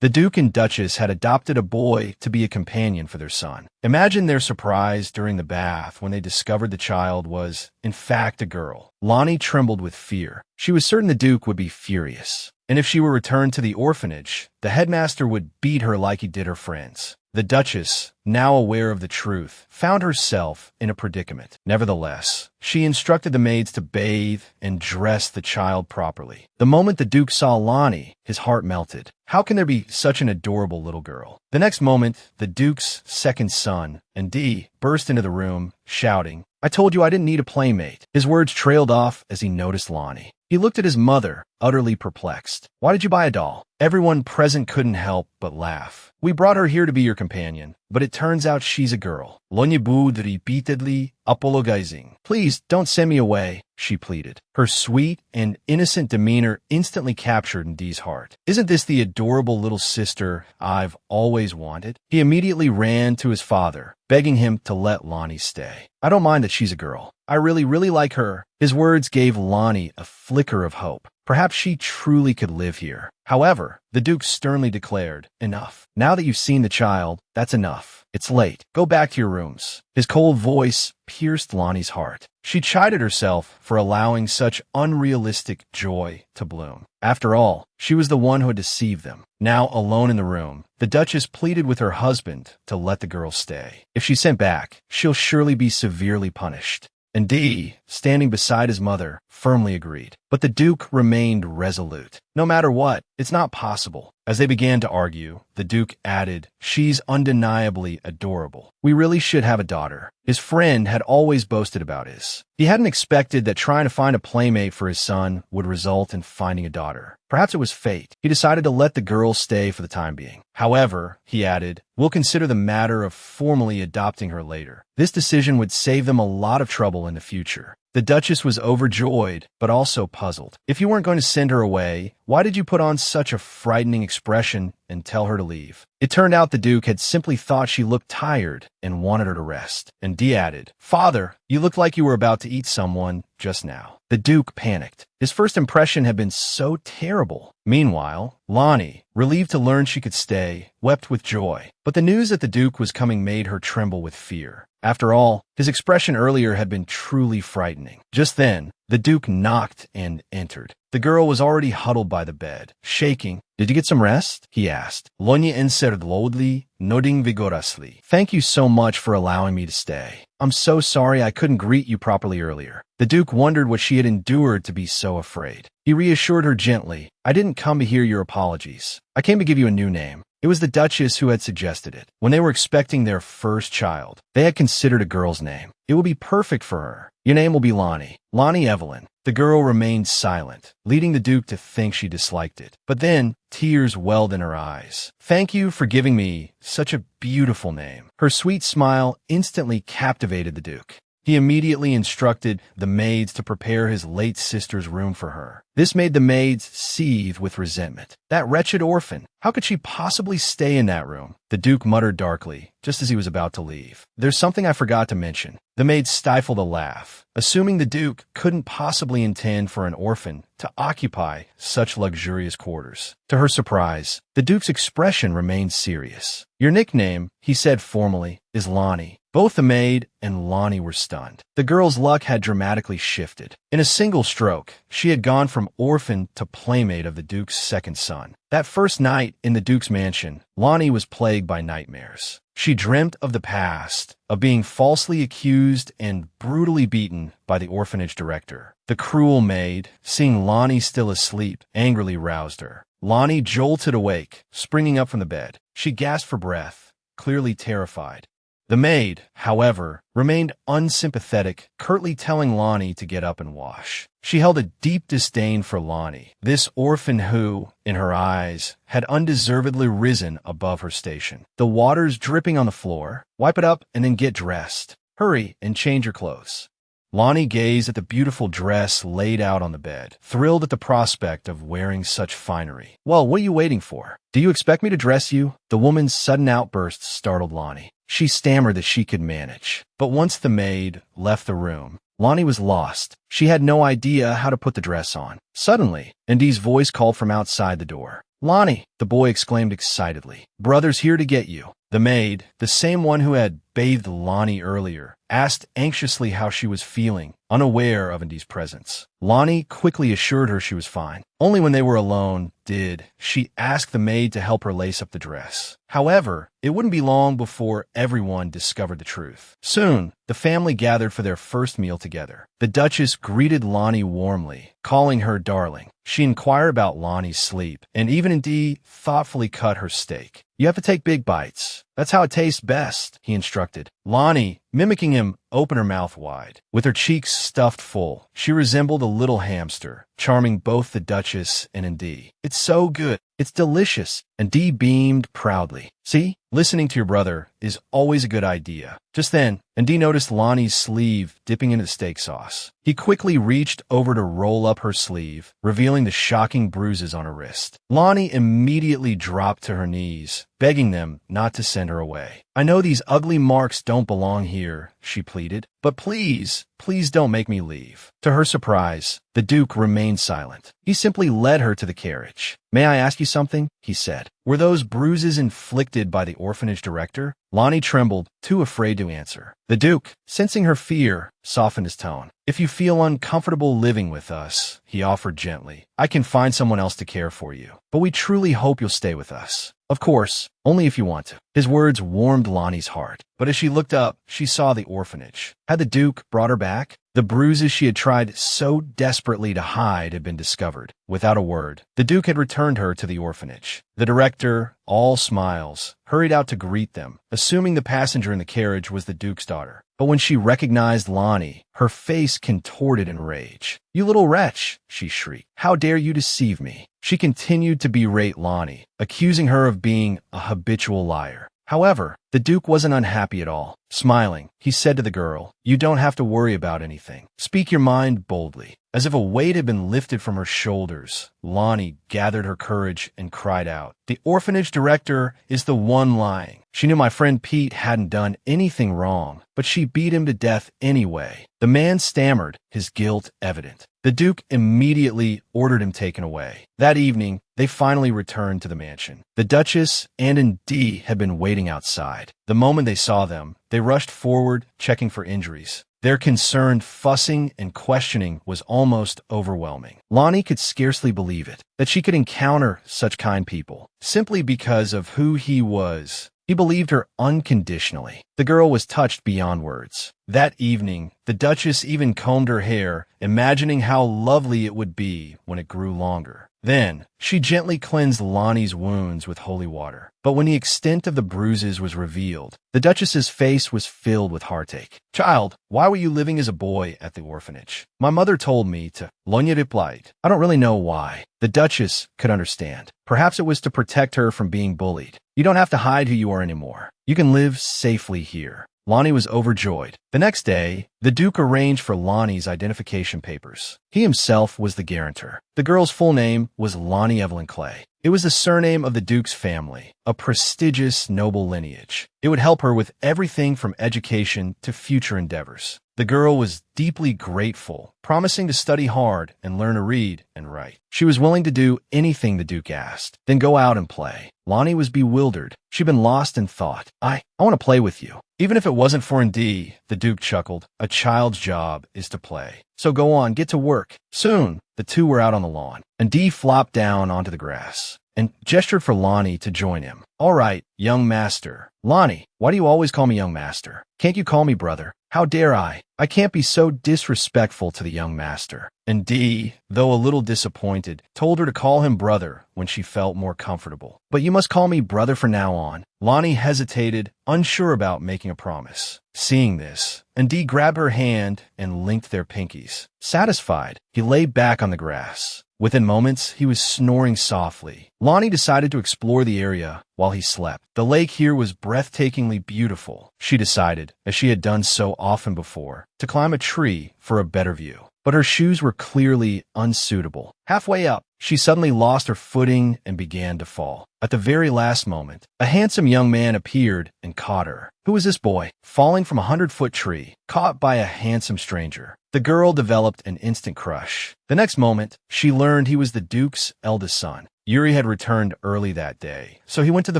The Duke and Duchess had adopted a boy to be a companion for their son. Imagine their surprise during the bath when they discovered the child was, in fact, a girl. Lonnie trembled with fear. She was certain the Duke would be furious, and if she were returned to the orphanage, the headmaster would beat her like he did her friends. The Duchess, now aware of the truth, found herself in a predicament. Nevertheless, she instructed the maids to bathe and dress the child properly. The moment the Duke saw Lonnie, his heart melted. How can there be such an adorable little girl? The next moment, the Duke's second son, Ndi, burst into the room, shouting, "I told you I didn't need a playmate." His words trailed off as he noticed Lonnie. He looked at his mother, utterly perplexed. "Why did you buy a doll?" Everyone present couldn't help but laugh. "We brought her here to be your companion, but it turns out she's a girl." Lonnie booed repeatedly, apologizing. "Please, don't send me away," she pleaded. Her sweet and innocent demeanor instantly captured Ndi's heart. "Isn't this the adorable little sister I've always wanted?" He immediately ran to his father, begging him to let Lonnie stay. "I don't mind that she's a girl. I really like her." His words gave Lonnie a flicker of hope. Perhaps she truly could live here. However, the Duke sternly declared, "Enough. Now that you've seen the child, that's enough. It's late. Go back to your rooms." His cold voice pierced Lonnie's heart. She chided herself for allowing such unrealistic joy to bloom. After all, she was the one who had deceived them. Now alone in the room, the Duchess pleaded with her husband to let the girl stay. If she's sent back, she'll surely be severely punished. And Dee, standing beside his mother, firmly agreed. But the Duke remained resolute. "No matter what, it's not possible." As they began to argue, the Duke added, "She's undeniably adorable. We really should have a daughter." His friend had always boasted about his. He hadn't expected that trying to find a playmate for his son would result in finding a daughter. Perhaps it was fate. He decided to let the girl stay for the time being. However, he added, "We'll consider the matter of formally adopting her later. This decision would save them a lot of trouble in the future." The Duchess was overjoyed, but also puzzled. "If you weren't going to send her away, why did you put on such a frightening expression and tell her to leave?" It turned out the Duke had simply thought she looked tired and wanted her to rest. And Dee added, "Father, you looked like you were about to eat someone just now." The Duke panicked. His first impression had been so terrible. Meanwhile, Lonnie, relieved to learn she could stay, wept with joy. But the news that the Duke was coming made her tremble with fear. After all, his expression earlier had been truly frightening. Just then, the Duke knocked and entered. The girl was already huddled by the bed, shaking. "Did you get some rest?" he asked. Lonnie answered loudly, nodding vigorously. "Thank you so much for allowing me to stay. I'm so sorry I couldn't greet you properly earlier." The Duke wondered what she had endured to be so afraid. He reassured her gently, "I didn't come to hear your apologies. I came to give you a new name." It was the Duchess who had suggested it. When they were expecting their first child, they had considered a girl's name. "It will be perfect for her. Your name will be Lonnie. Lonnie Evelyn." The girl remained silent, leading the Duke to think she disliked it. But then, tears welled in her eyes. "Thank you for giving me such a beautiful name." Her sweet smile instantly captivated the Duke. He immediately instructed the maids to prepare his late sister's room for her. This made the maids seethe with resentment. That wretched orphan! How could she possibly stay in that room? The Duke muttered darkly, just as he was about to leave. "There's something I forgot to mention." The maids stifled a laugh, assuming the Duke couldn't possibly intend for an orphan to occupy such luxurious quarters. To her surprise, the Duke's expression remained serious. "Your nickname," he said formally, "is Lonnie." Both the maid and Lonnie were stunned. The girl's luck had dramatically shifted. In a single stroke, she had gone from orphan to playmate of the Duke's second son. That first night in the Duke's mansion, Lonnie was plagued by nightmares. She dreamt of the past, of being falsely accused and brutally beaten by the orphanage director. The cruel maid, seeing Lonnie still asleep, angrily roused her. Lonnie jolted awake, springing up from the bed. She gasped for breath, clearly terrified. The maid, however, remained unsympathetic, curtly telling Lonnie to get up and wash. She held a deep disdain for Lonnie, this orphan who, in her eyes, had undeservedly risen above her station. "The water's dripping on the floor. Wipe it up and then get dressed. Hurry and change your clothes." Lonnie gazed at the beautiful dress laid out on the bed, thrilled at the prospect of wearing such finery. "Well, what are you waiting for? Do you expect me to dress you?" The woman's sudden outburst startled Lonnie. She stammered that she could manage. But once the maid left the room, Lonnie was lost. She had no idea how to put the dress on. Suddenly, Indy's voice called from outside the door. "Lonnie," the boy exclaimed excitedly. "Brother's here to get you." The maid, the same one who had bathed Lonnie earlier, asked anxiously how she was feeling, unaware of Indy's presence. Lonnie quickly assured her she was fine. Only when they were alone did she ask the maid to help her lace up the dress. However, it wouldn't be long before everyone discovered the truth. Soon, the family gathered for their first meal together. The Duchess greeted Lonnie warmly, calling her darling. She inquired about Lonnie's sleep, and even Indy thoughtfully cut her steak. "You have to take big bites. That's how it tastes best," he instructed. Lonnie, mimicking him, opened her mouth wide. With her cheeks stuffed full, she resembled a little hamster, charming both the Duchess and Indy. "It's so good. It's delicious." Indy beamed proudly. "See? Listening to your brother is always a good idea." Just then, Indy noticed Lonnie's sleeve dipping into the steak sauce. He quickly reached over to roll up her sleeve, revealing the shocking bruises on her wrist. Lonnie immediately dropped to her knees, begging them not to send her away. "I know these ugly marks don't belong here," she pleaded, "but please, please don't make me leave." To her surprise, the Duke remained silent. He simply led her to the carriage. "May I ask you something?" he said. "Were those bruises inflicted by the orphanage director?" Lonnie trembled, too afraid to answer. The Duke, sensing her fear, softened his tone. "If you feel uncomfortable living with us," he offered gently, "I can find someone else to care for you. But we truly hope you'll stay with us. Of course, only if you want to." His words warmed Lonnie's heart, but as she looked up, she saw the orphanage. Had the Duke brought her back? The bruises she had tried so desperately to hide had been discovered. Without a word, the Duke had returned her to the orphanage. The director, all smiles, hurried out to greet them, assuming the passenger in the carriage was the Duke's daughter. But when she recognized Lonnie, her face contorted in rage. "You little wretch," she shrieked. "How dare you deceive me?" She continued to berate Lonnie, accusing her of being a habitual liar. However, the Duke wasn't unhappy at all. Smiling, he said to the girl, "You don't have to worry about anything. Speak your mind boldly." As if a weight had been lifted from her shoulders, Lonnie gathered her courage and cried out, "The orphanage director is the one lying. She knew my friend Pete hadn't done anything wrong, but she beat him to death anyway." The man stammered, his guilt evident. The Duke immediately ordered him taken away. That evening, they finally returned to the mansion. The Duchess and Indy had been waiting outside. The moment they saw them, they rushed forward, checking for injuries. Their concerned fussing and questioning was almost overwhelming. Lonnie could scarcely believe it, that she could encounter such kind people, simply because of who he was. He believed her unconditionally. The girl was touched beyond words. That evening, the Duchess even combed her hair, imagining how lovely it would be when it grew longer. Then, she gently cleansed Lonnie's wounds with holy water. But when the extent of the bruises was revealed, the Duchess's face was filled with heartache. "Child, why were you living as a boy at the orphanage?" "My mother told me to," Lonya replied. "I don't really know why." The Duchess could understand. Perhaps it was to protect her from being bullied. "You don't have to hide who you are anymore. You can live safely here." Lonnie was overjoyed. The next day, the Duke arranged for Lonnie's identification papers. He himself was the guarantor. The girl's full name was Lonnie Evelyn Clay. It was the surname of the Duke's family, a prestigious, noble lineage. It would help her with everything from education to future endeavors. The girl was deeply grateful, promising to study hard and learn to read and write. She was willing to do anything the Duke asked, then go out and play. Lonnie was bewildered. She'd been lost in thought. I want to play with you." Even if it wasn't for Indy, the Duke chuckled, "A child's job is to play. So go on, get to work." Soon, the two were out on the lawn. Indy flopped down onto the grass and gestured for Lonnie to join him. "All right, young master." "Lonnie, why do you always call me young master? Can't you call me brother?" "How dare I? I can't be so disrespectful to the young master." Indy, though a little disappointed, told her to call him brother when she felt more comfortable. "But you must call me brother from now on." Lonnie hesitated, unsure about making a promise. Seeing this, Indy grabbed her hand and linked their pinkies. Satisfied, he lay back on the grass. Within moments, he was snoring softly. Lonnie decided to explore the area while he slept. The lake here was breathtakingly beautiful, she decided, as she had done so often before, to climb a tree for a better view. But her shoes were clearly unsuitable. Halfway up, she suddenly lost her footing and began to fall. At the very last moment, a handsome young man appeared and caught her. Who was this boy? Falling from a 100-foot tree, caught by a handsome stranger. The girl developed an instant crush. The next moment, she learned he was the Duke's eldest son. Yuri had returned early that day, so he went to the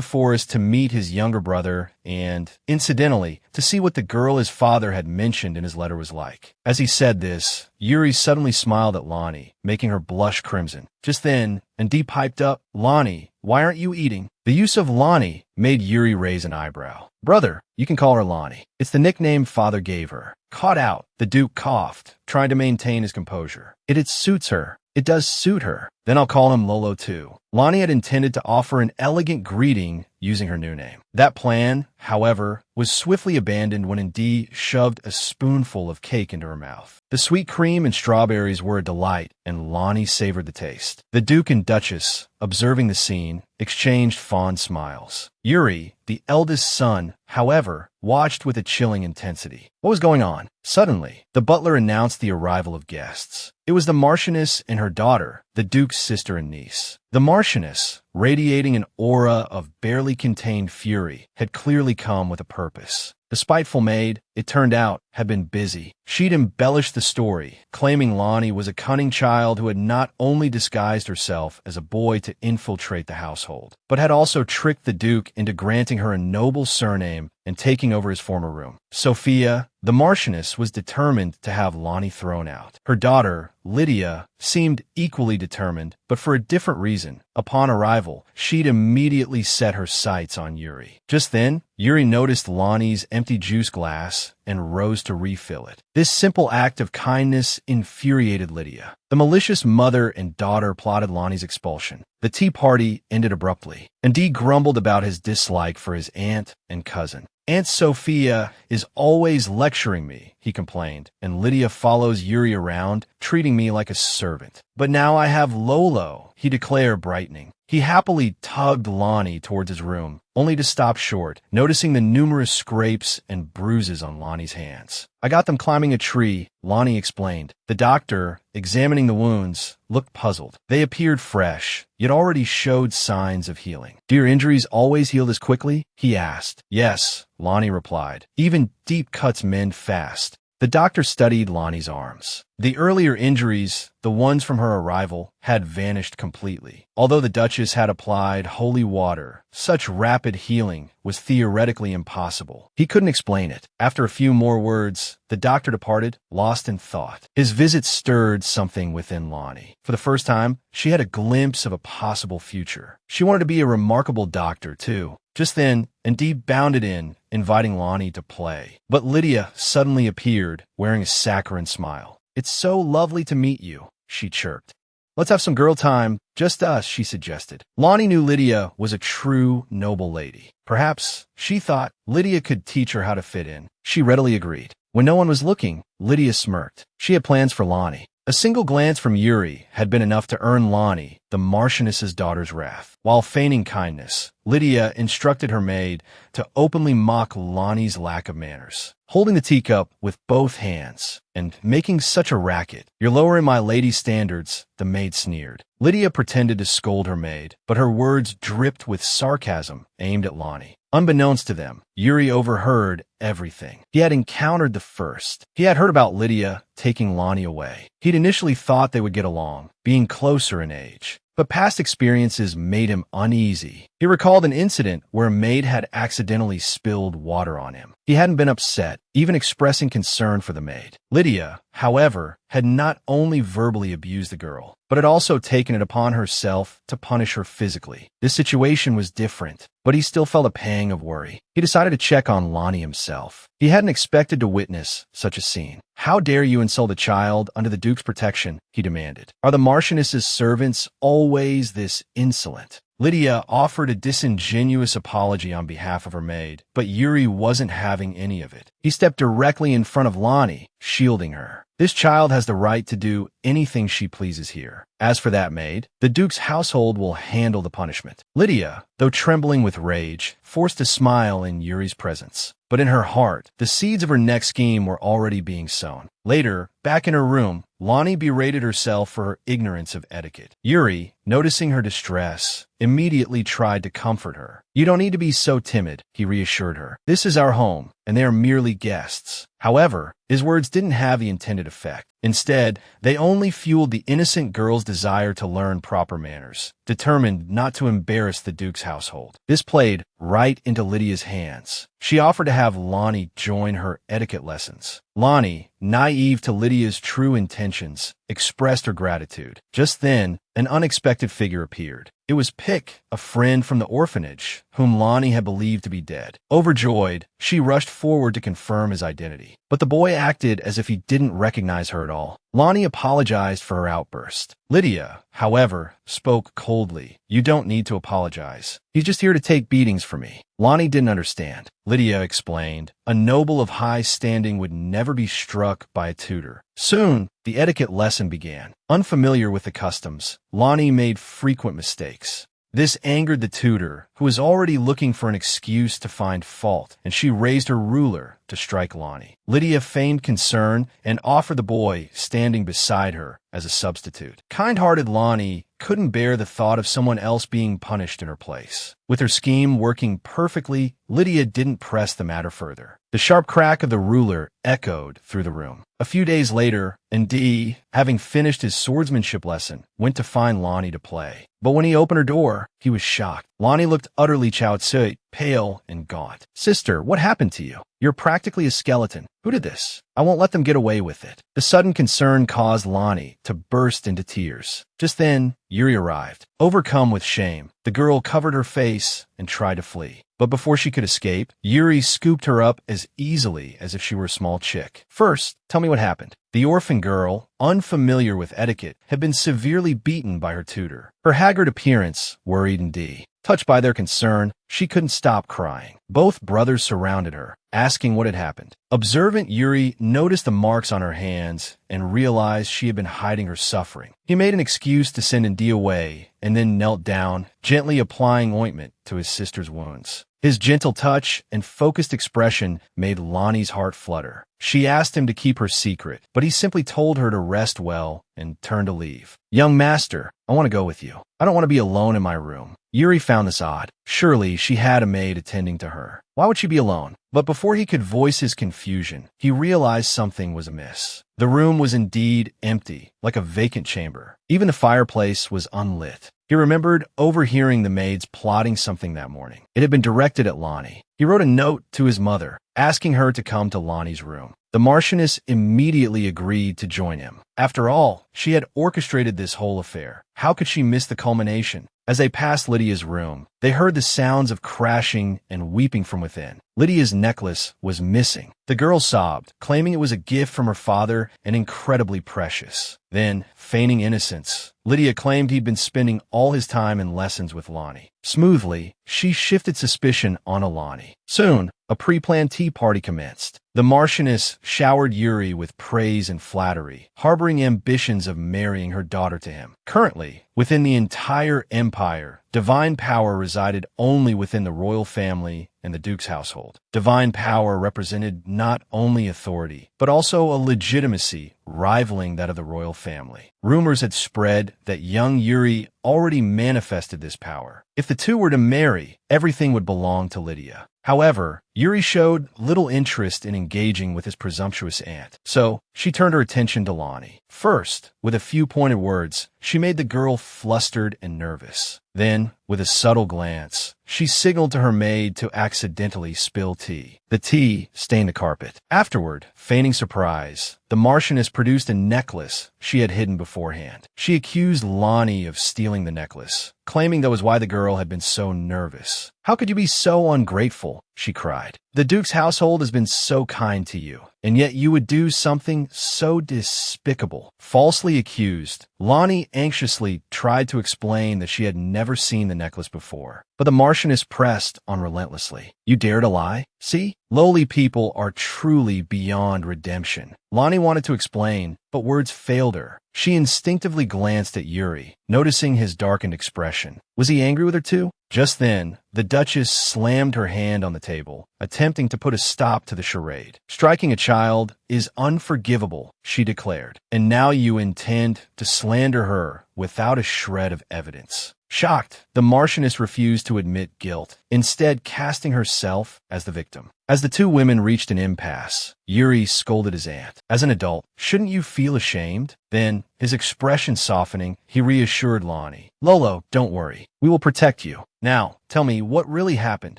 forest to meet his younger brother and, incidentally, to see what the girl his father had mentioned in his letter was like. As he said this, Yuri suddenly smiled at Lonnie, making her blush crimson. Just then, Andi piped up, "Lonnie, why aren't you eating?" The use of Lonnie made Yuri raise an eyebrow. "Brother, you can call her Lonnie. It's the nickname father gave her." Caught out, the Duke coughed, trying to maintain his composure. It suits her. It does suit her. Then I'll call him Lolo too. Lonnie had intended to offer an elegant greeting using her new name. That plan, however, was swiftly abandoned when Andi shoved a spoonful of cake into her mouth. The sweet cream and strawberries were a delight, and Lonnie savored the taste. The Duke and Duchess, observing the scene, exchanged fond smiles. Yuri, the eldest son, however, watched with a chilling intensity. What was going on? Suddenly, the butler announced the arrival of guests. It was the Marchioness and her daughter, the Duke's sister and niece. The Marchioness, radiating an aura of barely contained fury, had clearly come with a purpose. The spiteful maid, it turned out, had been busy. She'd embellished the story, claiming Lonnie was a cunning child who had not only disguised herself as a boy to infiltrate the household, but had also tricked the Duke into granting her a noble surname and taking over his former room. Sophia, the Marchioness, was determined to have Lonnie thrown out. Her daughter, Lydia, seemed equally determined, but for a different reason. Upon arrival, she'd immediately set her sights on Yuri. Just then, Yuri noticed Lonnie's empty juice glass and rose to refill it. This simple act of kindness infuriated Lydia. The malicious mother and daughter plotted Lonnie's expulsion. The tea party ended abruptly. Andi grumbled about his dislike for his aunt and cousin. "Aunt Sophia is always lecturing me," he complained, "and Lydia follows Yuri around, treating me like a servant. But now I have Lolo," he declared, brightening. He happily tugged Lonnie towards his room, only to stop short, noticing the numerous scrapes and bruises on Lonnie's hands. "I got them climbing a tree," Lonnie explained. The doctor, examining the wounds, looked puzzled. They appeared fresh, yet already showed signs of healing. "Do your injuries always heal this quickly?" he asked. "Yes," Lonnie replied. "Even deep cuts mend fast." The doctor studied Lonnie's arms. The earlier injuries, the ones from her arrival, had vanished completely. Although the Duchess had applied holy water, such rapid healing was theoretically impossible. He couldn't explain it. After a few more words, the doctor departed, lost in thought. His visit stirred something within Lonnie. For the first time, she had a glimpse of a possible future. She wanted to be a remarkable doctor, too. Just then, Andi bounded in, inviting Lonnie to play. But Lydia suddenly appeared, wearing a saccharine smile. "It's so lovely to meet you," she chirped. "Let's have some girl time, just us," she suggested. Lonnie knew Lydia was a true, noble lady. Perhaps, she thought, Lydia could teach her how to fit in. She readily agreed. When no one was looking, Lydia smirked. She had plans for Lonnie. A single glance from Yuri had been enough to earn Lonnie, the Marchioness's daughter's wrath. While feigning kindness, Lydia instructed her maid to openly mock Lonnie's lack of manners. Holding the teacup with both hands and making such a racket, "You're lowering my lady's standards," the maid sneered. Lydia pretended to scold her maid, but her words dripped with sarcasm aimed at Lonnie. Unbeknownst to them, Yuri overheard everything. He had encountered the first. He had heard about Lydia taking Lonnie away. He'd initially thought they would get along, being closer in age. But past experiences made him uneasy. He recalled an incident where a maid had accidentally spilled water on him. He hadn't been upset, even expressing concern for the maid. Lydia, however, had not only verbally abused the girl, but had also taken it upon herself to punish her physically. This situation was different, but he still felt a pang of worry. He decided to check on Lonnie himself. He hadn't expected to witness such a scene. "How dare you insult a child under the Duke's protection?" he demanded. "Are the Marchioness's servants always this insolent?" Lydia offered a disingenuous apology on behalf of her maid, but Yuri wasn't having any of it. He stepped directly in front of Lonnie, shielding her. "This child has the right to do anything she pleases here. As for that maid, the Duke's household will handle the punishment." Lydia, though trembling with rage, forced a smile in Yuri's presence. But in her heart, the seeds of her next scheme were already being sown. Later, Back in her room, Lonnie berated herself for her ignorance of etiquette. Yuri, noticing her distress, immediately tried to comfort her. "You don't need to be so timid," he reassured her. "This is our home, and they are merely guests." However, his words didn't have the intended effect. Instead, they only fueled the innocent girl's desire to learn proper manners, determined not to embarrass the Duke's household. This played right into Lydia's hands. She offered to have Lonnie join her etiquette lessons. Lonnie, naive to Lydia's true intentions, expressed her gratitude. Just then, an unexpected figure appeared. It was Pick, a friend from the orphanage, whom Lonnie had believed to be dead. Overjoyed, she rushed forward to confirm his identity. But the boy acted as if he didn't recognize her at all. Lonnie apologized for her outburst. Lydia, however, spoke coldly. "You don't need to apologize. He's just here to take beatings for me." Lonnie didn't understand. Lydia explained, a noble of high standing would never be struck by a tutor. Soon, the etiquette lesson began. Unfamiliar with the customs, Lonnie made frequent mistakes. This angered the tutor, who was already looking for an excuse to find fault, and she raised her ruler to strike Lonnie. Lydia feigned concern and offered the boy standing beside her as a substitute. Kind-hearted Lonnie couldn't bear the thought of someone else being punished in her place. With her scheme working perfectly, Lydia didn't press the matter further. The sharp crack of the ruler echoed through the room. A few days later, Ndi, having finished his swordsmanship lesson, went to find Lonnie to play. But when he opened her door, he was shocked. Lonnie looked utterly chaotic, pale and gaunt. "Sister, what happened to you? You're practically a skeleton. Who did this? I won't let them get away with it." The sudden concern caused Lonnie to burst into tears. Just then, Yuri arrived. Overcome with shame, the girl covered her face and tried to flee. But before she could escape, Yuri scooped her up as easily as if she were a small chick. "First, tell me what happened." The orphan girl, unfamiliar with etiquette, had been severely beaten by her tutor. Her haggard appearance worried Ndi. Touched by their concern, she couldn't stop crying. Both brothers surrounded her, asking what had happened. Observant Yuri noticed the marks on her hands and realized she had been hiding her suffering. He made an excuse to send Ndi away and then knelt down, gently applying ointment to his sister's wounds. His gentle touch and focused expression made Lonnie's heart flutter. She asked him to keep her secret, but he simply told her to rest well and turned to leave. "Young master, I want to go with you. I don't want to be alone in my room." Yuri found this odd. Surely she had a maid attending to her. Why would she be alone? But before he could voice his confusion, he realized something was amiss. The room was indeed empty, like a vacant chamber. Even the fireplace was unlit. He remembered overhearing the maids plotting something that morning. It had been directed at Lonnie. He wrote a note to his mother, asking her to come to Lonnie's room. The Marchioness immediately agreed to join him. After all, she had orchestrated this whole affair. How could she miss the culmination? As they passed Lydia's room, they heard the sounds of crashing and weeping from within. Lydia's necklace was missing. The girl sobbed, claiming it was a gift from her father and incredibly precious. Then, feigning innocence, Lydia claimed he'd been spending all his time in lessons with Lonnie. Smoothly, she shifted suspicion onto Lonnie. Soon, a pre-planned tea party commenced. The Marchioness showered Yuri with praise and flattery, harboring ambitions of marrying her daughter to him. Currently, within the entire empire, divine power resided only within the royal family and the Duke's household. Divine power represented not only authority, but also a legitimacy rivaling that of the royal family. Rumors had spread that young Yuri already manifested this power. If the two were to marry, everything would belong to Lydia. However, Yuri showed little interest in engaging with his presumptuous aunt, so she turned her attention to Lonnie. First, with a few pointed words, she made the girl flustered and nervous. Then, with a subtle glance, she signaled to her maid to accidentally spill tea. The tea stained the carpet. Afterward, feigning surprise, the Marchioness produced a necklace she had hidden beforehand. She accused Lonnie of stealing the necklace, claiming that was why the girl had been so nervous. "How could you be so ungrateful?" she cried. "The Duke's household has been so kind to you, and yet you would do something so despicable." Falsely accused, Lonnie anxiously tried to explain that she had never seen the necklace before. But the Marchioness pressed on relentlessly. "You dare to lie? See? Lowly people are truly beyond redemption." Lonnie wanted to explain, but words failed her. She instinctively glanced at Yuri, noticing his darkened expression. Was he angry with her too? Just then, the Duchess slammed her hand on the table, attempting to put a stop to the charade. Striking a child is unforgivable, she declared, and now you intend to slander her without a shred of evidence. Shocked, the Marchioness refused to admit guilt, instead casting herself as the victim. As the two women reached an impasse, Yuri scolded his aunt. As an adult, shouldn't you feel ashamed? Then, his expression softening, he reassured Lonnie. Lolo, don't worry. We will protect you. Now, tell me what really happened.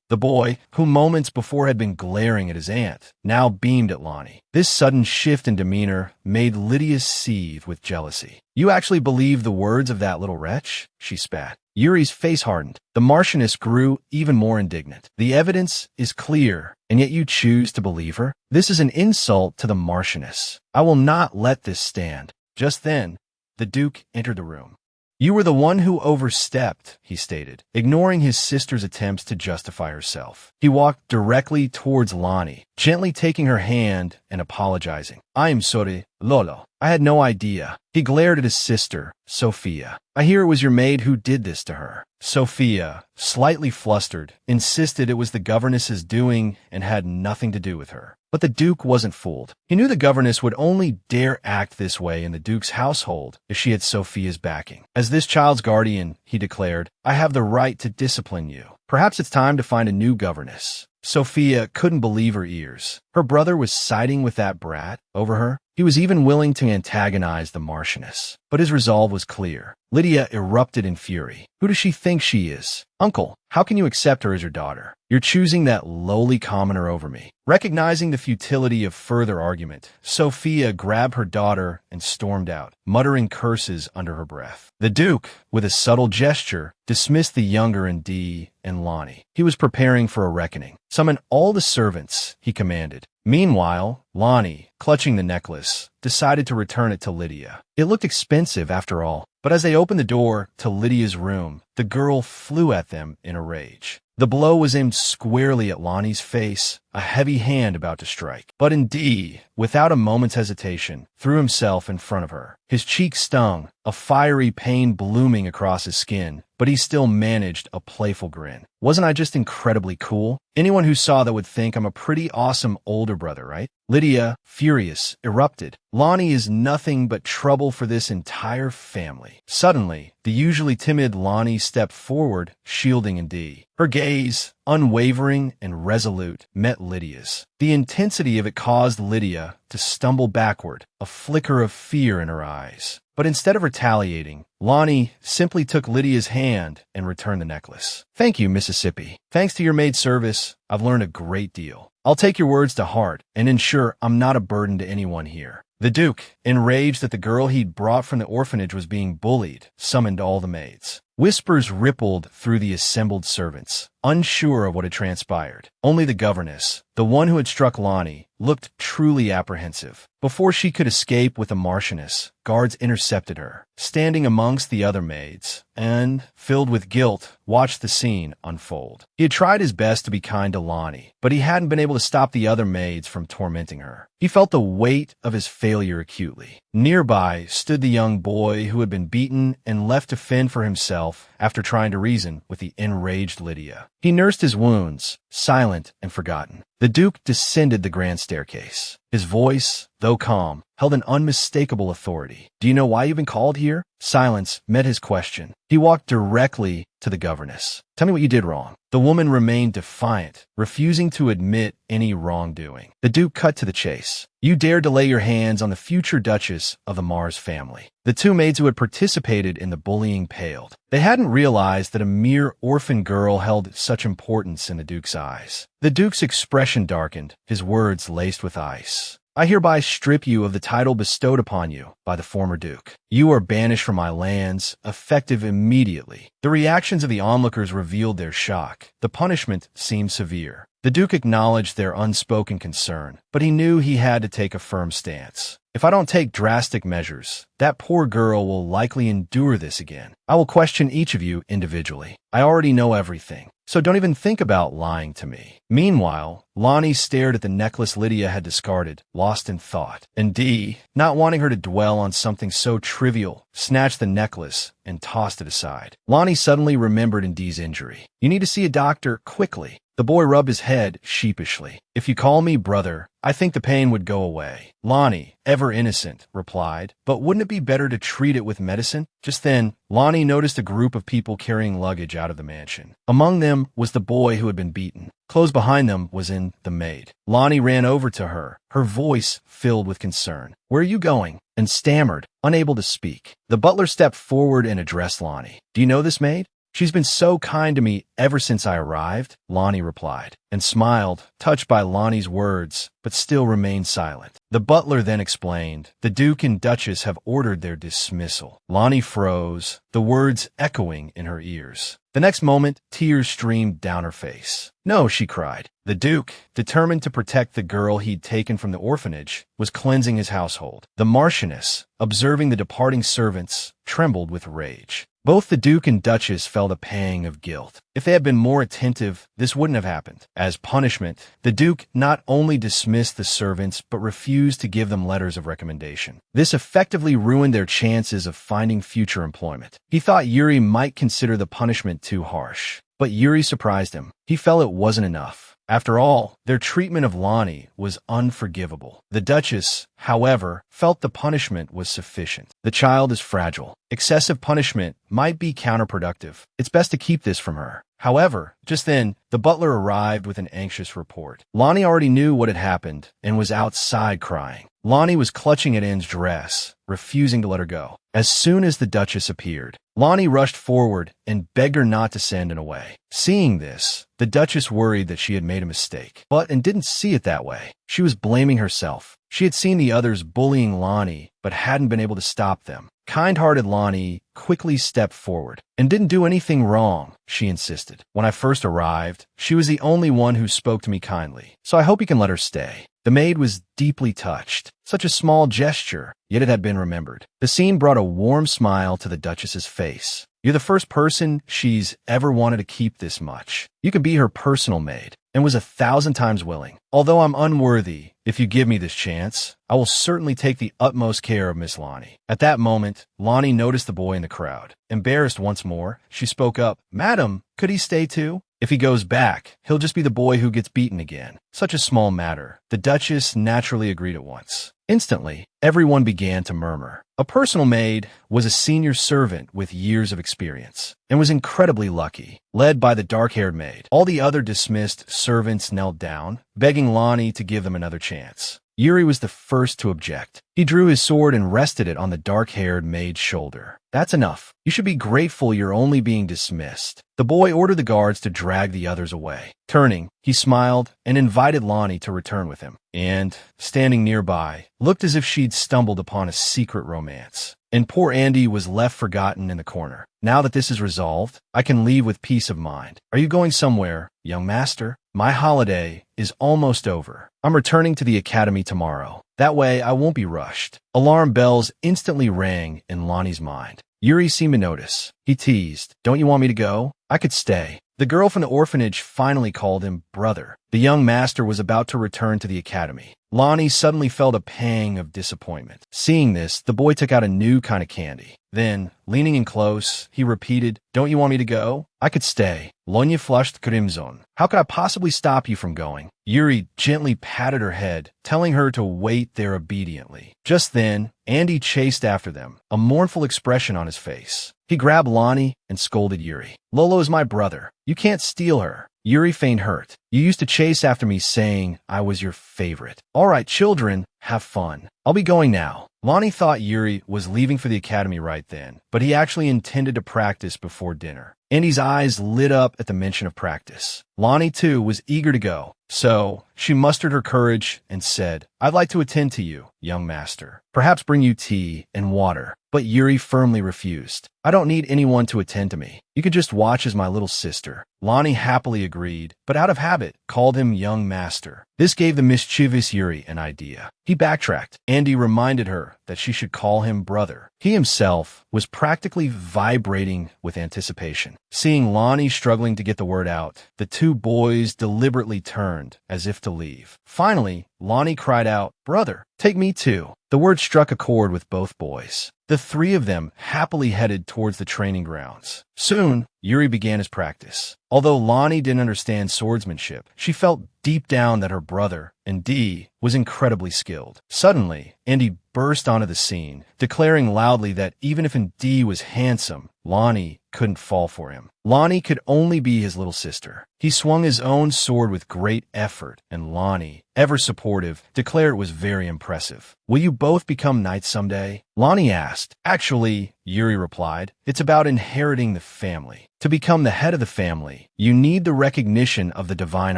The boy, who moments before had been glaring at his aunt, now beamed at Lonnie. This sudden shift in demeanor made Lydia seethe with jealousy. You actually believe the words of that little wretch? She spat. Yuri's face hardened. The Marchioness grew even more indignant. The evidence is clear, and yet you choose to believe her? This is an insult to the Marchioness. I will not let this stand. Just then, the Duke entered the room. You were the one who overstepped, he stated, ignoring his sister's attempts to justify herself. He walked directly towards Lonnie, gently taking her hand and apologizing. I am sorry, Lolo. I had no idea. He glared at his sister, Sophia. I hear it was your maid who did this to her. Sophia, slightly flustered, insisted it was the governess's doing and had nothing to do with her. But the Duke wasn't fooled. He knew the governess would only dare act this way in the Duke's household if she had Sophia's backing. As this child's guardian, he declared, I have the right to discipline you. Perhaps it's time to find a new governess. Sophia couldn't believe her ears. Her brother was siding with that brat over her. He was even willing to antagonize the Marchioness. But his resolve was clear. Lydia erupted in fury. Who does she think she is? Uncle, how can you accept her as your daughter? You're choosing that lowly commoner over me. Recognizing the futility of further argument, Sophia grabbed her daughter and stormed out, muttering curses under her breath. The Duke, with a subtle gesture, dismissed the younger Ndi and Lonnie. He was preparing for a reckoning. Summon all the servants, he commanded. Meanwhile, Lonnie, clutching the necklace, decided to return it to Lydia. It looked expensive after all, but as they opened the door to Lydia's room, the girl flew at them in a rage. The blow was aimed squarely at Lonnie's face, a heavy hand about to strike. But Ndi, without a moment's hesitation, threw himself in front of her. His cheek stung, a fiery pain blooming across his skin, but he still managed a playful grin. Wasn't I just incredibly cool? Anyone who saw that would think I'm a pretty awesome older brother, right? Lydia, furious, erupted. Lonnie is nothing but trouble for this entire family. Suddenly, the usually timid Lonnie stepped forward, shielding Ndi. Her gaze, unwavering and resolute, met Lydia's. The intensity of it caused Lydia to stumble backward, a flicker of fear in her eyes. But instead of retaliating, Lonnie simply took Lydia's hand and returned the necklace. Thank you, Mississippi. Thanks to your maid service, I've learned a great deal. I'll take your words to heart and ensure I'm not a burden to anyone here. The Duke, enraged that the girl he'd brought from the orphanage was being bullied, summoned all the maids. Whispers rippled through the assembled servants, unsure of what had transpired. Only the governess, the one who had struck Lonnie, looked truly apprehensive. Before she could escape with the Marchioness, guards intercepted her, standing amongst the other maids, and, filled with guilt, watched the scene unfold. He had tried his best to be kind to Lonnie, but he hadn't been able to stop the other maids from tormenting her. He felt the weight of his failure acutely. Nearby stood the young boy who had been beaten and left to fend for himself after trying to reason with the enraged Lydia. He nursed his wounds, silent and forgotten. The Duke descended the grand staircase. His voice, though calm, held an unmistakable authority. Do you know why you've been called here? Silence met his question. He walked directly to the governess. Tell me what you did wrong. The woman remained defiant, refusing to admit any wrongdoing. The Duke cut to the chase. You dared to lay your hands on the future Duchess of the Mars family. The two maids who had participated in the bullying paled. They hadn't realized that a mere orphan girl held such importance in the Duke's eyes. The Duke's expression darkened, his words laced with ice. I hereby strip you of the title bestowed upon you by the former Duke. You are banished from my lands, effective immediately. The reactions of the onlookers revealed their shock. The punishment seemed severe. The Duke acknowledged their unspoken concern, but he knew he had to take a firm stance. If I don't take drastic measures, that poor girl will likely endure this again. I will question each of you individually. I already know everything, so don't even think about lying to me. Meanwhile, Lonnie stared at the necklace Lydia had discarded, lost in thought. And Dee, not wanting her to dwell on something so trivial, snatched the necklace and tossed it aside. Lonnie suddenly remembered Dee's injury. You need to see a doctor quickly. The boy rubbed his head sheepishly. If you call me brother, I think the pain would go away. Lonnie, ever innocent, replied, but wouldn't it be better to treat it with medicine? Just then, Lonnie noticed a group of people carrying luggage out of the mansion. Among them was the boy who had been beaten. Close behind them was in the maid. Lonnie ran over to her, her voice filled with concern. Where are you going? And stammered, unable to speak. The butler stepped forward and addressed Lonnie. Do you know this maid? She's been so kind to me ever since I arrived, Lonnie replied, and smiled, touched by Lonnie's words, but still remained silent. The butler then explained, the Duke and Duchess have ordered their dismissal. Lonnie froze, the words echoing in her ears. The next moment, tears streamed down her face. No, she cried. The Duke, determined to protect the girl he'd taken from the orphanage, was cleansing his household. The Marchioness, observing the departing servants, trembled with rage. Both the Duke and Duchess felt a pang of guilt. If they had been more attentive, this wouldn't have happened. As punishment, the Duke not only dismissed the servants, but refused to give them letters of recommendation. This effectively ruined their chances of finding future employment. He thought Yuri might consider the punishment too harsh, but Yuri surprised him. He felt it wasn't enough. After all, their treatment of Lonnie was unforgivable. The Duchess, however, felt the punishment was sufficient. The child is fragile. Excessive punishment might be counterproductive. It's best to keep this from her. However, just then, the butler arrived with an anxious report. Lonnie already knew what had happened and was outside crying. Lonnie was clutching at Anne's dress, refusing to let her go. As soon as the Duchess appeared, Lonnie rushed forward and begged her not to send Anne away. Seeing this, the Duchess worried that she had made a mistake, but Anne didn't see it that way. She was blaming herself. She had seen the others bullying Lonnie, but hadn't been able to stop them. Kind-hearted Lonnie quickly stepped forward. And didn't do anything wrong, she insisted. When I first arrived, she was the only one who spoke to me kindly, so I hope you can let her stay. The maid was deeply touched. Such a small gesture, yet it had been remembered. The scene brought a warm smile to the Duchess's face. You're the first person she's ever wanted to keep this much. You can be her personal maid, and was 1,000 times willing. Although I'm unworthy, if you give me this chance, I will certainly take the utmost care of Miss Lonnie. At that moment, Lonnie noticed the boy in the crowd. Embarrassed once more, she spoke up. Madam, could he stay too? If he goes back, he'll just be the boy who gets beaten again. Such a small matter. The Duchess naturally agreed at once. Instantly, everyone began to murmur. A personal maid was a senior servant with years of experience, and was incredibly lucky, led by the dark-haired maid. All the other dismissed servants knelt down, begging Lonnie to give them another chance. Yuri was the first to object. He drew his sword and rested it on the dark-haired maid's shoulder. That's enough. You should be grateful you're only being dismissed. The boy ordered the guards to drag the others away. Turning, he smiled and invited Lonnie to return with him, and, standing nearby, looked as if she'd stumbled upon a secret romance. And poor Andy was left forgotten in the corner. Now that this is resolved, I can leave with peace of mind. Are you going somewhere, young master? My holiday is almost over. I'm returning to the academy tomorrow. That way I won't be rushed. Alarm bells instantly rang in Lonnie's mind. Yuri seemed to notice. He teased, Don't you want me to go? I could stay. The girl from the orphanage finally called him brother. The young master was about to return to the academy. Lonnie suddenly felt a pang of disappointment. Seeing this, the boy took out a new kind of candy. Then, leaning in close, he repeated, Don't you want me to go? I could stay. Lonya flushed crimson. How could I possibly stop you from going? Yuri gently patted her head, telling her to wait there obediently. Just then, Andy chased after them, a mournful expression on his face. He grabbed Lonnie and scolded Yuri. Lolo is my brother. You can't steal her. Yuri feigned hurt. You used to chase after me saying I was your favorite. All right, children, have fun. I'll be going now. Lonnie thought Yuri was leaving for the academy right then, but he actually intended to practice before dinner. Andy's eyes lit up at the mention of practice. Lonnie, too, was eager to go, so she mustered her courage and said, I'd like to attend to you, young master. Perhaps bring you tea and water. But Yuri firmly refused. I don't need anyone to attend to me. You can just watch as my little sister. Lonnie happily agreed, but out of habit, called him young master. This gave the mischievous Yuri an idea. He backtracked. Andy reminded her that she should call him brother. He himself was practically vibrating with anticipation. Seeing Lonnie struggling to get the word out, the two two boys deliberately turned, as if to leave. Finally, Lonnie cried out, "Brother, take me too." The word struck a chord with both boys. The three of them happily headed towards the training grounds. Soon, Yuri began his practice. Although Lonnie didn't understand swordsmanship, she felt deep down that her brother, Andy, was incredibly skilled. Suddenly, Andy burst onto the scene, declaring loudly that even if Andy was handsome, Lonnie couldn't fall for him. Lonnie could only be his little sister. He swung his own sword with great effort, and Lonnie, ever supportive, declared it was very impressive. "Will you both become knights someday?" Lonnie asked. "Actually," Yuri replied, "it's about inheriting the family. To become the head of the family, you need the recognition of the divine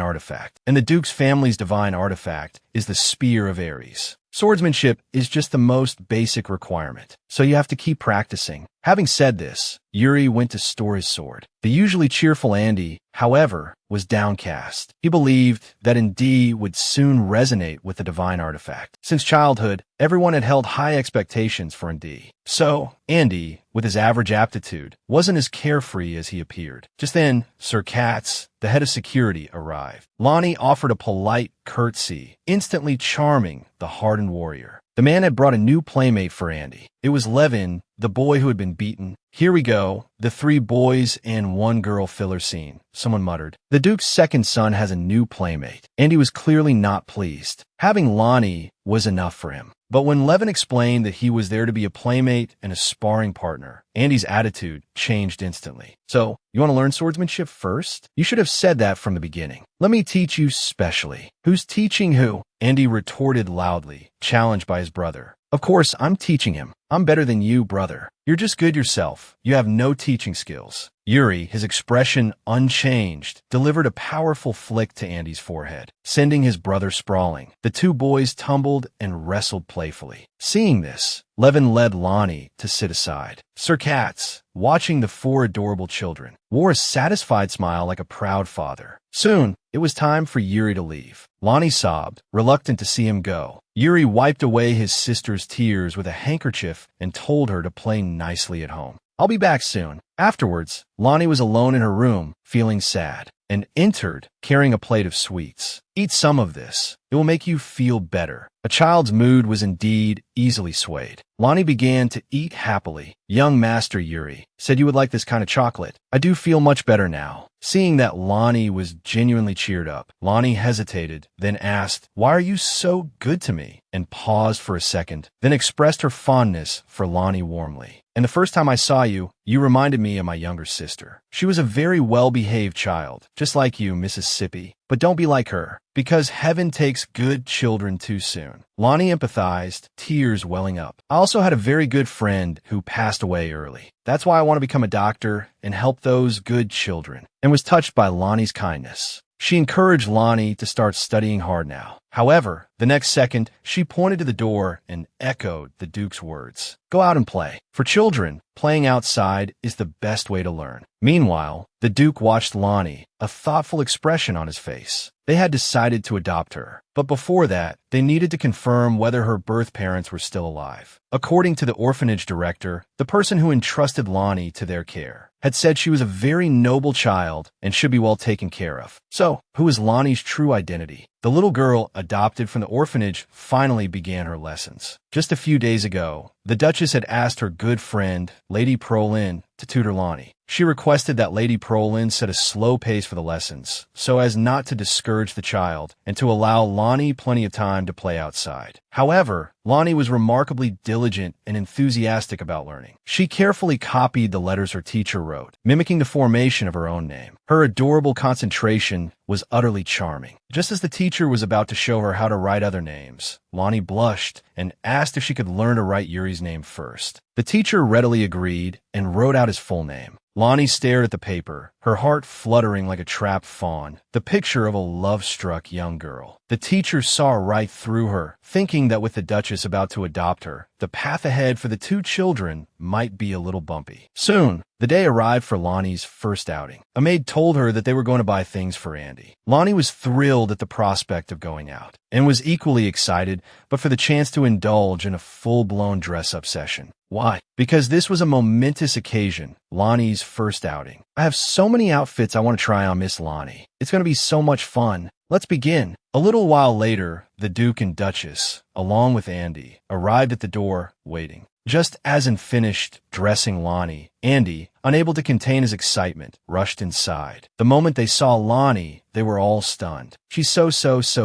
artifact, and the Duke's family's divine artifact is the Spear of Ares. Swordsmanship is just the most basic requirement, so you have to keep practicing." Having said this, Yuri went to store his sword. The usually cheerful Andy, however, was downcast. He believed that Andy would soon resonate with the divine artifact. Since childhood, everyone had held high expectations for Andy. So, Andy, with his average aptitude, wasn't as carefree as he appeared. Just then, Sir Katz, the head of security, arrived. Lonnie offered a polite curtsy, instantly charming the hardened warrior. The man had brought a new playmate for Andy. It was Levin, the boy who had been beaten. "Here we go, the 3 boys and 1 girl filler scene," someone muttered. "The Duke's second son has a new playmate." Andy was clearly not pleased. Having Lonnie was enough for him. But when Levin explained that he was there to be a playmate and a sparring partner, Andy's attitude changed instantly. "So, you want to learn swordsmanship first? You should have said that from the beginning. Let me teach you specially." "Who's teaching who?" Andy retorted loudly, challenged by his brother. "Of course, I'm teaching him. I'm better than you, brother. You're just good yourself. You have no teaching skills." Yuri, his expression unchanged, delivered a powerful flick to Andy's forehead, sending his brother sprawling. The 2 boys tumbled and wrestled playfully. Seeing this, Levin led Lonnie to sit aside. Sir Katz, watching the 4 adorable children, wore a satisfied smile like a proud father. Soon, it was time for Yuri to leave. Lonnie sobbed, reluctant to see him go. Yuri wiped away his sister's tears with a handkerchief and told her to play nicely at home. "I'll be back soon." Afterwards, Lonnie was alone in her room, feeling sad, and entered, carrying a plate of sweets. "Eat some of this. It will make you feel better." A child's mood was indeed easily swayed. Lonnie began to eat happily. "Young Master Yuri said you would like this kind of chocolate. I do feel much better now." Seeing that Lonnie was genuinely cheered up, Lonnie hesitated, then asked, "Why are you so good to me?" and paused for a second, then expressed her fondness for Lonnie warmly. "And the first time I saw you, you reminded me of my younger sister. She was a very well-behaved child, just like you, Mississippi. But don't be like her, because heaven takes good children too soon." Lonnie empathized, tears welling up. "I also had a very good friend who passed away early. That's why I want to become a doctor and help those good children," and was touched by Lonnie's kindness. She encouraged Lonnie to start studying hard now. However, the next second, she pointed to the door and echoed the Duke's words. "Go out and play." For children, playing outside is the best way to learn. Meanwhile, the Duke watched Lonnie, a thoughtful expression on his face. They had decided to adopt her, but before that, they needed to confirm whether her birth parents were still alive. According to the orphanage director, the person who entrusted Lonnie to their care had said she was a very noble child and should be well taken care of. So, who is Lonnie's true identity? The little girl adopted from the orphanage finally began her lessons. Just a few days ago, the Duchess had asked her good friend, Lady Prolin, to tutor Lonnie. She requested that Lady Prolin set a slow pace for the lessons, so as not to discourage the child and to allow Lonnie plenty of time to play outside. However, Lonnie was remarkably diligent and enthusiastic about learning. She carefully copied the letters her teacher wrote, mimicking the formation of her own name. Her adorable concentration was utterly charming. Just as the teacher was about to show her how to write other names, Lonnie blushed and asked if she could learn to write Yuri's name first. The teacher readily agreed and wrote out his full name. Lonnie stared at the paper, her heart fluttering like a trapped fawn, the picture of a love-struck young girl. The teacher saw right through her, thinking that with the Duchess about to adopt her, the path ahead for the 2 children might be a little bumpy. Soon, the day arrived for Lonnie's first outing. A maid told her that they were going to buy things for Andy. Lonnie was thrilled at the prospect of going out, and was equally excited, but for the chance to indulge in a full-blown dress-up session. Why? Because this was a momentous occasion, Lonnie's first outing. I have so many outfits I want to try on Miss Lonnie. It's going to be so much fun. Let's begin. A little while later, the Duke and Duchess, along with Andy, arrived at the door, waiting. Just as in finished dressing Lonnie, Andy, unable to contain his excitement, rushed inside. The moment they saw Lonnie, they were all stunned. She's so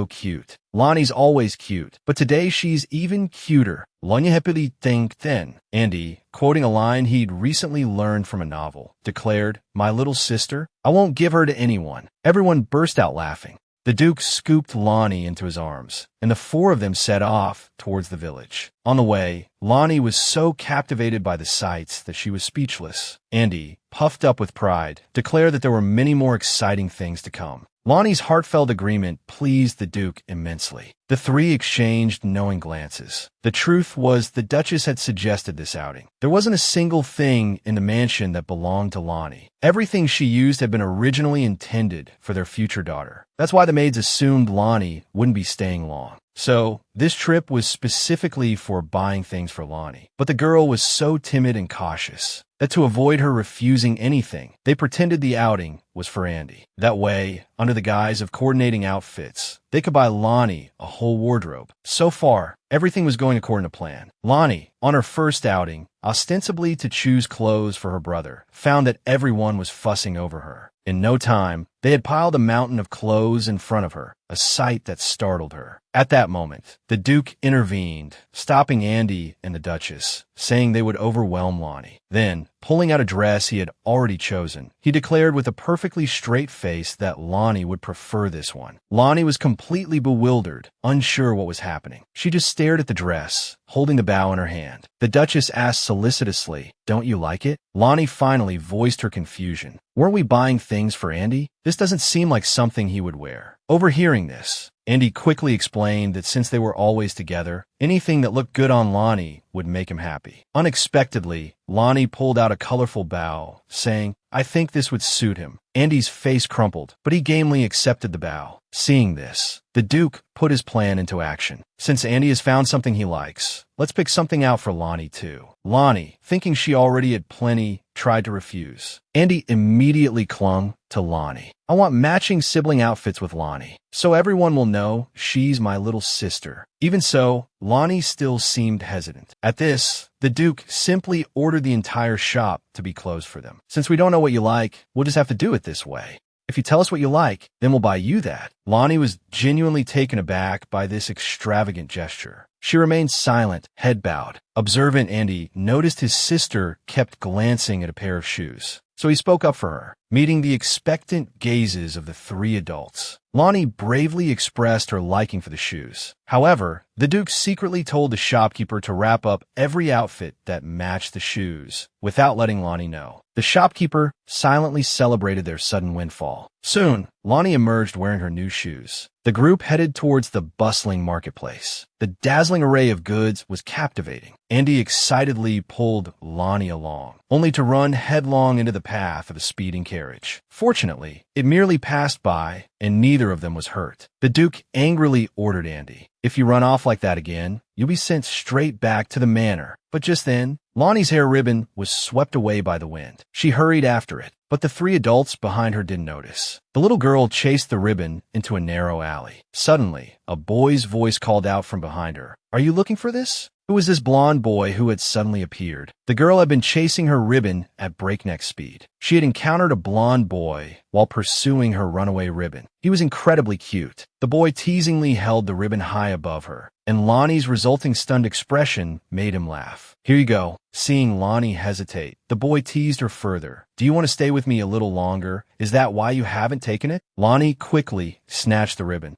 cute. Lonnie's always cute, but today she's even cuter. Lonya happily think then. Andy, quoting a line he'd recently learned from a novel, declared, "My little sister, I won't give her to anyone." Everyone burst out laughing. The Duke scooped Lonnie into his arms, and the four of them set off towards the village. On the way, Lonnie was so captivated by the sights that she was speechless. Andy, puffed up with pride, declared that there were many more exciting things to come. Lonnie's heartfelt agreement pleased the Duke immensely. The three exchanged knowing glances. The truth was the Duchess had suggested this outing. There wasn't a single thing in the mansion that belonged to Lonnie. Everything she used had been originally intended for their future daughter. That's why the maids assumed Lonnie wouldn't be staying long. So, this trip was specifically for buying things for Lonnie. But the girl was so timid and cautious that to avoid her refusing anything, they pretended the outing was for Andy. That way, under the guise of coordinating outfits, they could buy Lonnie a whole wardrobe. So far, everything was going according to plan. Lonnie, on her first outing, ostensibly to choose clothes for her brother, found that everyone was fussing over her. In no time, they had piled a mountain of clothes in front of her, a sight that startled her. At that moment, the Duke intervened, stopping Andy and the Duchess, saying they would overwhelm Lonnie. Then, pulling out a dress he had already chosen, he declared with a perfectly straight face that Lonnie would prefer this one. Lonnie was completely bewildered, unsure what was happening. She just stared at the dress, holding the bow in her hand. The Duchess asked solicitously, "Don't you like it?" Lonnie finally voiced her confusion. "Weren't we buying things for Andy? This doesn't seem like something he would wear." Overhearing this, Andy quickly explained that since they were always together, anything that looked good on Lonnie would make him happy. Unexpectedly, Lonnie pulled out a colorful bow, saying, "I think this would suit him." Andy's face crumpled, but he gamely accepted the bow. Seeing this, the Duke put his plan into action. Since Andy has found something he likes, let's pick something out for Lonnie too. Lonnie, thinking she already had plenty, tried to refuse. Andy immediately clung to Lonnie. "I want matching sibling outfits with Lonnie, so everyone will know she's my little sister." Even so, Lonnie still seemed hesitant. At this, the Duke simply ordered the entire shop to be closed for them. "Since we don't know what you like, we'll just have to do it this way. If you tell us what you like, then we'll buy you that." Lonnie was genuinely taken aback by this extravagant gesture. She remained silent, head bowed. Observant Andy noticed his sister kept glancing at a pair of shoes, so he spoke up for her, meeting the expectant gazes of the three adults. Lonnie bravely expressed her liking for the shoes. However, the Duke secretly told the shopkeeper to wrap up every outfit that matched the shoes, without letting Lonnie know. The shopkeeper silently celebrated their sudden windfall. Soon, Lonnie emerged wearing her new shoes. The group headed towards the bustling marketplace. The dazzling array of goods was captivating. Andy excitedly pulled Lonnie along, only to run headlong into the path of a speeding carriage. Fortunately, it merely passed by, and neither of them was hurt. The Duke angrily ordered Andy, "If you run off like that again, you'll be sent straight back to the manor." But just then, Lonnie's hair ribbon was swept away by the wind. She hurried after it, but the three adults behind her didn't notice. The little girl chased the ribbon into a narrow alley. Suddenly, a boy's voice called out from behind her, "Are you looking for this?" Who was this blonde boy who had suddenly appeared? The girl had been chasing her ribbon at breakneck speed. She had encountered a blonde boy while pursuing her runaway ribbon. He was incredibly cute. The boy teasingly held the ribbon high above her, and Lonnie's resulting stunned expression made him laugh. "Here you go." Seeing Lonnie hesitate, the boy teased her further. "Do you want to stay with me a little longer? Is that why you haven't taken it?" Lonnie quickly snatched the ribbon.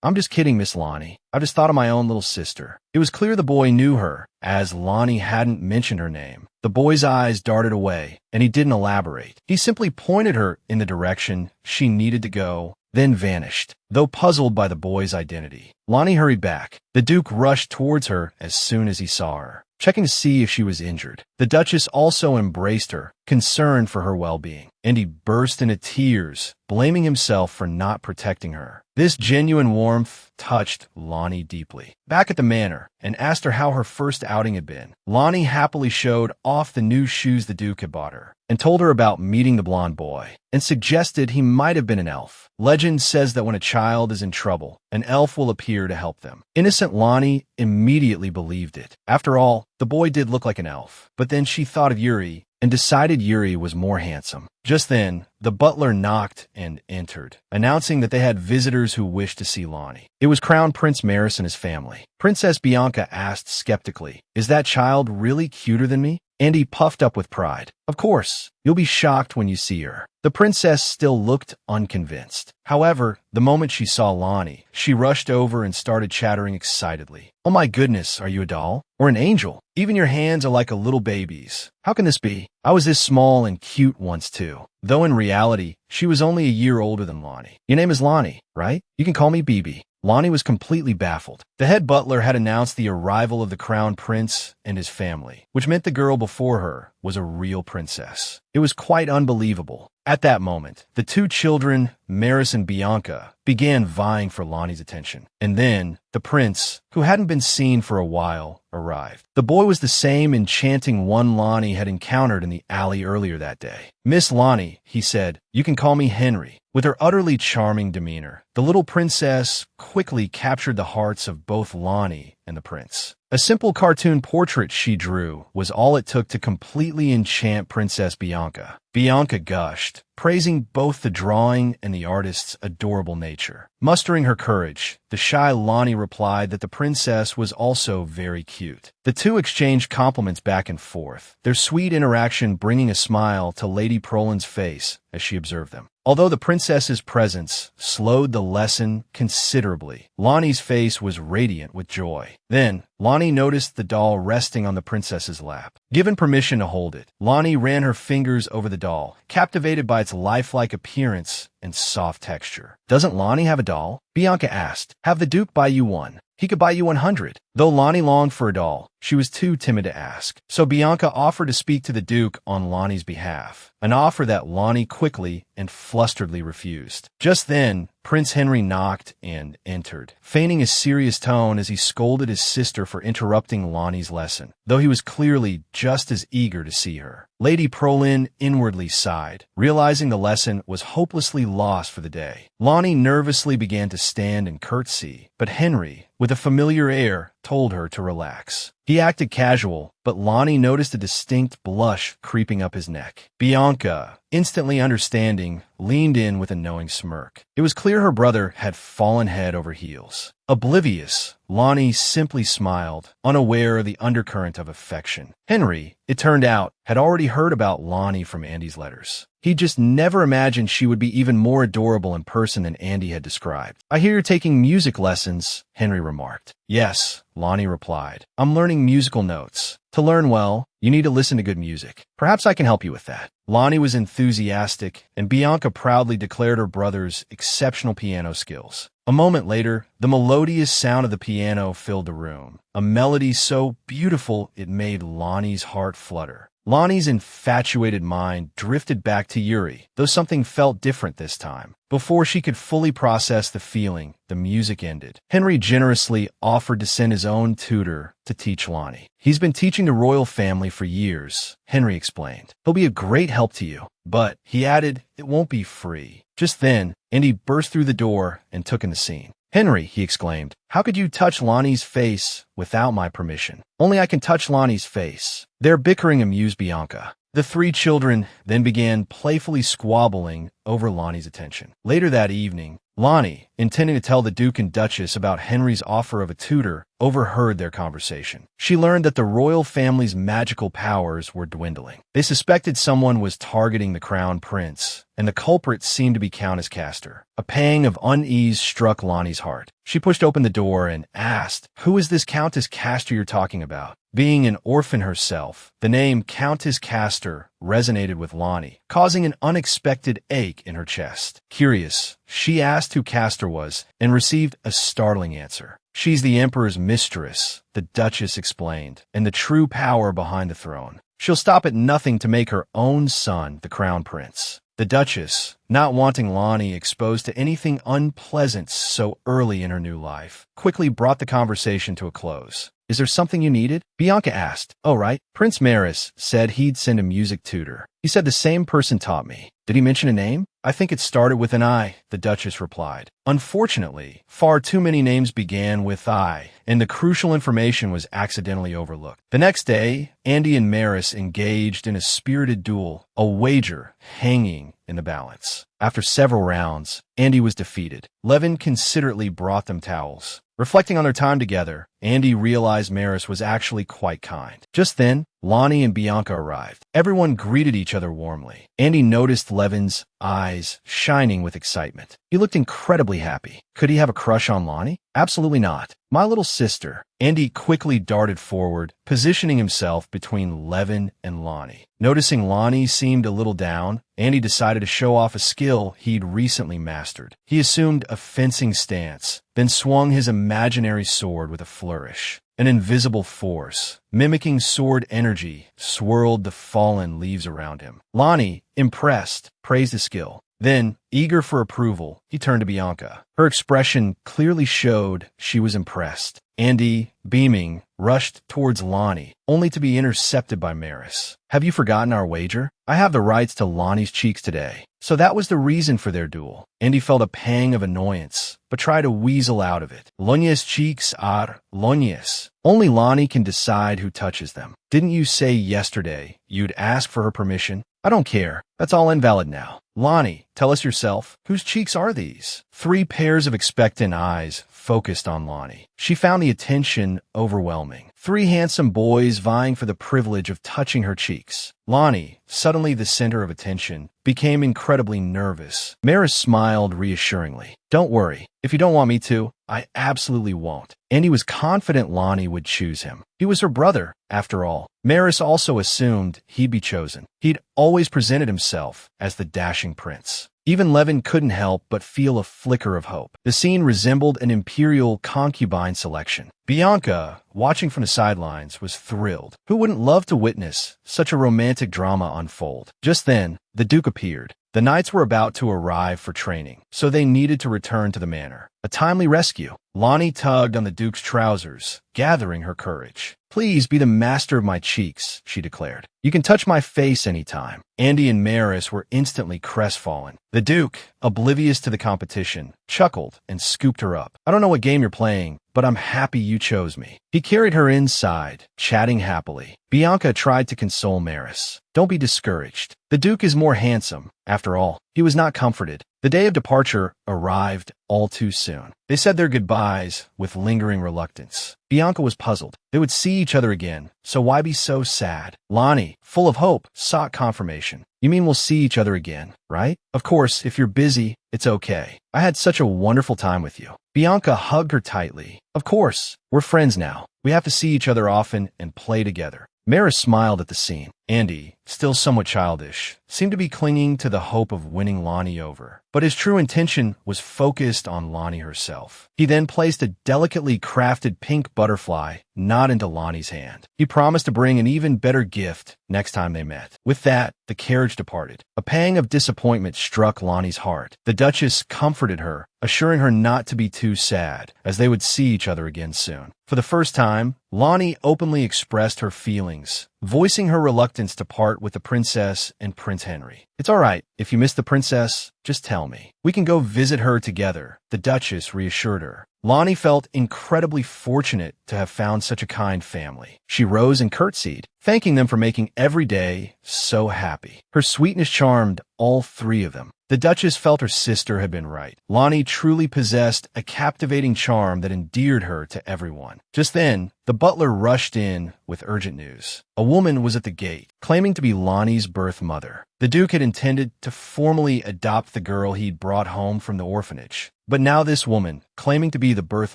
I'm just kidding, Miss Lonnie. I just thought of my own little sister." It was clear the boy knew her, as Lonnie hadn't mentioned her name. The boy's eyes darted away, and he didn't elaborate. He simply pointed her in the direction she needed to go, then vanished, though puzzled by the boy's identity. Lonnie hurried back. The Duke rushed towards her as soon as he saw her, checking to see if she was injured. The Duchess also embraced her, concerned for her well-being, and he burst into tears, blaming himself for not protecting her. This genuine warmth touched Lonnie deeply. Back at the manor, and asked her how her first outing had been. Lonnie happily showed off the new shoes the Duke had bought her, and told her about meeting the blonde boy, and suggested he might have been an elf. Legend says that when a child is in trouble, an elf will appear to help them. Innocent Lonnie immediately believed it. After all, the boy did look like an elf. But then she thought of Yuri, and decided Yuri was more handsome. Just then, the butler knocked and entered, announcing that they had visitors who wished to see Lonnie. It was Crown Prince Maris and his family. Princess Bianca asked skeptically, "Is that child really cuter than me?" Andy puffed up with pride. "Of course, you'll be shocked when you see her." The princess still looked unconvinced. However, the moment she saw Lonnie, she rushed over and started chattering excitedly. "Oh my goodness, are you a doll? Or an angel? Even your hands are like a little baby's. How can this be? I was this small and cute once too." Though in reality, she was only a year older than Lonnie. "Your name is Lonnie, right? You can call me BB." Lonnie was completely baffled. The head butler had announced the arrival of the crown prince and his family, which meant the girl before her was a real princess. It was quite unbelievable. At that moment, the two children, Maris and Bianca, began vying for Lonnie's attention. And then, the prince, who hadn't been seen for a while, arrived. The boy was the same enchanting one Lonnie had encountered in the alley earlier that day. "Miss Lonnie," he said, "you can call me Henry." With her utterly charming demeanor, the little princess quickly captured the hearts of both Lonnie and the prince. A simple cartoon portrait she drew was all it took to completely enchant Princess Bianca. Bianca gushed, praising both the drawing and the artist's adorable nature. Mustering her courage, the shy Lonnie replied that the princess was also very cute. The two exchanged compliments back and forth, their sweet interaction bringing a smile to Lady Prolin's face as she observed them. Although the princess's presence slowed the lesson considerably, Lonnie's face was radiant with joy. Then, Lonnie noticed the doll resting on the princess's lap. Given permission to hold it, Lonnie ran her fingers over the doll, captivated by its lifelike appearance and soft texture. "Doesn't Lonnie have a doll?" Bianca asked. "Have the Duke buy you one. He could buy you 100. Though Lonnie longed for a doll, she was too timid to ask. So Bianca offered to speak to the Duke on Lonnie's behalf, an offer that Lonnie quickly and flusteredly refused. Just then, Prince Henry knocked and entered, feigning a serious tone as he scolded his sister for interrupting Lonnie's lesson, though he was clearly just as eager to see her. Lady Prolin inwardly sighed, realizing the lesson was hopelessly lost for the day. Lonnie nervously began to stand and curtsy, but Henry, with a familiar air, told her to relax. He acted casual, but Lonnie noticed a distinct blush creeping up his neck. Bianca, instantly understanding, leaned in with a knowing smirk. It was clear her brother had fallen head over heels. Oblivious, Lonnie simply smiled, unaware of the undercurrent of affection. Henry, it turned out, had already heard about Lonnie from Andy's letters. He just never imagined she would be even more adorable in person than Andy had described. "I hear you're taking music lessons," Henry remarked. "Yes," Lonnie replied. "I'm learning musical notes. To learn well, you need to listen to good music. Perhaps I can help you with that." Lonnie was enthusiastic, and Bianca proudly declared her brother's exceptional piano skills. A moment later, the melodious sound of the piano filled the room, a melody so beautiful it made Lonnie's heart flutter. Lonnie's infatuated mind drifted back to Yuri, though something felt different this time. Before she could fully process the feeling, the music ended. Henry generously offered to send his own tutor to teach Lonnie. "He's been teaching the royal family for years," Henry explained. "He'll be a great help to you. But," he added, "it won't be free." Just then, Andy burst through the door and took in the scene. "Henry," he exclaimed, "how could you touch Lonnie's face without my permission?" "Only I can touch Lonnie's face." Their bickering amused Bianca. The three children then began playfully squabbling over Lonnie's attention. Later that evening, Lonnie, intending to tell the Duke and Duchess about Henry's offer of a tutor, overheard their conversation. She learned that the royal family's magical powers were dwindling. They suspected someone was targeting the crown prince, and the culprit seemed to be Countess Castor. A pang of unease struck Lonnie's heart. She pushed open the door and asked, "Who is this Countess Castor you're talking about?" Being an orphan herself, the name Countess Castor resonated with Lonnie, causing an unexpected ache in her chest. Curious, she asked who Castor was and received a startling answer. "She's the Emperor's mistress," the Duchess explained, "and the true power behind the throne. She'll stop at nothing to make her own son the crown prince." The Duchess, not wanting Lonnie exposed to anything unpleasant so early in her new life, quickly brought the conversation to a close. Is there something you needed? Bianca asked. Oh, right. Prince Maris said he'd send a music tutor. He said the same person taught me. Did he mention a name? I think it started with an I, the Duchess replied. Unfortunately, far too many names began with I, and the crucial information was accidentally overlooked. The next day, Andy and Maris engaged in a spirited duel, a wager hanging in the balance. After several rounds, Andy was defeated. Levin considerately brought them towels. Reflecting on their time together, Andy realized Maris was actually quite kind. Just then, Lonnie and Bianca arrived. Everyone greeted each other warmly. Andy noticed Levin's eyes shining with excitement. He looked incredibly happy. Could he have a crush on Lonnie? Absolutely not. My little sister. Andy quickly darted forward, positioning himself between Levin and Lonnie. Noticing Lonnie seemed a little down, Andy decided to show off a skill he'd recently mastered. He assumed a fencing stance, then swung his imaginary sword with a flourish. An invisible force, mimicking sword energy, swirled the fallen leaves around him. Lonnie, impressed, praised the skill. Then, eager for approval, he turned to Bianca. Her expression clearly showed she was impressed. Andy, beaming, rushed towards Lonnie, only to be intercepted by Maris. Have you forgotten our wager? I have the rights to Lonnie's cheeks today. So that was the reason for their duel. Andy felt a pang of annoyance, but tried to weasel out of it. Lonnie's cheeks are Lonnie's. Only Lonnie can decide who touches them. Didn't you say yesterday you'd ask for her permission? I don't care. That's all invalid now. Lonnie, tell us yourself, whose cheeks are these? 3 pairs of expectant eyes focused on Lonnie. She found the attention overwhelming. 3 handsome boys vying for the privilege of touching her cheeks. Lonnie, suddenly the center of attention, became incredibly nervous. Maris smiled reassuringly. Don't worry. If you don't want me to, I absolutely won't. Andy was confident Lonnie would choose him. He was her brother, after all. Maris also assumed he'd be chosen. He'd always presented himself as the dashing prince. Even Levin couldn't help but feel a flicker of hope. The scene resembled an imperial concubine selection. Bianca, watching from the sidelines, was thrilled. Who wouldn't love to witness such a romantic drama unfold? Just then, the Duke appeared. The knights were about to arrive for training, so they needed to return to the manor. A timely rescue. Lonnie tugged on the Duke's trousers, gathering her courage. Please be the master of my cheeks, she declared. You can touch my face anytime. Andy and Maris were instantly crestfallen. The Duke, oblivious to the competition, chuckled and scooped her up. I don't know what game you're playing, but I'm happy you chose me. He carried her inside, chatting happily. Bianca tried to console Maris. Don't be discouraged. The Duke is more handsome. After all, he was not comforted. The day of departure arrived all too soon. They said their goodbyes with lingering reluctance. Bianca was puzzled. They would see each other again, so why be so sad? Lonnie, full of hope, sought confirmation. You mean we'll see each other again, right? Of course, if you're busy, it's okay. I had such a wonderful time with you. Bianca hugged her tightly. Of course, we're friends now. We have to see each other often and play together. Maris smiled at the scene. Andy, still somewhat childish, seemed to be clinging to the hope of winning Lonnie over. But his true intention was focused on Lonnie herself. He then placed a delicately crafted pink butterfly not into Lonnie's hand. He promised to bring an even better gift next time they met. With that, the carriage departed. A pang of disappointment struck Lonnie's heart. The Duchess comforted her, assuring her not to be too sad, as they would see each other again soon. For the first time, Lonnie openly expressed her feelings, voicing her reluctance to part with the princess and Prince Henry. It's all right. If you miss the princess, just tell me. We can go visit her together, the Duchess reassured her. Lonnie felt incredibly fortunate to have found such a kind family. She rose and curtsied, thanking them for making every day so happy. Her sweetness charmed all 3 of them. The Duchess felt her sister had been right. Lonnie truly possessed a captivating charm that endeared her to everyone. Just then, the butler rushed in with urgent news. A woman was at the gate, claiming to be Lonnie's birth mother. The Duke had intended to formally adopt the girl he'd brought home from the orphanage. But now this woman, claiming to be the birth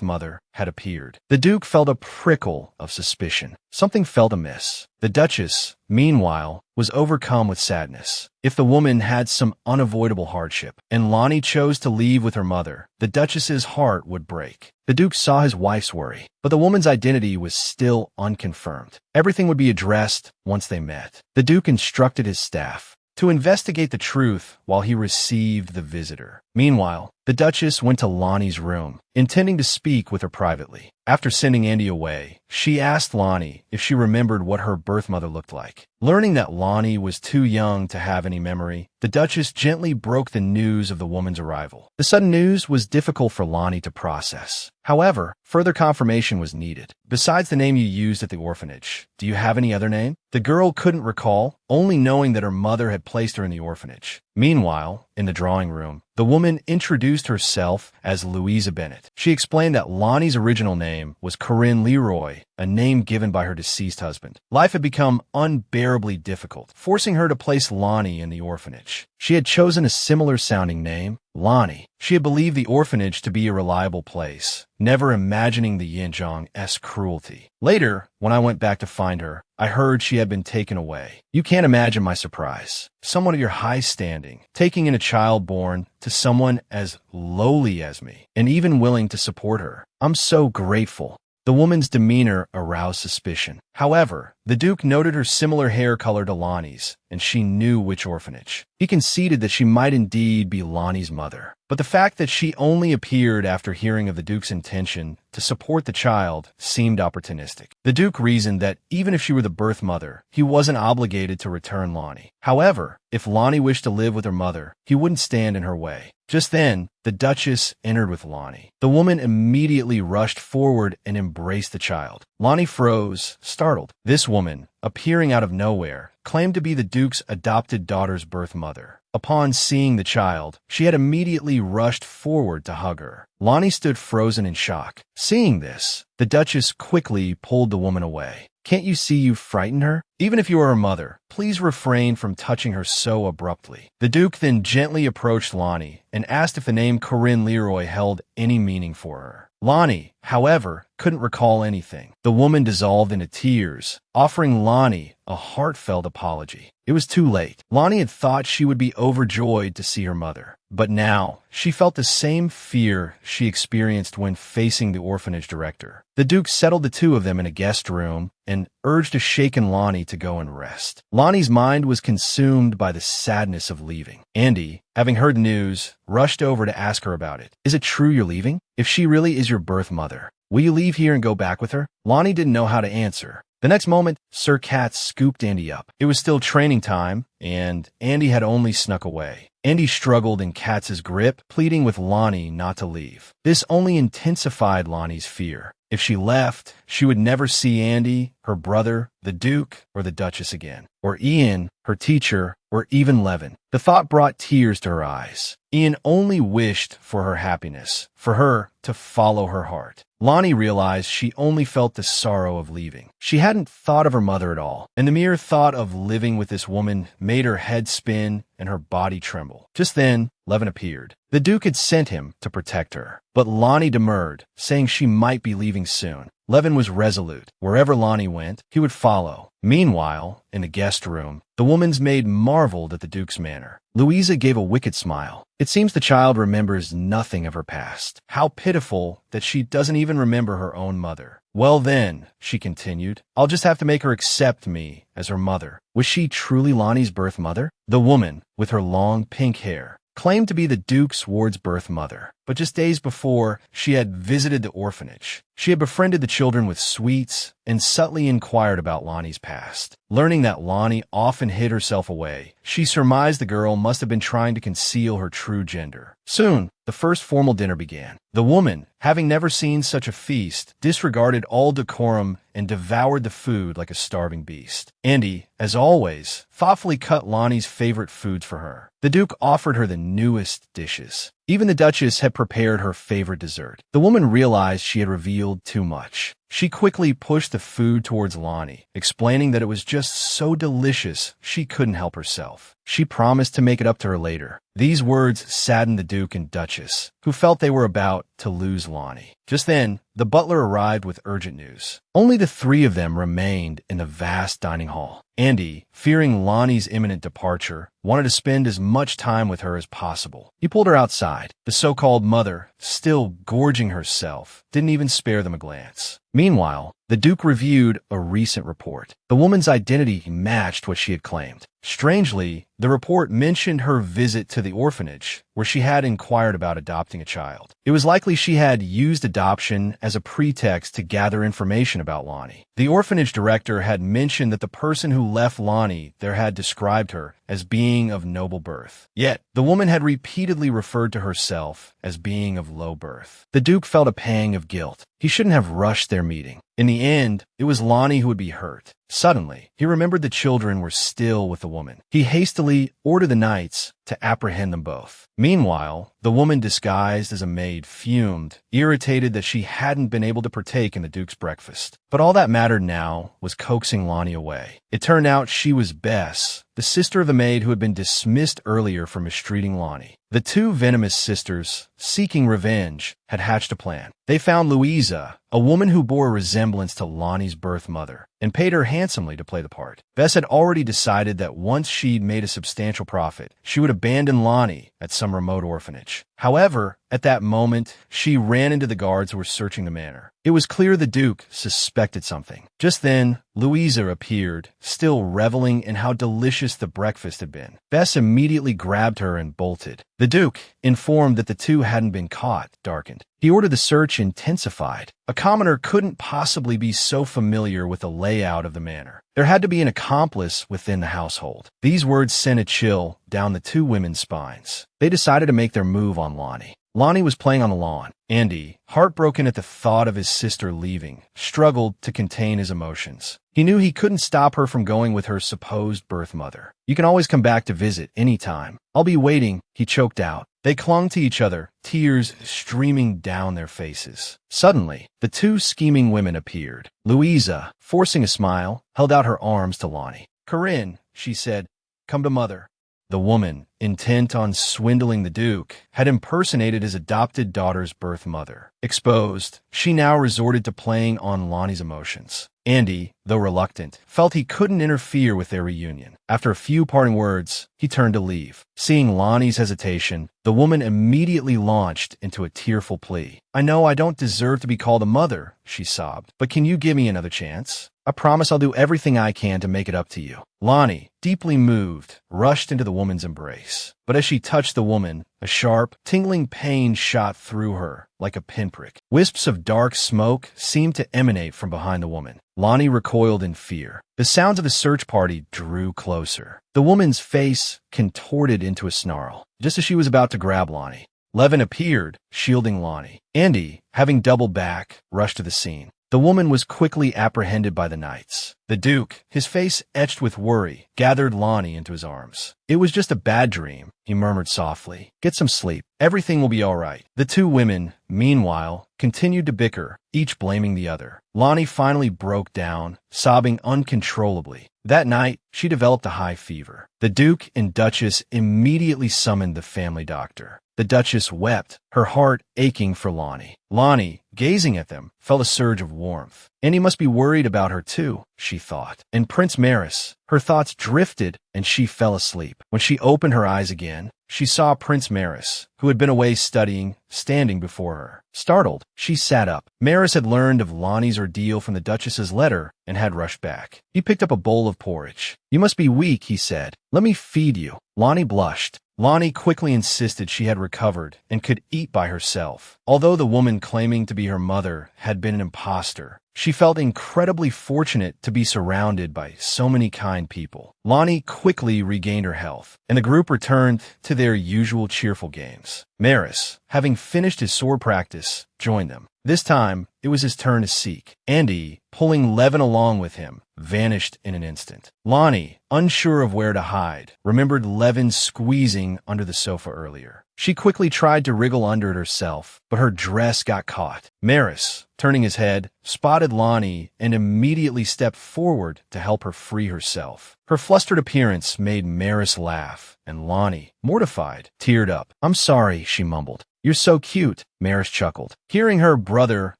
mother, had appeared. The Duke felt a prickle of suspicion. Something felt amiss. The Duchess, meanwhile, was overcome with sadness. If the woman had some unavoidable hardship, and Lonnie chose to leave with her mother, the Duchess's heart would break. The Duke saw his wife's worry, but the woman's identity was still unconfirmed. Everything would be addressed once they met. The Duke instructed his staff. to investigate the truth while he received the visitor. Meanwhile, the Duchess went to Lonnie's room, intending to speak with her privately. After sending Andy away, she asked Lonnie if she remembered what her birth mother looked like. Learning that Lonnie was too young to have any memory, the Duchess gently broke the news of the woman's arrival. The sudden news was difficult for Lonnie to process. However, further confirmation was needed. Besides the name you used at the orphanage, do you have any other name? The girl couldn't recall, only knowing that her mother had placed her in the orphanage. Meanwhile, in the drawing room, the woman introduced herself as Louisa Bennett. She explained that Lonnie's original name was Corinne Leroy, a name given by her deceased husband. Life had become unbearably difficult, forcing her to place Lonnie in the orphanage. She had chosen a similar-sounding name, Lonnie. She had believed the orphanage to be a reliable place, never imagining the Yinjiang's cruelty. Later, when I went back to find her, I heard she had been taken away. You can't imagine my surprise. Someone of your high standing, taking in a child born to someone as lowly as me, and even willing to support her. I'm so grateful. The woman's demeanor aroused suspicion. However, the Duke noted her similar hair color to Lonnie's, and she knew which orphanage. He conceded that she might indeed be Lonnie's mother. But the fact that she only appeared after hearing of the Duke's intention to support the child seemed opportunistic. The Duke reasoned that even if she were the birth mother, he wasn't obligated to return Lonnie. However, if Lonnie wished to live with her mother, he wouldn't stand in her way. Just then, the Duchess entered with Lonnie. The woman immediately rushed forward and embraced the child. Lonnie froze, startled. This woman, appearing out of nowhere, claimed to be the Duke's adopted daughter's birth mother. Upon seeing the child, she had immediately rushed forward to hug her. Lonnie stood frozen in shock. Seeing this, the Duchess quickly pulled the woman away. Can't you see you frightened her? Even if you are her mother, please refrain from touching her so abruptly. The Duke then gently approached Lonnie and asked if the name Corinne Leroy held any meaning for her. Lonnie, however, couldn't recall anything. The woman dissolved into tears, offering Lonnie a heartfelt apology. It was too late. Lonnie had thought she would be overjoyed to see her mother, but now she felt the same fear she experienced when facing the orphanage director. The Duke settled the two of them in a guest room and urged a shaken Lonnie to go and rest. Lonnie's mind was consumed by the sadness of leaving. Andy, having heard the news, rushed over to ask her about it. Is it true you're leaving? If she really is your birth mother, will you leave here and go back with her? Lonnie didn't know how to answer. The next moment, Sir Katz scooped Andy up. It was still training time, and Andy had only snuck away. Andy struggled in Katz's grip, pleading with Lonnie not to leave. This only intensified Lonnie's fear. If she left, she would never see Andy, her brother, the Duke, or the Duchess again, or Ian, her teacher, or even Levin. The thought brought tears to her eyes. Ian only wished for her happiness, for her to follow her heart. Lonnie realized she only felt the sorrow of leaving. She hadn't thought of her mother at all, and the mere thought of living with this woman made her head spin and her body tremble. Just then, Levin appeared. The Duke had sent him to protect her, but Lonnie demurred, saying she might be leaving soon. Levin was resolute. Wherever Lonnie went, he would follow. Meanwhile, in the guest room, the woman's maid marveled at the Duke's manner. Louisa gave a wicked smile. It seems the child remembers nothing of her past. How pitiful that she doesn't even remember her own mother. Well then, she continued, I'll just have to make her accept me as her mother. Was she truly Lonnie's birth mother? The woman, with her long pink hair, claimed to be the Duke's ward's birth mother, but just days before, she had visited the orphanage. She had befriended the children with sweets and subtly inquired about Lonnie's past. Learning that Lonnie often hid herself away, she surmised the girl must have been trying to conceal her true gender. Soon, the first formal dinner began. The woman, having never seen such a feast, disregarded all decorum and devoured the food like a starving beast. Andy, as always, thoughtfully cut Lonnie's favorite foods for her. The Duke offered her the newest dishes. Even the Duchess had prepared her favorite dessert. The woman realized she had revealed too much. She quickly pushed the food towards Lonnie, explaining that it was just so delicious she couldn't help herself. She promised to make it up to her later. These words saddened the Duke and Duchess, who felt they were about to lose Lonnie. Just then, the butler arrived with urgent news. Only the three of them remained in the vast dining hall. Andy, fearing Lonnie's imminent departure, wanted to spend as much time with her as possible. He pulled her outside. The so-called mother, still gorging herself, didn't even spare them a glance. Meanwhile, the The Duke reviewed a recent report. The woman's identity matched what she had claimed. Strangely, the report mentioned her visit to the orphanage, where she had inquired about adopting a child. It was likely she had used adoption as a pretext to gather information about Lonnie. The orphanage director had mentioned that the person who left Lonnie there had described her as being of noble birth. Yet, the woman had repeatedly referred to herself as being of low birth. The Duke felt a pang of guilt. He shouldn't have rushed their meeting. In the end, it was Lonnie who would be hurt. Suddenly, he remembered the children were still with the woman. He hastily ordered the knights to apprehend them both. Meanwhile, the woman disguised as a maid fumed, irritated that she hadn't been able to partake in the Duke's breakfast. But all that mattered now was coaxing Lonnie away. It turned out she was Bess, the sister of the maid who had been dismissed earlier for mistreating Lonnie. The two venomous sisters, seeking revenge, had hatched a plan. They found Louisa, a woman who bore a resemblance to Lonnie's birth mother, and paid her handsomely to play the part. Bess had already decided that once she'd made a substantial profit, she would abandon Lonnie at some remote orphanage. However, at that moment, she ran into the guards who were searching the manor. It was clear the Duke suspected something. Just then, Louisa appeared, still reveling in how delicious the breakfast had been. Bess immediately grabbed her and bolted. The Duke, informed that the two hadn't been caught, darkened. He ordered the search intensified. A commoner couldn't possibly be so familiar with the layout of the manor. There had to be an accomplice within the household. These words sent a chill down the two women's spines. They decided to make their move on Lonnie. Lonnie was playing on the lawn. Andy, heartbroken at the thought of his sister leaving, struggled to contain his emotions. He knew he couldn't stop her from going with her supposed birth mother. "You can always come back to visit any time. I'll be waiting," he choked out. They clung to each other, tears streaming down their faces. Suddenly, the two scheming women appeared. Louisa, forcing a smile, held out her arms to Lonnie. "Corinne," she said, "come to mother." The woman, intent on swindling the Duke, had impersonated his adopted daughter's birth mother. Exposed, she now resorted to playing on Lonnie's emotions. Andy, though reluctant, felt he couldn't interfere with their reunion. After a few parting words, he turned to leave. Seeing Lonnie's hesitation, the woman immediately launched into a tearful plea. "I know I don't deserve to be called a mother," she sobbed, "but can you give me another chance? I promise I'll do everything I can to make it up to you." Lonnie, deeply moved, rushed into the woman's embrace. But as she touched the woman, a sharp, tingling pain shot through her like a pinprick. Wisps of dark smoke seemed to emanate from behind the woman. Lonnie recoiled in fear. The sounds of the search party drew closer. The woman's face contorted into a snarl, just as she was about to grab Lonnie. Levin appeared, shielding Lonnie. Andy, having doubled back, rushed to the scene. The woman was quickly apprehended by the knights. The Duke, his face etched with worry, gathered Lonnie into his arms. "It was just a bad dream," he murmured softly. "Get some sleep. Everything will be all right." The two women, meanwhile, continued to bicker, each blaming the other. Lonnie finally broke down, sobbing uncontrollably. That night, she developed a high fever. The Duke and Duchess immediately summoned the family doctor. The Duchess wept, her heart aching for Lonnie. Lonnie, gazing at them, felt a surge of warmth. And he must be worried about her too, she thought. And Prince Maris, her thoughts drifted and she fell asleep. When she opened her eyes again, she saw Prince Maris, who had been away studying, standing before her. Startled, she sat up. Maris had learned of Lonnie's ordeal from the Duchess's letter and had rushed back. He picked up a bowl of porridge. "You must be weak," he said. "Let me feed you." Lonnie blushed. Lonnie quickly insisted she had recovered and could eat by herself. Although the woman claiming to be her mother had been an imposter, she felt incredibly fortunate to be surrounded by so many kind people. Lonnie quickly regained her health, and the group returned to their usual cheerful games. Maris, having finished his sword practice, joined them. This time, it was his turn to seek. Andy, pulling Levin along with him, vanished in an instant. Lonnie, unsure of where to hide, remembered Levin squeezing under the sofa earlier. She quickly tried to wriggle under it herself, but her dress got caught. Maris, turning his head, spotted Lonnie and immediately stepped forward to help her free herself. Her flustered appearance made Maris laugh, and Lonnie, mortified, teared up. "I'm sorry," she mumbled. "You're so cute," Maris chuckled. Hearing her brother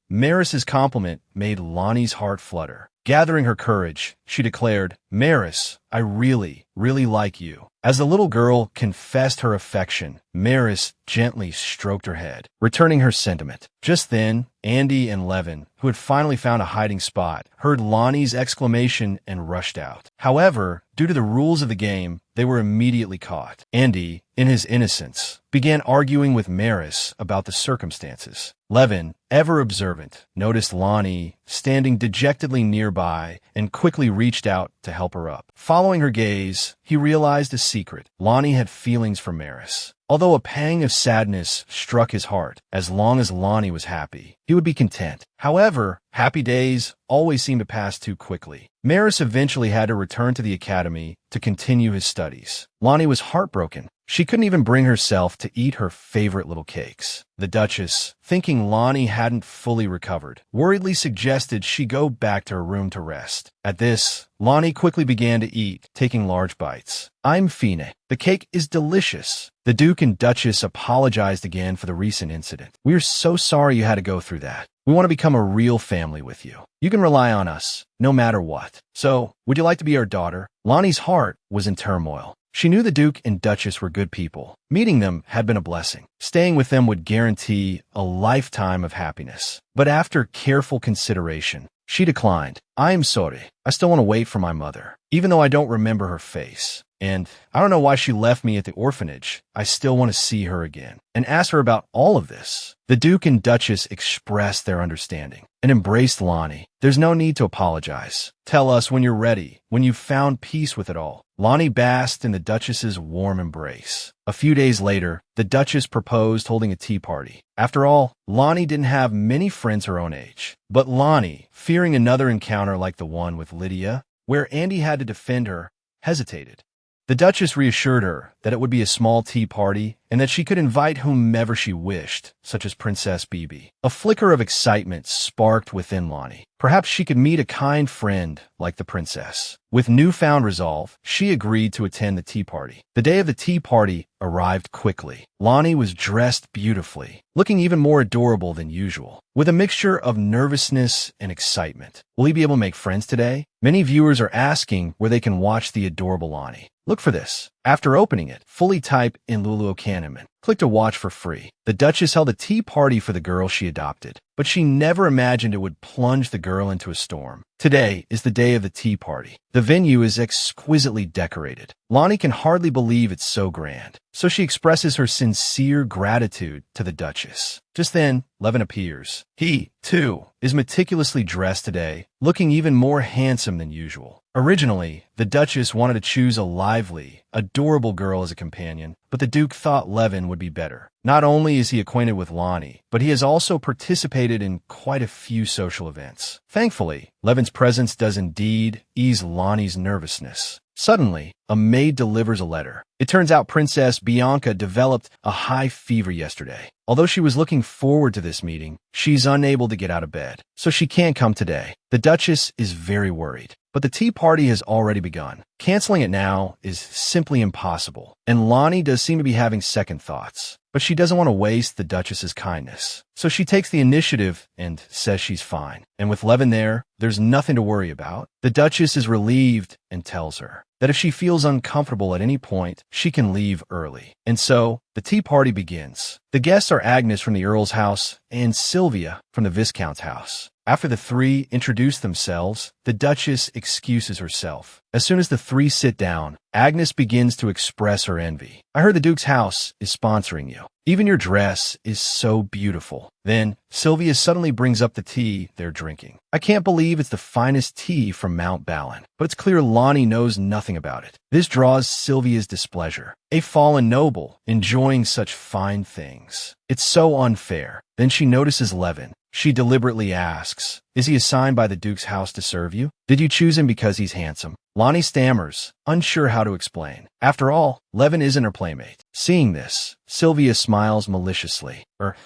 Maris's compliment made Lonnie's heart flutter. Gathering her courage, she declared, Maris, I really, really like you. As the little girl confessed her affection, Maris gently stroked her head, returning her sentiment. Just then, Andy and Levin, who had finally found a hiding spot, heard Lonnie's exclamation and rushed out. However, due to the rules of the game, they were immediately caught. Andy, in his innocence, began arguing with Maris about the circumstances. Levin, ever observant, noticed Lonnie standing dejectedly nearby and quickly reached out to help her up. Following her gaze, he realized a secret. Lonnie had feelings for Maris. Although a pang of sadness struck his heart, as long as Lonnie was happy, he would be content. However, happy days always seemed to pass too quickly. Maris eventually had to return to the academy to continue his studies. Lonnie was heartbroken. She couldn't even bring herself to eat her favorite little cakes. The Duchess, thinking Lonnie hadn't fully recovered, worriedly suggested she go back to her room to rest. At this, Lonnie quickly began to eat, taking large bites. I'm fine. The cake is delicious. The Duke and Duchess apologized again for the recent incident. We're so sorry you had to go through that. We want to become a real family with you. You can rely on us, no matter what. So, would you like to be our daughter? Lonnie's heart was in turmoil. She knew the Duke and Duchess were good people. Meeting them had been a blessing. Staying with them would guarantee a lifetime of happiness. But after careful consideration, she declined. I'm sorry. I still want to wait for my mother, even though I don't remember her face. And I don't know why she left me at the orphanage. I still want to see her again and ask her about all of this. The Duke and Duchess expressed their understanding and embraced Lonnie. There's no need to apologize. Tell us when you're ready, when you've found peace with it all. Lonnie basked in the Duchess's warm embrace. A few days later, the Duchess proposed holding a tea party. After all, Lonnie didn't have many friends her own age. But Lonnie, fearing another encounter like the one with Lydia, where Andy had to defend her, hesitated. The Duchess reassured her that it would be a small tea party and that she could invite whomever she wished, such as Princess Bibi. A flicker of excitement sparked within Lonnie. Perhaps she could meet a kind friend like the princess. With newfound resolve, she agreed to attend the tea party. The day of the tea party arrived quickly. Lonnie was dressed beautifully, looking even more adorable than usual, with a mixture of nervousness and excitement. Will he be able to make friends today? Many viewers are asking where they can watch the adorable Lonnie. Look for this. After opening it, fully type in Lulu Kahneman. Click to watch for free. The Duchess held a tea party for the girl she adopted, but she never imagined it would plunge the girl into a storm. Today is the day of the tea party. The venue is exquisitely decorated. Lonnie can hardly believe it's so grand, so she expresses her sincere gratitude to the Duchess. Just then, Levin appears. He, too, is meticulously dressed today, looking even more handsome than usual. Originally, the Duchess wanted to choose a lively, adorable girl as a companion, but the Duke thought Levin would be better. Not only is he acquainted with Lonnie, but he has also participated in quite a few social events. Thankfully, Levin's presence does indeed ease Lonnie's nervousness. Suddenly, a maid delivers a letter. It turns out Princess Bianca developed a high fever yesterday. Although she was looking forward to this meeting, she's unable to get out of bed, so she can't come today. The Duchess is very worried, but the tea party has already begun. Canceling it now is simply impossible, and Lonnie does seem to be having second thoughts. But she doesn't want to waste the Duchess's kindness, so she takes the initiative and says she's fine. And with Levin there, there's nothing to worry about. The Duchess is relieved and tells her that if she feels uncomfortable at any point, she can leave early. And so, the tea party begins. The guests are Agnes from the Earl's house and Sylvia from the Viscount's house. After the three introduce themselves, the Duchess excuses herself. As soon as the three sit down, Agnes begins to express her envy. I heard the Duke's house is sponsoring you. Even your dress is so beautiful. Then, Sylvia suddenly brings up the tea they're drinking. I can't believe it's the finest tea from Mount Ballon, but it's clear Lonnie knows nothing about it. This draws Sylvia's displeasure. A fallen noble, enjoying such fine things. It's so unfair. Then she notices Levin. She deliberately asks, is he assigned by the Duke's house to serve you? Did you choose him because he's handsome? Lonnie stammers, unsure how to explain. After all, Levin isn't her playmate. Seeing this, Sylvia smiles maliciously.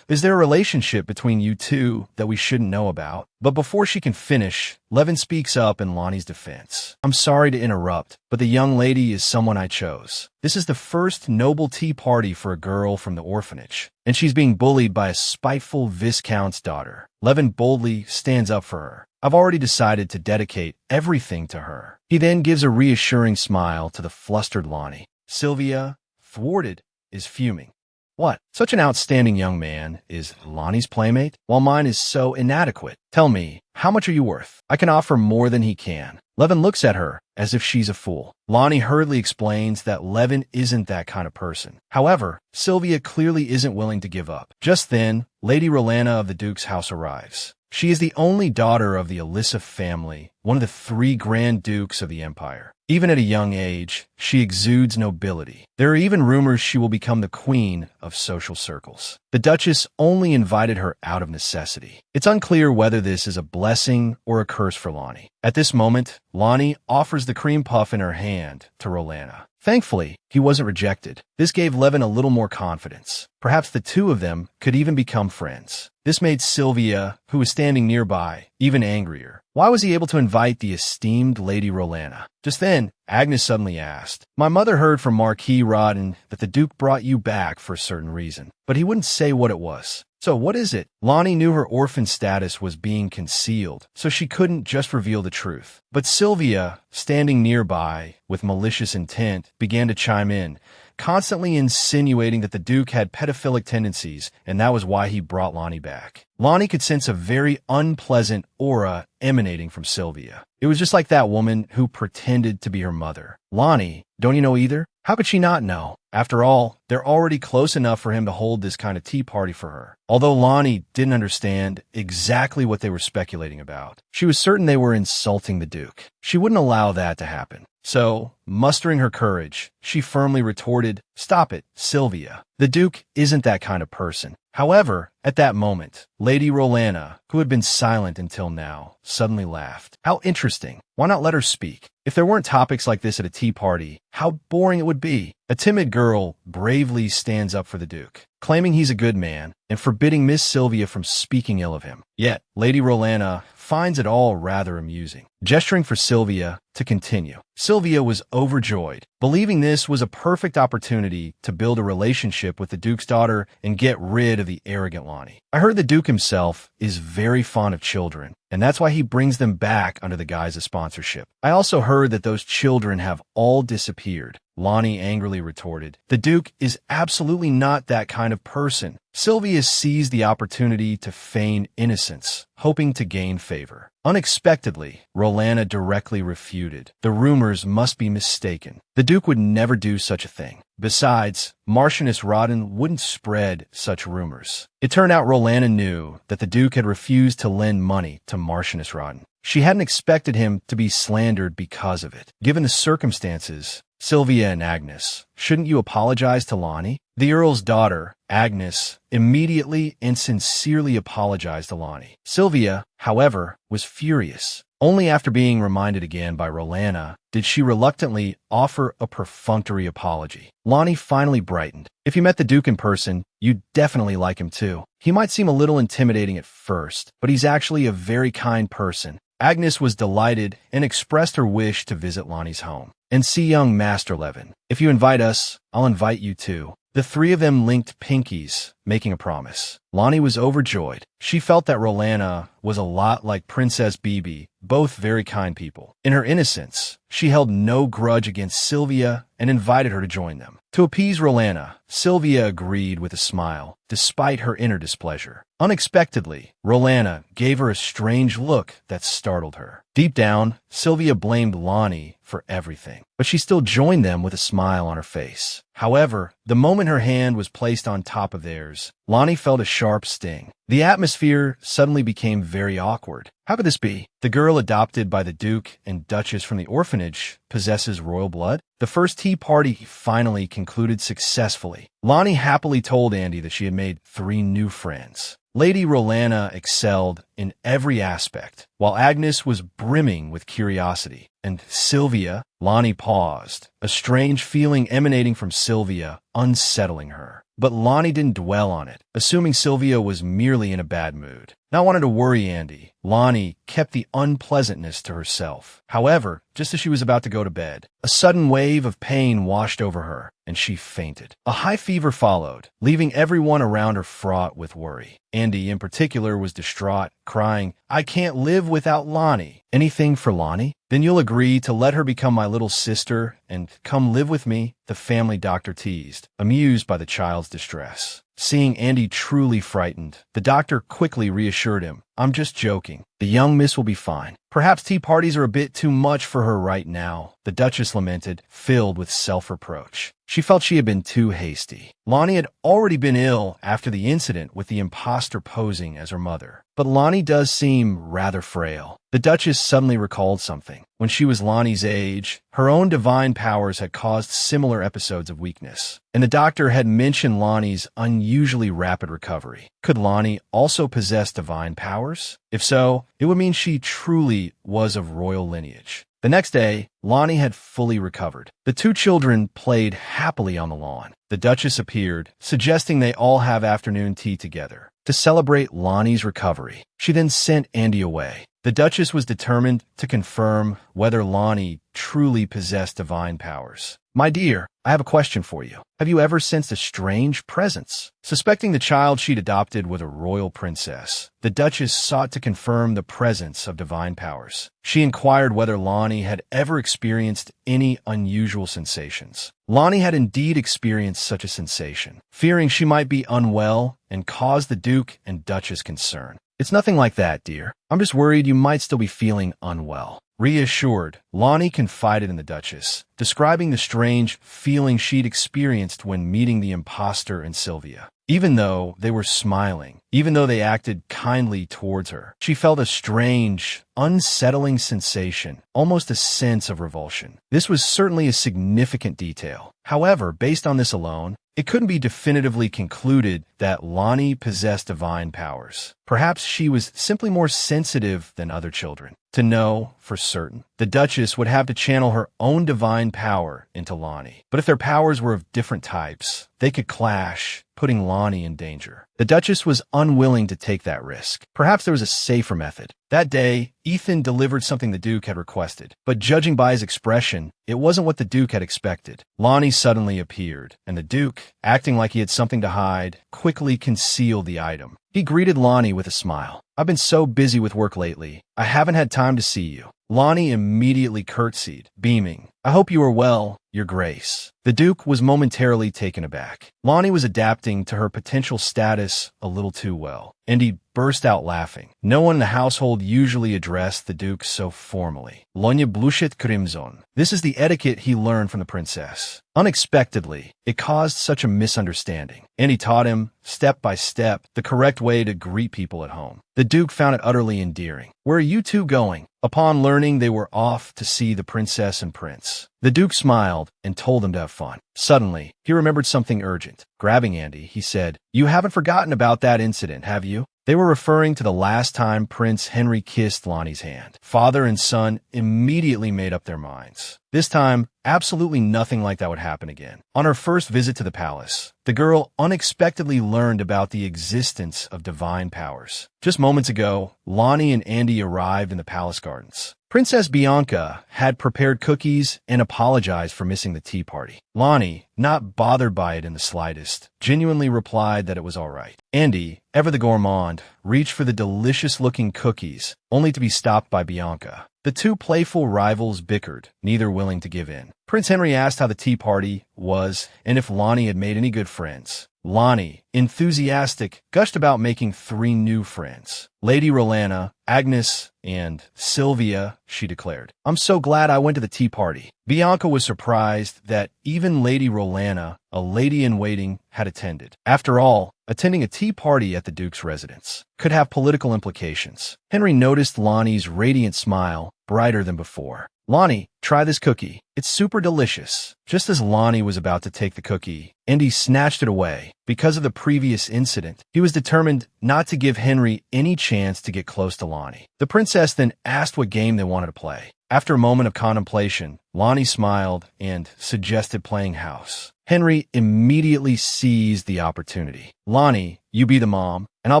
Is there a relationship between you two that we shouldn't know about? But before she can finish, Levin speaks up in Lonnie's defense. I'm sorry to interrupt, but the young lady is someone I chose. This is the first noble tea party for a girl from the orphanage, and she's being bullied by a spiteful Viscount's daughter. Levin boldly stands up for her. I've already decided to dedicate everything to her. He then gives a reassuring smile to the flustered Lonnie. Sylvia, thwarted, is fuming. What? Such an outstanding young man is Lonnie's playmate, while mine is so inadequate. Tell me, how much are you worth? I can offer more than he can. Levin looks at her as if she's a fool. Lonnie hurriedly explains that Levin isn't that kind of person. However, Sylvia clearly isn't willing to give up. Just then, Lady Rolana of the Duke's house arrives. She is the only daughter of the Alyssa family, one of the 3 Grand Dukes of the Empire. Even at a young age, she exudes nobility. There are even rumors she will become the queen of social circles. The Duchess only invited her out of necessity. It's unclear whether this is a blessing or a curse for Lonnie. At this moment, Lonnie offers the cream puff in her hand to Rolana. Thankfully, he wasn't rejected. This gave Levin a little more confidence. Perhaps the two of them could even become friends. This made Sylvia, who was standing nearby, even angrier. Why was he able to invite the esteemed Lady Rolana? Just then, Agnes suddenly asked, "My mother heard from Marquis Rodden that the Duke brought you back for a certain reason, but he wouldn't say what it was. So what is it?" Lonnie knew her orphan status was being concealed, so she couldn't just reveal the truth. But Sylvia, standing nearby with malicious intent, began to chime in, constantly insinuating that the Duke had pedophilic tendencies, and that was why he brought Lonnie back. Lonnie could sense a very unpleasant aura emanating from Sylvia. It was just like that woman who pretended to be her mother. Lonnie, don't you know either? How could she not know? After all, they're already close enough for him to hold this kind of tea party for her. Although Lonnie didn't understand exactly what they were speculating about, she was certain they were insulting the Duke. She wouldn't allow that to happen. So, mustering her courage, she firmly retorted, "Stop it, Sylvia. The Duke isn't that kind of person." However, at that moment, Lady Rolana, who had been silent until now, suddenly laughed. How interesting. Why not let her speak? If there weren't topics like this at a tea party, how boring it would be. A timid girl bravely stands up for the Duke, claiming he's a good man and forbidding Miss Sylvia from speaking ill of him. Yet, Lady Rolana finds it all rather amusing, gesturing for Sylvia to continue. Sylvia was overjoyed, believing this was a perfect opportunity to build a relationship with the Duke's daughter and get rid of the arrogant Lonnie. I heard the Duke himself is very fond of children, and that's why he brings them back under the guise of sponsorship. I also heard that those children have all disappeared. Lonnie angrily retorted, "The Duke is absolutely not that kind of person." Sylvia seized the opportunity to feign innocence, hoping to gain favor. Unexpectedly, Rolana directly refuted. The rumors must be mistaken. The Duke would never do such a thing. Besides, Marchioness Rodden wouldn't spread such rumors. It turned out Rolana knew that the Duke had refused to lend money to Marchioness Rodden. She hadn't expected him to be slandered because of it. Given the circumstances, Sylvia and Agnes, shouldn't you apologize to Lonnie? The Earl's daughter, Agnes, immediately and sincerely apologized to Lonnie. Sylvia, however, was furious. Only after being reminded again by Rolana did she reluctantly offer a perfunctory apology. Lonnie finally brightened. If you met the Duke in person, you'd definitely like him too. He might seem a little intimidating at first, but he's actually a very kind person. Agnes was delighted and expressed her wish to visit Lonnie's home and see young Master Levin. "If you invite us, I'll invite you too." The three of them linked pinkies, making a promise. Lonnie was overjoyed. She felt that Rolana was a lot like Princess Bibi, both very kind people. In her innocence, she held no grudge against Sylvia and invited her to join them. To appease Rolana, Sylvia agreed with a smile, despite her inner displeasure. Unexpectedly, Rolana gave her a strange look that startled her. Deep down, Sylvia blamed Lonnie for everything, but she still joined them with a smile on her face. However, the moment her hand was placed on top of theirs, Lonnie felt a sharp sting. The atmosphere suddenly became very awkward. How could this be? The girl adopted by the Duke and Duchess from the orphanage possesses royal blood? The first tea party finally concluded successfully. Lonnie happily told Andy that she had made 3 new friends. Lady Rolana excelled in every aspect, while Agnes was brimming with curiosity. And Sylvia, Lonnie paused, a strange feeling emanating from Sylvia, unsettling her. But Lonnie didn't dwell on it, assuming Sylvia was merely in a bad mood. Not wanting to worry Andy, Lonnie kept the unpleasantness to herself. However, just as she was about to go to bed, a sudden wave of pain washed over her, and she fainted. A high fever followed, leaving everyone around her fraught with worry. Andy, in particular, was distraught, crying, "I can't live live without Lonnie. Anything for Lonnie? Then you'll agree to let her become my little sister and come live with me, the family doctor teased, amused by the child's distress. Seeing Andy truly frightened, the doctor quickly reassured him, I'm just joking. The young miss will be fine. Perhaps tea parties are a bit too much for her right now, the Duchess lamented, filled with self-reproach. She felt she had been too hasty. Lonnie had already been ill after the incident with the imposter posing as her mother. But Lonnie does seem rather frail. The Duchess suddenly recalled something. When she was Lonnie's age, her own divine powers had caused similar episodes of weakness, and the doctor had mentioned Lonnie's unusually rapid recovery. Could Lonnie also possess divine powers? If so, it would mean she truly was of royal lineage. The next day, Lonnie had fully recovered. The two children played happily on the lawn. The Duchess appeared, suggesting they all have afternoon tea together. To celebrate Lonnie's recovery, she then sent Andy away. The Duchess was determined to confirm whether Lonnie truly possessed divine powers. My dear, I have a question for you. Have you ever sensed a strange presence? Suspecting the child she'd adopted was a royal princess, the Duchess sought to confirm the presence of divine powers. She inquired whether Lonnie had ever experienced any unusual sensations. Lonnie had indeed experienced such a sensation, fearing she might be unwell and caused the Duke and Duchess concern. It's nothing like that, dear. I'm just worried you might still be feeling unwell. Reassured, Lonnie confided in the Duchess, describing the strange feeling she'd experienced when meeting the imposter and Sylvia. Even though they were smiling, even though they acted kindly towards her, she felt a strange, unsettling sensation, almost a sense of revulsion. This was certainly a significant detail. However, based on this alone, it couldn't be definitively concluded that Lonnie possessed divine powers. Perhaps she was simply more sensitive than other children. To know for certain, the Duchess would have to channel her own divine power into Lonnie. But if their powers were of different types, they could clash, putting Lonnie in danger. The Duchess was unwilling to take that risk. Perhaps there was a safer method. That day, Ethan delivered something the Duke had requested, but judging by his expression, it wasn't what the Duke had expected. Lonnie suddenly appeared, and the Duke, acting like he had something to hide, quickly concealed the item. He greeted Lonnie with a smile. I've been so busy with work lately, I haven't had time to see you. Lonnie immediately curtsied, beaming. I hope you are well, Your Grace. The Duke was momentarily taken aback. Lonnie was adapting to her potential status a little too well, and he burst out laughing. No one in the household usually addressed the Duke so formally. Lonya blushet crimson. This is the etiquette he learned from the princess. Unexpectedly, it caused such a misunderstanding, and he taught him, step by step, the correct way to greet people at home. The Duke found it utterly endearing. Where are you two going? Upon learning they were off to see the princess and prince, the Duke smiled and told them to have fun. Suddenly, he remembered something urgent. Grabbing Andy, he said, You haven't forgotten about that incident, have you? They were referring to the last time Prince Henry kissed Lonnie's hand. Father and son immediately made up their minds. This time, absolutely nothing like that would happen again. On her first visit to the palace, the girl unexpectedly learned about the existence of divine powers. Just moments ago, Lonnie and Andy arrived in the palace gardens. Princess Bianca had prepared cookies and apologized for missing the tea party. Lonnie, not bothered by it in the slightest, genuinely replied that it was all right. Andy, ever the gourmand, reached for the delicious-looking cookies, only to be stopped by Bianca. The two playful rivals bickered, neither willing to give in. Prince Henry asked how the tea party was and if Lonnie had made any good friends. Lonnie, enthusiastic, gushed about making 3 new friends. Lady Rowena, Agnes, and Sylvia, she declared. I'm so glad I went to the tea party. Bianca was surprised that even Lady Rowena, a lady-in-waiting, had attended. After all, attending a tea party at the Duke's residence could have political implications. Henry noticed Lonnie's radiant smile, brighter than before. Lonnie, try this cookie. It's super delicious. Just as Lonnie was about to take the cookie, Andy snatched it away. Because of the previous incident, he was determined not to give Henry any chance to get close to Lonnie. The princess then asked what game they wanted to play. After a moment of contemplation, Lonnie smiled and suggested playing house. Henry immediately seized the opportunity. Lonnie, you be the mom, and I'll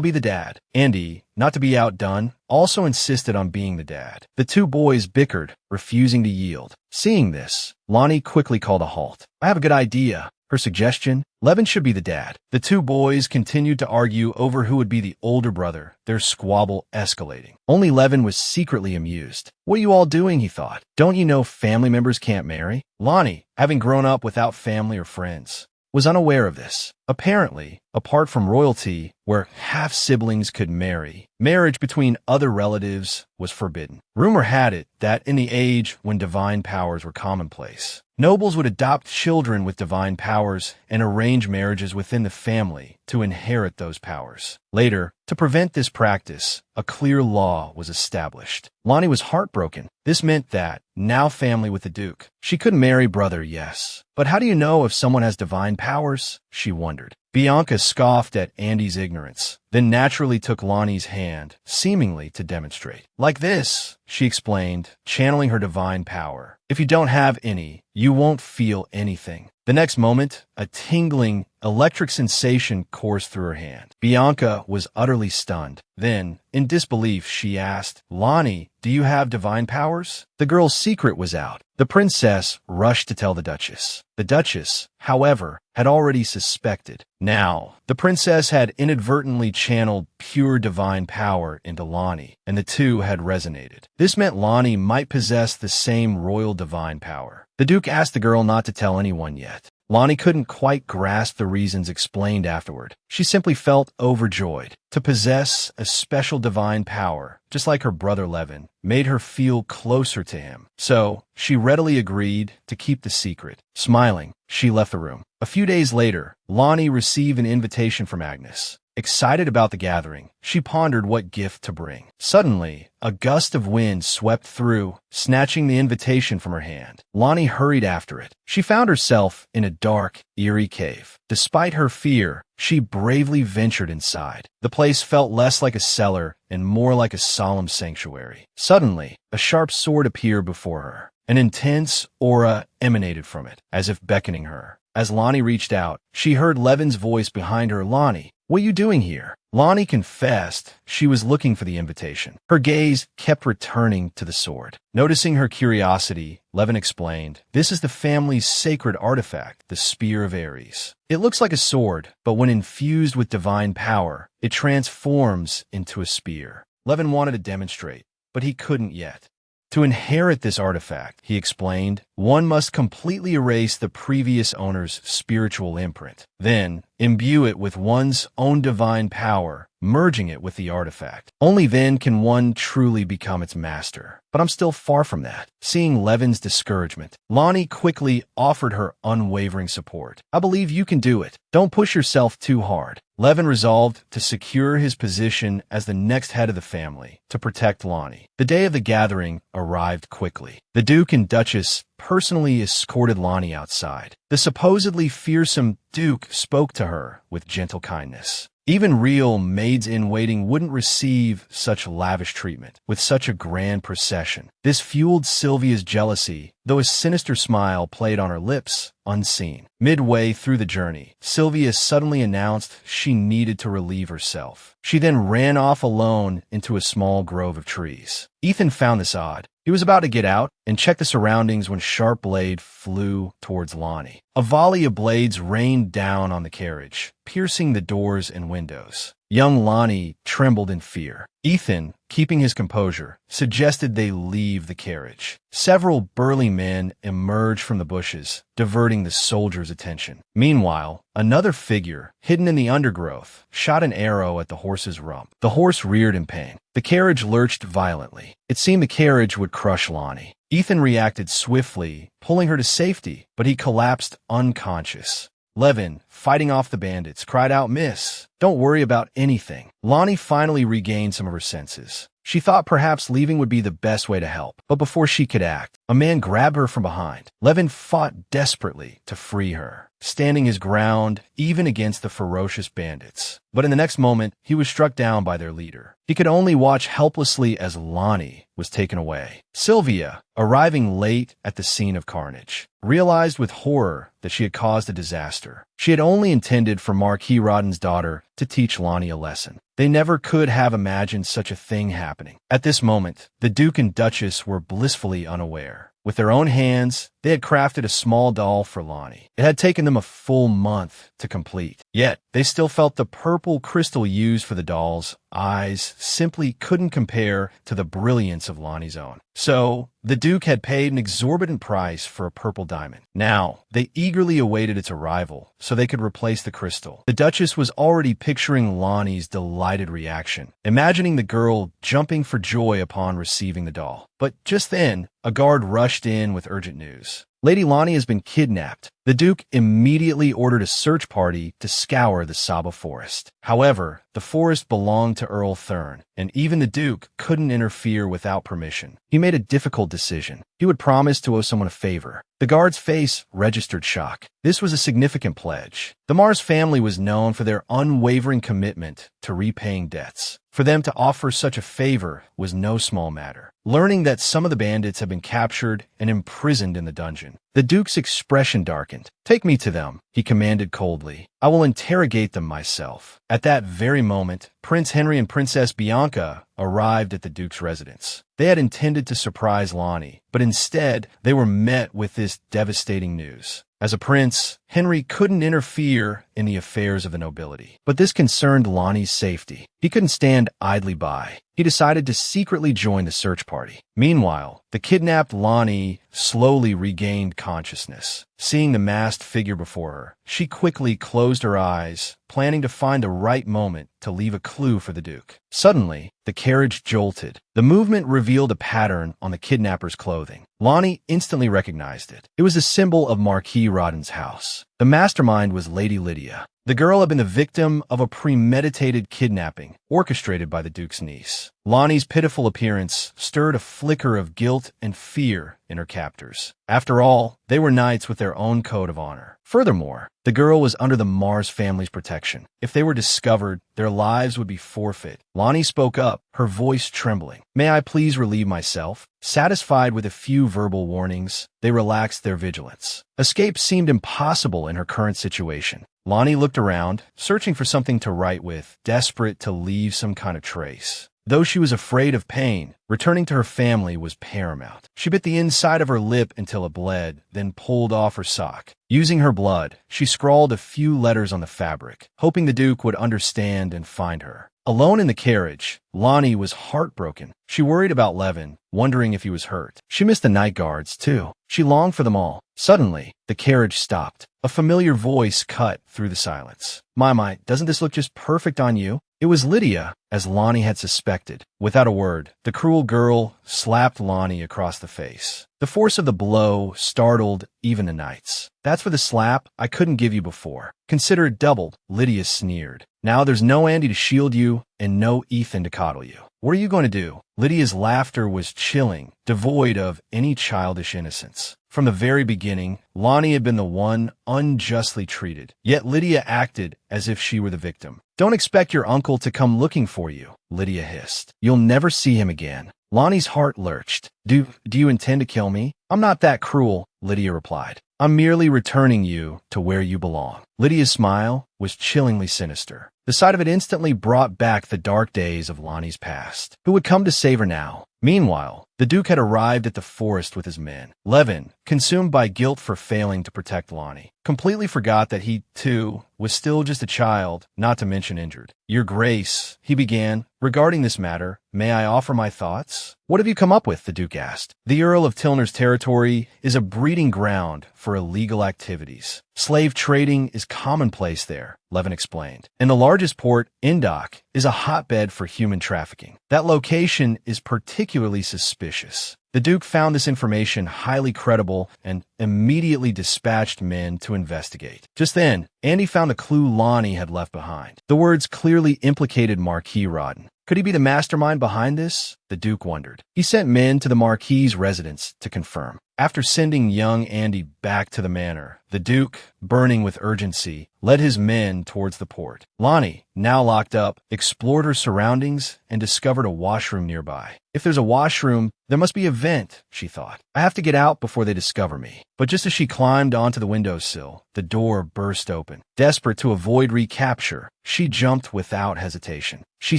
be the dad. Andy, not to be outdone, also insisted on being the dad. The two boys bickered, refusing to yield. Seeing this, Lonnie quickly called a halt. I have a good idea. Her suggestion, Levin should be the dad. The two boys continued to argue over who would be the older brother, their squabble escalating. Only Levin was secretly amused. What are you all doing, he thought. Don't you know family members can't marry? Lonnie, having grown up without family or friends, was unaware of this. Apparently, apart from royalty, where half-siblings could marry, marriage between other relatives was forbidden. Rumor had it that in the age when divine powers were commonplace, nobles would adopt children with divine powers and arrange marriages within the family to inherit those powers. Later, to prevent this practice, a clear law was established. Lonnie was heartbroken. This meant that, now family with the Duke, she could marry brother, yes. But how do you know if someone has divine powers? She wondered. Bianca scoffed at Andy's ignorance, then naturally took Lonnie's hand, seemingly to demonstrate. Like this, she explained, channeling her divine power. If you don't have any, you won't feel anything. The next moment, a tingling, electric sensation coursed through her hand. Bianca was utterly stunned. Then, in disbelief, she asked, Lonnie, do you have divine powers? The girl's secret was out. The princess rushed to tell the Duchess. The Duchess, however, had already suspected. Now, the princess had inadvertently channeled pure divine power into Lonnie, and the two had resonated. This meant Lonnie might possess the same royal divine power. The Duke asked the girl not to tell anyone yet. Lonnie couldn't quite grasp the reasons explained afterward. She simply felt overjoyed. To possess a special divine power, just like her brother Levin, made her feel closer to him. So, she readily agreed to keep the secret. Smiling, she left the room. A few days later, Lonnie received an invitation from Agnes. Excited about the gathering, she pondered what gift to bring. Suddenly, a gust of wind swept through, snatching the invitation from her hand. Lonnie hurried after it. She found herself in a dark, eerie cave. Despite her fear, she bravely ventured inside. The place felt less like a cellar and more like a solemn sanctuary. Suddenly, a sharp sword appeared before her. An intense aura emanated from it, as if beckoning her. As Lonnie reached out, she heard Levin's voice behind her. Lonnie, what are you doing here? Lonnie confessed she was looking for the invitation. Her gaze kept returning to the sword. Noticing her curiosity, Levin explained, this is the family's sacred artifact, the Spear of Ares. It looks like a sword, but when infused with divine power, it transforms into a spear. Levin wanted to demonstrate, but he couldn't yet. To inherit this artifact, he explained, one must completely erase the previous owner's spiritual imprint. Then, imbue it with one's own divine power, merging it with the artifact. Only then can one truly become its master. But I'm still far from that. Seeing Levin's discouragement, Lonnie quickly offered her unwavering support. I believe you can do it. Don't push yourself too hard. Levin resolved to secure his position as the next head of the family to protect Lonnie. The day of the gathering arrived quickly. The Duke and Duchess personally escorted Lonnie outside. The supposedly fearsome Duke spoke to her with gentle kindness. Even real maids-in-waiting wouldn't receive such lavish treatment with such a grand procession. This fueled Sylvia's jealousy, though a sinister smile played on her lips, unseen. Midway through the journey, Sylvia suddenly announced she needed to relieve herself. She then ran off alone into a small grove of trees. Ethan found this odd. He was about to get out and check the surroundings when sharp blade flew towards Lonnie. A volley of blades rained down on the carriage, piercing the doors and windows. Young Lonnie trembled in fear. Ethan, keeping his composure, suggested they leave the carriage. Several burly men emerged from the bushes, diverting the soldiers' attention. Meanwhile, another figure, hidden in the undergrowth, shot an arrow at the horse's rump. The horse reared in pain. The carriage lurched violently. It seemed the carriage would crush Lonnie. Ethan reacted swiftly, pulling her to safety, but he collapsed unconscious. Levin, fighting off the bandits, cried out, "Miss, don't worry about anything." Lonnie finally regained some of her senses. She thought perhaps leaving would be the best way to help, but before she could act, a man grabbed her from behind. Levin fought desperately to free her, standing his ground even against the ferocious bandits. But in the next moment, he was struck down by their leader. He could only watch helplessly as Lonnie was taken away. Sylvia, arriving late at the scene of carnage, realized with horror that she had caused a disaster. She had only intended for Marquis Rodden's daughter to teach Lonnie a lesson. They never could have imagined such a thing happening. At this moment, the Duke and Duchess were blissfully unaware. With their own hands, They had crafted a small doll for Lonnie. It had taken them a full month to complete. Yet, they still felt the purple crystal used for the doll's eyes simply couldn't compare to the brilliance of Lonnie's own. So, the Duke had paid an exorbitant price for a purple diamond. Now, they eagerly awaited its arrival so they could replace the crystal. The Duchess was already picturing Lonnie's delighted reaction, imagining the girl jumping for joy upon receiving the doll. But just then, a guard rushed in with urgent news. Lady Lonnie has been kidnapped. The Duke immediately ordered a search party to scour the Saba forest. However, the forest belonged to Earl Thurn, and even the Duke couldn't interfere without permission. He made a difficult decision. He would promise to owe someone a favor. The guard's face registered shock. This was a significant pledge. The Mars family was known for their unwavering commitment to repaying debts. For them to offer such a favor was no small matter. Learning that some of the bandits had been captured and imprisoned in the dungeon, the Duke's expression darkened. "Take me to them," he commanded coldly. "I will interrogate them myself." At that very moment, Prince Henry and Princess Bianca arrived at the Duke's residence. They had intended to surprise Lonnie, but instead, they were met with this devastating news. As a prince, Henry couldn't interfere in the affairs of the nobility. But this concerned Lonnie's safety. He couldn't stand idly by. He decided to secretly join the search party. Meanwhile, the kidnapped Lonnie slowly regained consciousness. Seeing the masked figure before her, she quickly closed her eyes, planning to find the right moment to leave a clue for the Duke. Suddenly, the carriage jolted. The movement revealed a pattern on the kidnapper's clothing. Lonnie instantly recognized it. It was a symbol of Marquis Rodden's house. The mastermind was Lady Lydia. The girl had been the victim of a premeditated kidnapping orchestrated by the Duke's niece. Lonnie's pitiful appearance stirred a flicker of guilt and fear in her captors. After all, they were knights with their own code of honor. Furthermore, the girl was under the Mars family's protection. If they were discovered, their lives would be forfeit. Lonnie spoke up, her voice trembling. "May I please relieve myself?" Satisfied with a few verbal warnings, they relaxed their vigilance. Escape seemed impossible in her current situation. Lonnie looked around, searching for something to write with, desperate to leave some kind of trace. Though she was afraid of pain, returning to her family was paramount. She bit the inside of her lip until it bled, then pulled off her sock. Using her blood, she scrawled a few letters on the fabric, hoping the Duke would understand and find her. Alone in the carriage, Lonnie was heartbroken. She worried about Levin, wondering if he was hurt. She missed the night guards, too. She longed for them all. Suddenly, the carriage stopped. A familiar voice cut through the silence. "My, doesn't this look just perfect on you?" It was Lydia, as Lonnie had suspected. Without a word, the cruel girl slapped Lonnie across the face. The force of the blow startled even the knights. "That's for the slap I couldn't give you before. Consider it doubled," Lydia sneered. "Now there's no Andy to shield you and no Ethan to coddle you. What are you going to do?" Lydia's laughter was chilling, devoid of any childish innocence. From the very beginning, Lonnie had been the one unjustly treated, yet Lydia acted as if she were the victim. "Don't expect your uncle to come looking for you," Lydia hissed. "You'll never see him again." Lonnie's heart lurched. Do you intend to kill me?" "I'm not that cruel," Lydia replied. "I'm merely returning you to where you belong." Lydia's smile was chillingly sinister. The sight of it instantly brought back the dark days of Lonnie's past. Who would come to save her now? Meanwhile, the Duke had arrived at the forest with his men. Levin, consumed by guilt for failing to protect Lonnie, completely forgot that he, too, was still just a child, not to mention injured. "Your Grace," he began, "regarding this matter, may I offer my thoughts?" "What have you come up with?" the Duke asked. "The Earl of Tilner's territory is a breeding ground for illegal activities. Slave trading is commonplace there," Levin explained. "And the largest port, Indok, is a hotbed for human trafficking. That location is particularly suspicious." The Duke found this information highly credible and immediately dispatched men to investigate. Just then, Andy found a clue Lonnie had left behind. The words clearly implicated Marquis Rodden. Could he be the mastermind behind this? The Duke wondered. He sent men to the Marquis's residence to confirm. After sending young Andy back to the manor, the Duke, burning with urgency, led his men towards the port. Lonnie, now locked up, explored her surroundings and discovered a washroom nearby. If there's a washroom, there must be a vent, she thought. I have to get out before they discover me. But just as she climbed onto the windowsill, the door burst open. Desperate to avoid recapture, she jumped without hesitation. She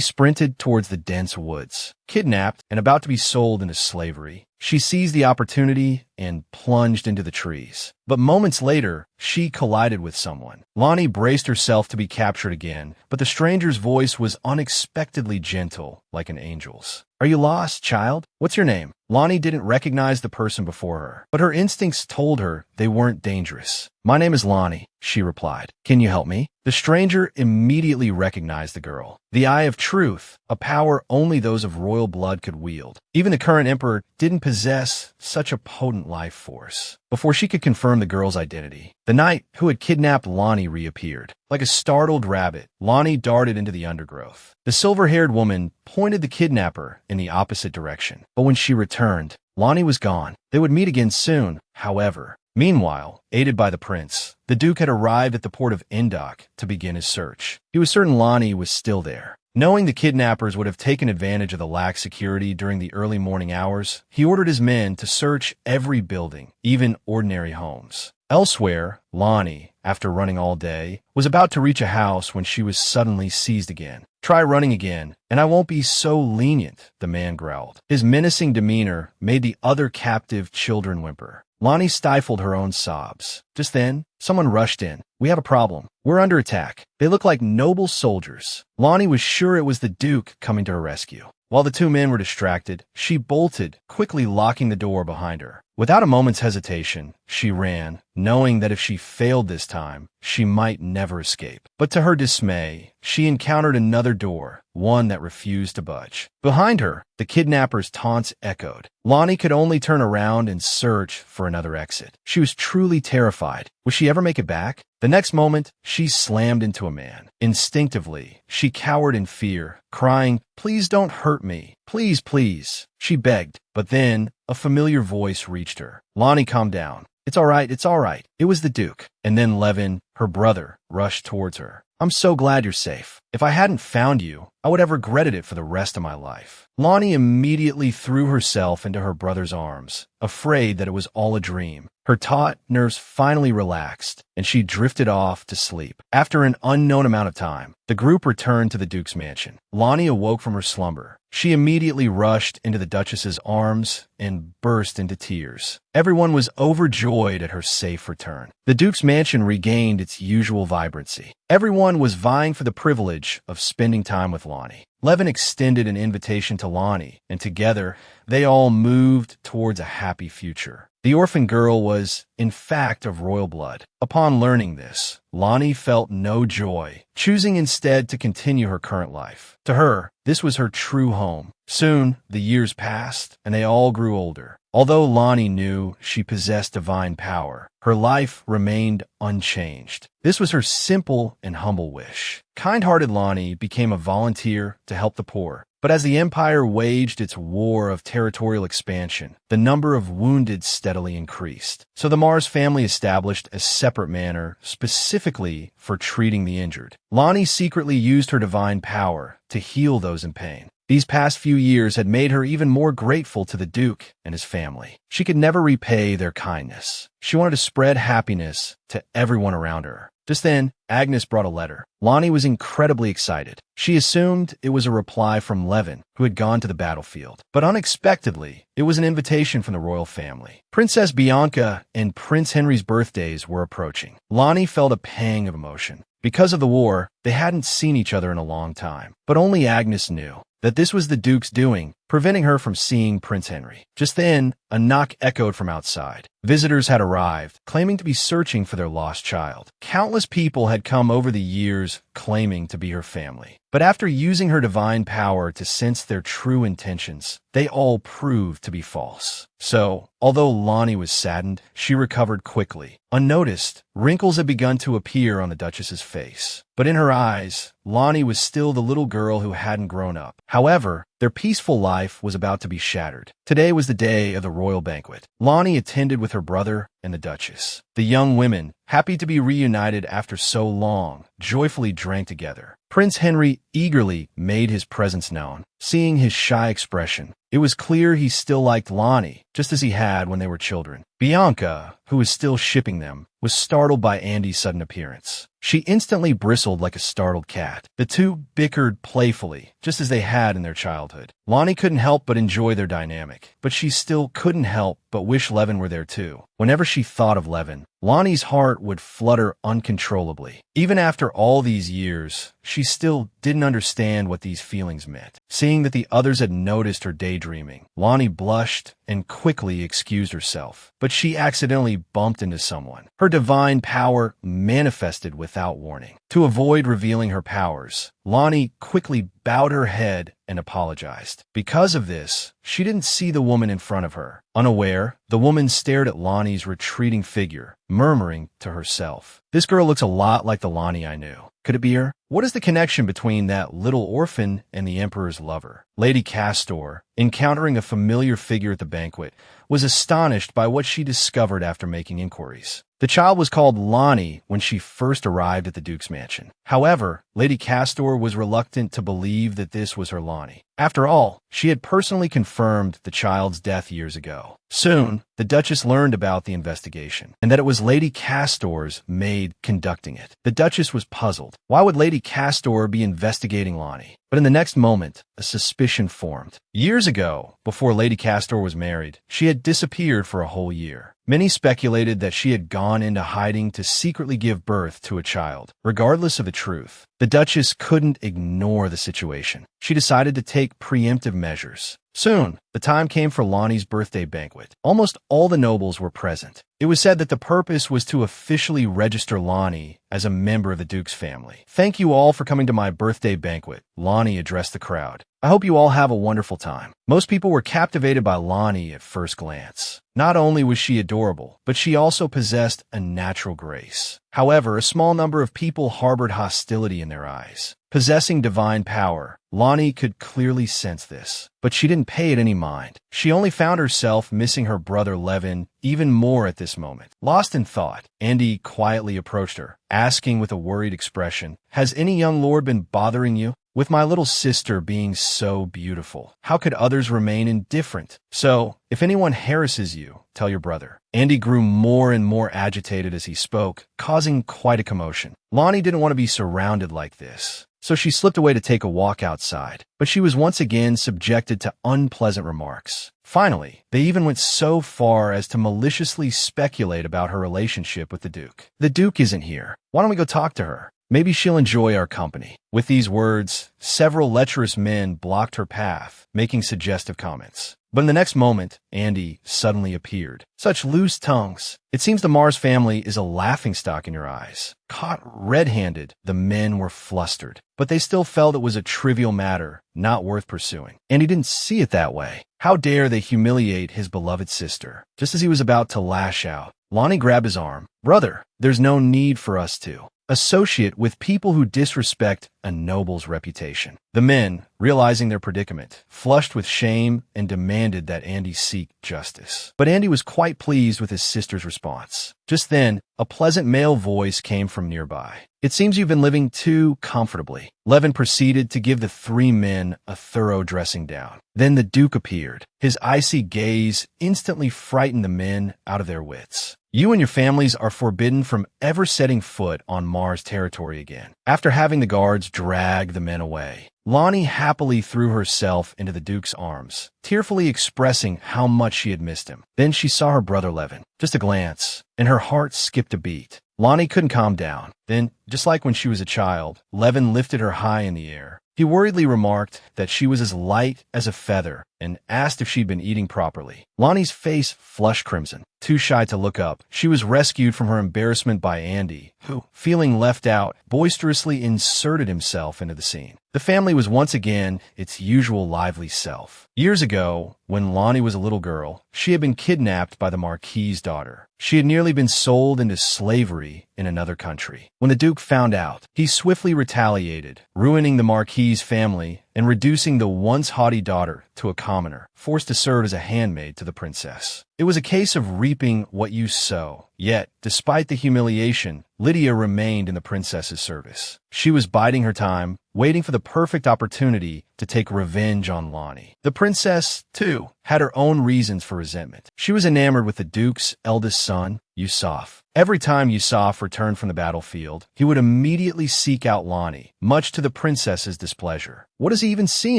sprinted towards the dense woods. Kidnapped and about to be sold into slavery, She seized the opportunity and plunged into the trees. But moments later, she collided with someone. Lonnie braced herself to be captured again, but the stranger's voice was unexpectedly gentle, like an angel's. "Are you lost, child? What's your name?" Lonnie didn't recognize the person before her, but her instincts told her they weren't dangerous. "My name is Lonnie," she replied. "Can you help me?" The stranger immediately recognized the girl. The Eye of Truth, a power only those of royal blood could wield. Even the current emperor didn't possess such a potent life force. Before she could confirm the girl's identity, the knight who had kidnapped Lonnie reappeared. Like a startled rabbit, Lonnie darted into the undergrowth. The silver-haired woman pointed the kidnapper in the opposite direction. But when she returned, Lonnie was gone. They would meet again soon, however. Meanwhile, aided by the prince, the Duke had arrived at the port of Indok to begin his search. He was certain Lonnie was still there. Knowing the kidnappers would have taken advantage of the lax security during the early morning hours, he ordered his men to search every building, even ordinary homes. Elsewhere, Lonnie, after running all day, was about to reach a house when she was suddenly seized again. "Try running again, and I won't be so lenient," the man growled. His menacing demeanor made the other captive children whimper. Lonnie stifled her own sobs. Just then, someone rushed in. "We have a problem. We're under attack. They look like noble soldiers." Lonnie was sure it was the Duke coming to her rescue. While the two men were distracted, she bolted, quickly locking the door behind her. Without a moment's hesitation, she ran, knowing that if she failed this time, she might never escape. But to her dismay, she encountered another door, one that refused to budge. Behind her, the kidnapper's taunts echoed. Lonnie could only turn around and search for another exit. She was truly terrified. Would she ever make it back? The next moment, she slammed into a man. Instinctively, she cowered in fear, crying, "Please don't hurt me. Please, please." She begged, but then a familiar voice reached her. "Lonnie, calm down. It's all right, it's all right." It was the Duke. And then Levin, her brother, rushed towards her. "I'm so glad you're safe. If I hadn't found you, I would have regretted it for the rest of my life." Lonnie immediately threw herself into her brother's arms, afraid that it was all a dream. Her taut nerves finally relaxed, and she drifted off to sleep. After an unknown amount of time, the group returned to the Duke's mansion. Lonnie awoke from her slumber. She immediately rushed into the Duchess's arms and burst into tears. Everyone was overjoyed at her safe return. The Duke's mansion regained its usual vibrancy. Everyone was vying for the privilege of spending time with Lonnie. Levin extended an invitation to Lonnie, and together, they all moved towards a happy future. The orphan girl was, in fact, of royal blood. Upon learning this, Lonnie felt no joy, choosing instead to continue her current life. To her, this was her true home. Soon, the years passed, and they all grew older. Although Lonnie knew she possessed divine power, her life remained unchanged. This was her simple and humble wish. Kind-hearted Lonnie became a volunteer to help the poor. But as the empire waged its war of territorial expansion, the number of wounded steadily increased. So the Mars family established a separate manor specifically for treating the injured. Lonnie secretly used her divine power to heal those in pain. These past few years had made her even more grateful to the Duke and his family. She could never repay their kindness. She wanted to spread happiness to everyone around her. Just then, Agnes brought a letter. Lonnie was incredibly excited. She assumed it was a reply from Levin, who had gone to the battlefield. But unexpectedly, it was an invitation from the royal family. Princess Bianca and Prince Henry's birthdays were approaching. Lonnie felt a pang of emotion. Because of the war, they hadn't seen each other in a long time. But only Agnes knew that this was the Duke's doing, preventing her from seeing Prince Henry. Just then, a knock echoed from outside. Visitors had arrived, claiming to be searching for their lost child. Countless people had come over the years claiming to be her family. But after using her divine power to sense their true intentions, they all proved to be false. So, although Lonnie was saddened, she recovered quickly. Unnoticed, wrinkles had begun to appear on the Duchess's face. But in her eyes, Lonnie was still the little girl who hadn't grown up. However, their peaceful life was about to be shattered. Today was the day of the royal banquet. Lonnie attended with her brother and the Duchess. The young women, happy to be reunited after so long, joyfully drank together. Prince Henry eagerly made his presence known. Seeing his shy expression, it was clear he still liked Lonnie, just as he had when they were children. Bianca, who was still shipping them, was startled by Andy's sudden appearance. She instantly bristled like a startled cat. The two bickered playfully, just as they had in their childhood. Lonnie couldn't help but enjoy their dynamic, but she still couldn't help but wish Levin were there too. Whenever she thought of Levin, Lonnie's heart would flutter uncontrollably. Even after all these years, she still didn't understand what these feelings meant. Seeing that the others had noticed her daydreaming, Lonnie blushed and quickly excused herself. But she accidentally bumped into someone. Her divine power manifested without warning. To avoid revealing her powers, Lonnie quickly bowed her head and apologized. Because of this, she didn't see the woman in front of her. Unaware, the woman stared at Lonnie's retreating figure, murmuring to herself, "This girl looks a lot like the Lonnie I knew. Could it be her? What is the connection between that little orphan and the Emperor's lover?" Lady Castor, encountering a familiar figure at the banquet, was astonished by what she discovered after making inquiries. The child was called Lonnie when she first arrived at the Duke's mansion. However, Lady Castor was reluctant to believe that this was her Lonnie. After all, she had personally confirmed the child's death years ago. Soon, the Duchess learned about the investigation, and that it was Lady Castor's maid conducting it. The Duchess was puzzled. Why would Lady Castor be investigating Lonnie? But in the next moment, a suspicion formed. Years ago, before Lady Castor was married, she had disappeared for a whole year. Many speculated that she had gone into hiding to secretly give birth to a child. Regardless of the truth, the Duchess couldn't ignore the situation. She decided to take preemptive measures. Soon, the time came for Lonnie's birthday banquet. Almost all the nobles were present. It was said that the purpose was to officially register Lonnie as a member of the Duke's family. "Thank you all for coming to my birthday banquet," Lonnie addressed the crowd. "I hope you all have a wonderful time." Most people were captivated by Lonnie at first glance. Not only was she adorable, but she also possessed a natural grace. However, a small number of people harbored hostility in their eyes. Possessing divine power, Lonnie could clearly sense this, but she didn't pay it any mind. She only found herself missing her brother Levin even more at this moment. Lost in thought, Andy quietly approached her, asking with a worried expression, "Has any young lord been bothering you? With my little sister being so beautiful, how could others remain indifferent? So, if anyone harasses you, tell your brother." Andy grew more and more agitated as he spoke, causing quite a commotion. Lonnie didn't want to be surrounded like this, so she slipped away to take a walk outside. But she was once again subjected to unpleasant remarks. Finally, they even went so far as to maliciously speculate about her relationship with the Duke. "The Duke isn't here. Why don't we go talk to her? Maybe she'll enjoy our company." With these words, several lecherous men blocked her path, making suggestive comments. But in the next moment, Andy suddenly appeared. "Such loose tongues. It seems the Mars family is a laughingstock in your eyes." Caught red-handed, the men were flustered, but they still felt it was a trivial matter, not worth pursuing. And he didn't see it that way. How dare they humiliate his beloved sister? Just as he was about to lash out, Lonnie grabbed his arm. "Brother, there's no need for us to associate with people who disrespect a noble's reputation." The men, realizing their predicament, flushed with shame and demanded that Andy seek justice. But Andy was quite pleased with his sister's response. Just then, a pleasant male voice came from nearby. "It seems you've been living too comfortably." Levin proceeded to give the three men a thorough dressing down. Then the Duke appeared. His icy gaze instantly frightened the men out of their wits. "You and your families are forbidden from ever setting foot on Mars territory again." After having the guards drag the men away, Lonnie happily threw herself into the Duke's arms, tearfully expressing how much she had missed him. Then she saw her brother Levin. Just a glance, and her heart skipped a beat. Lonnie couldn't calm down. Then, just like when she was a child, Levin lifted her high in the air. He worriedly remarked that she was as light as a feather and asked if she'd been eating properly. Lonnie's face flushed crimson. Too shy to look up, she was rescued from her embarrassment by Andy, who, feeling left out, boisterously inserted himself into the scene. The family was once again its usual lively self. Years ago, when Lonnie was a little girl, she had been kidnapped by the Marquis's daughter. She had nearly been sold into slavery in another country. When the Duke found out, he swiftly retaliated, ruining the Marquis's family and reducing the once haughty daughter to a commoner, forced to serve as a handmaid to the princess. It was a case of reaping what you sow. Yet, despite the humiliation, Lydia remained in the princess's service. She was biding her time, waiting for the perfect opportunity to take revenge on Lonnie. The princess, too, had her own reasons for resentment. She was enamored with the duke's eldest son, Yusuf. Every time Yusuf returned from the battlefield, he would immediately seek out Lonnie, much to the princess's displeasure. What does he even see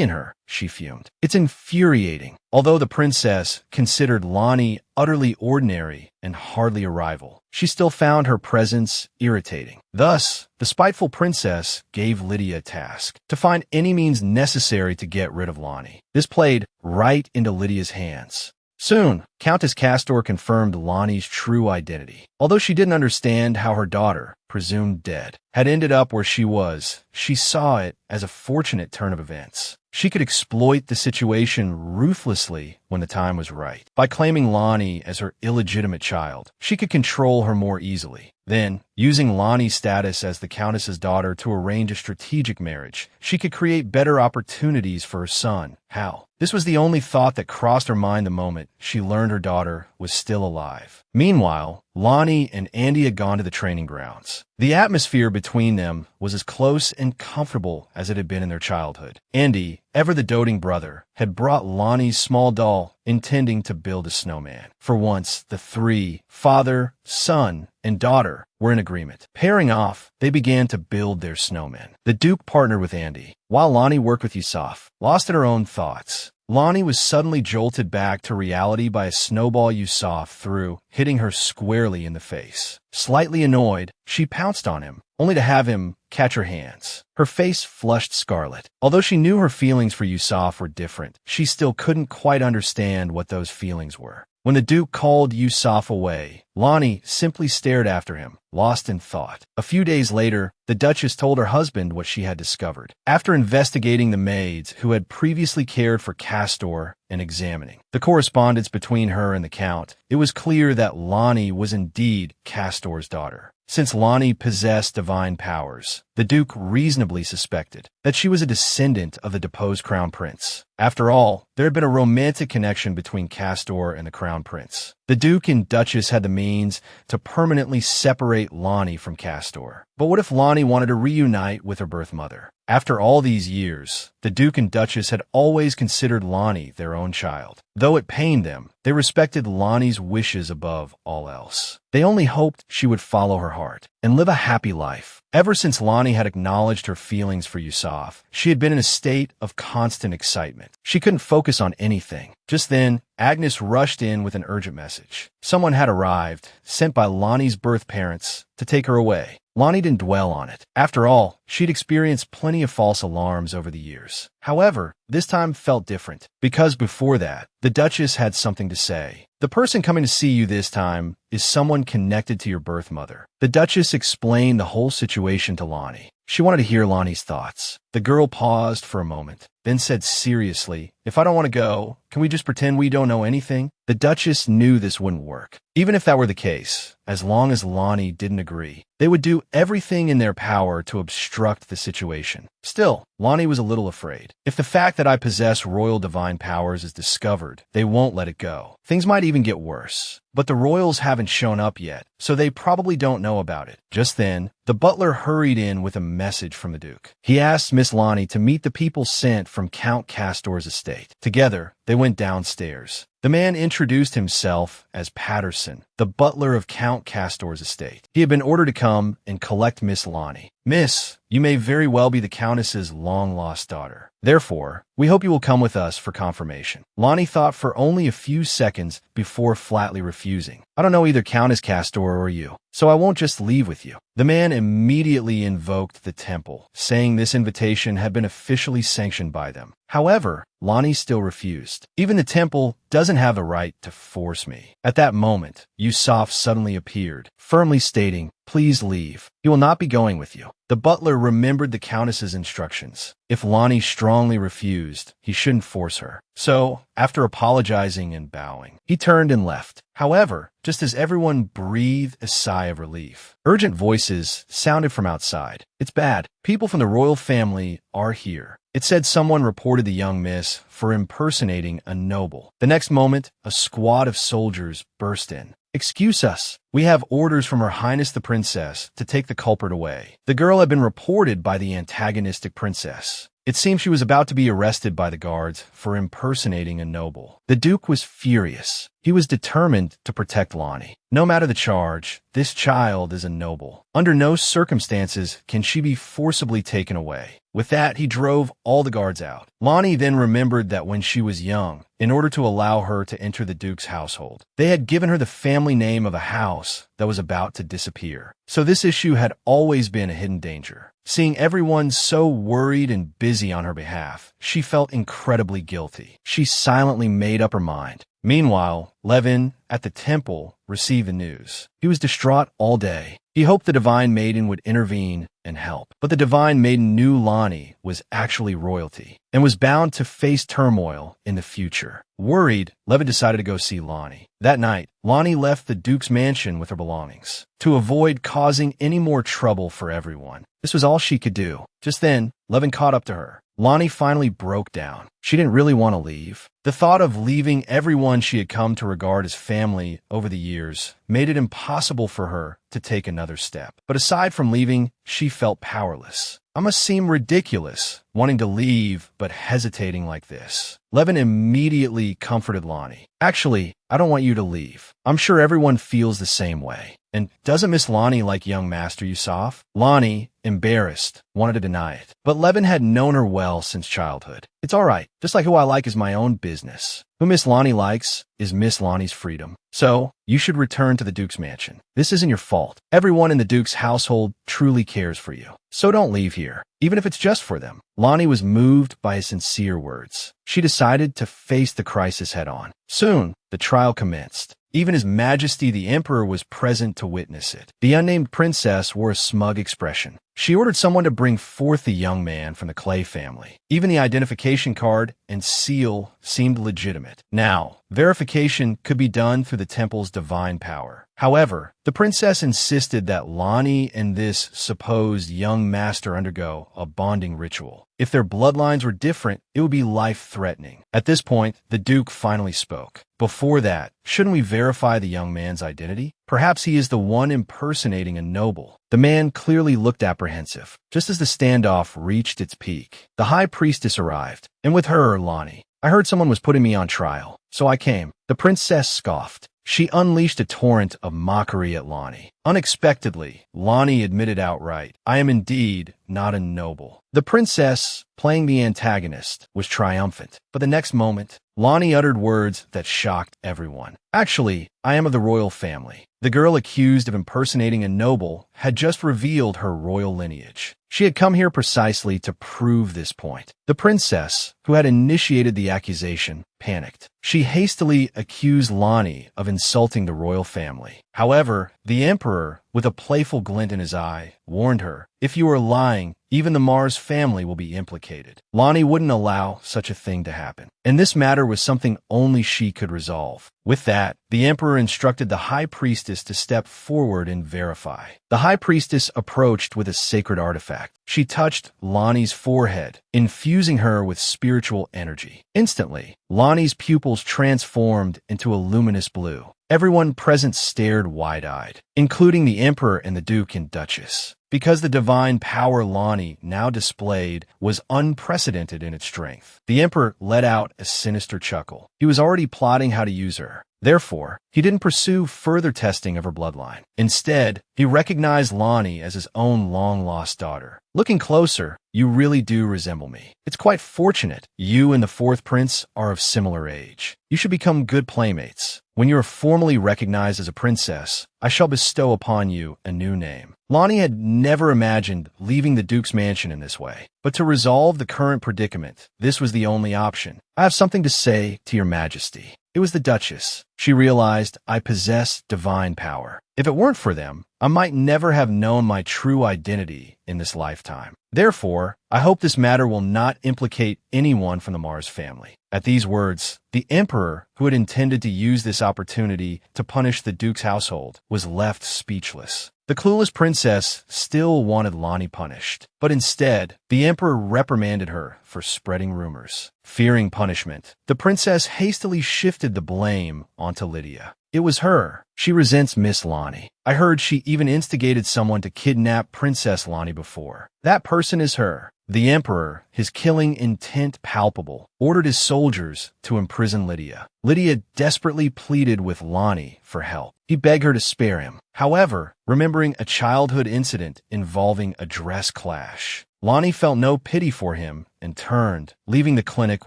in her? She fumed. It's infuriating. Although the princess considered Lonnie utterly ordinary and hardly a rival, she still found her presence irritating. Thus, the spiteful princess gave Lydia a task to find any means necessary to get rid of Lonnie. This played right into Lydia's hands. Soon, Countess Castor confirmed Lonnie's true identity. Although she didn't understand how her daughter, presumed dead, had ended up where she was, she saw it as a fortunate turn of events. She could exploit the situation ruthlessly when the time was right. By claiming Lonnie as her illegitimate child, she could control her more easily. Then, using Lonnie's status as the Countess's daughter to arrange a strategic marriage, she could create better opportunities for her son. How? This was the only thought that crossed her mind the moment she learned her daughter was still alive. Meanwhile, Lonnie and Andy had gone to the training grounds. The atmosphere between them was as close and comfortable as it had been in their childhood. Andy, ever the doting brother, had brought Lonnie's small doll, intending to build a snowman. For once, the three, father, son, and daughter, were in agreement. Pairing off, they began to build their snowman. The Duke partnered with Andy, while Lonnie worked with Yusuf. Lost in her own thoughts, Lonnie was suddenly jolted back to reality by a snowball Yusuf threw, hitting her squarely in the face. Slightly annoyed, she pounced on him, only to have him catch her hands. Her face flushed scarlet. Although she knew her feelings for Yusuf were different, she still couldn't quite understand what those feelings were. When the Duke called Yusuf away, Lonnie simply stared after him, lost in thought. A few days later, the Duchess told her husband what she had discovered. After investigating the maids who had previously cared for Castor and examining the correspondence between her and the Count, it was clear that Lonnie was indeed Castor's daughter. Since Lonnie possessed divine powers, the Duke reasonably suspected that she was a descendant of the deposed Crown Prince. After all, there had been a romantic connection between Castor and the Crown Prince. The Duke and Duchess had the means to permanently separate Lonnie from Castor. But what if Lonnie wanted to reunite with her birth mother? After all these years, the Duke and Duchess had always considered Lonnie their own child. Though it pained them, they respected Lonnie's wishes above all else. They only hoped she would follow her heart and live a happy life. Ever since Lonnie had acknowledged her feelings for Yusuf, she had been in a state of constant excitement. She couldn't focus on anything. Just then, Agnes rushed in with an urgent message. Someone had arrived, sent by Lonnie's birth parents, to take her away. Lonnie didn't dwell on it. After all, she'd experienced plenty of false alarms over the years. However, this time felt different, because before that, the Duchess had something to say. The person coming to see you this time is someone connected to your birth mother. The Duchess explained the whole situation to Lonnie. She wanted to hear Lonnie's thoughts. The girl paused for a moment, then said seriously, "If I don't want to go, can we just pretend we don't know anything?" The Duchess knew this wouldn't work. Even if that were the case, as long as Lonnie didn't agree, they would do everything in their power to obstruct the situation. Still, Lonnie was a little afraid. If the fact that I possess royal divine powers is discovered, they won't let it go. Things might even get worse. But the royals haven't shown up yet, so they probably don't know about it. Just then, the butler hurried in with a message from the Duke. He asked Miss Lonnie to meet the people sent from Count Castor's estate. Together, they went downstairs. The man introduced himself as Patterson, the butler of Count Castor's estate. He had been ordered to come and collect Miss Lonnie. "Miss, you may very well be the Countess's long-lost daughter. Therefore, we hope you will come with us for confirmation." Lonnie thought for only a few seconds before flatly refusing. "I don't know either Countess Castor or you, so I won't just leave with you." The man immediately invoked the temple, saying this invitation had been officially sanctioned by them. However, Lonnie still refused. "Even the temple doesn't have the right to force me." At that moment, Yusuf suddenly appeared, firmly stating, "Please leave. He will not be going with you." The butler remembered the Countess's instructions. If Lonnie strongly refused, he shouldn't force her. So, after apologizing and bowing, he turned and left. However, just as everyone breathed a sigh of relief, urgent voices sounded from outside. "It's bad. People from the royal family are here." It said someone reported the young miss for impersonating a noble. The next moment, a squad of soldiers burst in. "Excuse us. We have orders from Her Highness the Princess to take the culprit away." The girl had been reported by the antagonistic princess. It seemed she was about to be arrested by the guards for impersonating a noble. The Duke was furious. He was determined to protect Lonnie. No matter the charge, this child is a noble. Under no circumstances can she be forcibly taken away. With that, he drove all the guards out. Lonnie then remembered that when she was young, in order to allow her to enter the Duke's household, they had given her the family name of a house that was about to disappear. So this issue had always been a hidden danger. Seeing everyone so worried and busy on her behalf, she felt incredibly guilty. She silently made up her mind. Meanwhile, Levin, at the temple, received the news. He was distraught all day. He hoped the Divine Maiden would intervene and help. But the Divine Maiden knew Lonnie was actually royalty and was bound to face turmoil in the future. Worried, Levin decided to go see Lonnie. That night, Lonnie left the Duke's mansion with her belongings to avoid causing any more trouble for everyone. This was all she could do. Just then, Levin caught up to her. Lonnie finally broke down. She didn't really want to leave. The thought of leaving everyone she had come to regard as family over the years made it impossible for her to take another step. But aside from leaving, she felt powerless. I must seem ridiculous, wanting to leave but hesitating like this. Levin immediately comforted Lonnie. "Actually, I don't want you to leave. I'm sure everyone feels the same way. And doesn't Miss Lonnie like young Master Yusuf?" Lonnie, embarrassed, wanted to deny it. But Levin had known her well since childhood. "It's all right. Just like who I like is my own business. Who Miss Lonnie likes is Miss Lonnie's freedom. So, you should return to the Duke's mansion. This isn't your fault. Everyone in the Duke's household truly cares for you. So don't leave here, even if it's just for them." Lonnie was moved by his sincere words. She decided to face the crisis head on. Soon, the trial commenced. Even His Majesty the Emperor was present to witness it. The unnamed princess wore a smug expression. She ordered someone to bring forth the young man from the Clay family. Even the identification card and seal seemed legitimate. Now, verification could be done through the temple's divine power. However, the princess insisted that Lonnie and this supposed young master undergo a bonding ritual. If their bloodlines were different, it would be life-threatening. At this point, the Duke finally spoke. "Before that, shouldn't we verify the young man's identity? Perhaps he is the one impersonating a noble." The man clearly looked apprehensive. Just as the standoff reached its peak, the high priestess arrived, and with her, Lonnie. "I heard someone was putting me on trial, so I came." The princess scoffed. She unleashed a torrent of mockery at Lonnie. Unexpectedly, Lonnie admitted outright, "I am indeed not a noble." The princess, playing the antagonist, was triumphant. But the next moment, Lonnie uttered words that shocked everyone. "Actually, I am of the royal family." The girl accused of impersonating a noble had just revealed her royal lineage. She had come here precisely to prove this point. The princess, who had initiated the accusation, panicked. She hastily accused Lonnie of insulting the royal family. However, the emperor, with a playful glint in his eye, warned her, "If you are lying, even the Mars family will be implicated." Lonnie wouldn't allow such a thing to happen, and this matter was something only she could resolve. With that, the emperor instructed the high priestess to step forward and verify. The high priestess approached with a sacred artifact. She touched Lonnie's forehead, infusing her with spiritual energy. Instantly, Lonnie's pupils transformed into a luminous blue. Everyone present stared wide-eyed, including the emperor and the duke and duchess, because the divine power Lonnie now displayed was unprecedented in its strength. The emperor let out a sinister chuckle. He was already plotting how to use her. Therefore, he didn't pursue further testing of her bloodline. Instead, he recognized Lonnie as his own long-lost daughter. "Looking closer, you really do resemble me. It's quite fortunate. You and the fourth prince are of similar age. You should become good playmates. When you are formally recognized as a princess, I shall bestow upon you a new name." Lonnie had never imagined leaving the Duke's mansion in this way. But to resolve the current predicament, this was the only option. "I have something to say to your majesty." It was the Duchess. She realized, "I possess divine power. If it weren't for them, I might never have known my true identity in this lifetime. Therefore, I hope this matter will not implicate anyone from the Mars family." At these words, The emperor, who had intended to use this opportunity to punish the duke's household, was left speechless. The clueless princess still wanted Lani punished, but instead, the emperor reprimanded her for spreading rumors. Fearing punishment, the princess hastily shifted the blame onto Lydia. It was her. She resents Miss Lani. I heard she even instigated someone to kidnap Princess Lani before. That person is her. The emperor, his killing intent palpable, ordered his soldiers to imprison Lydia. Lydia desperately pleaded with Lani for help. He begged her to spare him. However, remembering a childhood incident involving a dress clash, Lani felt no pity for him and turned, leaving the clinic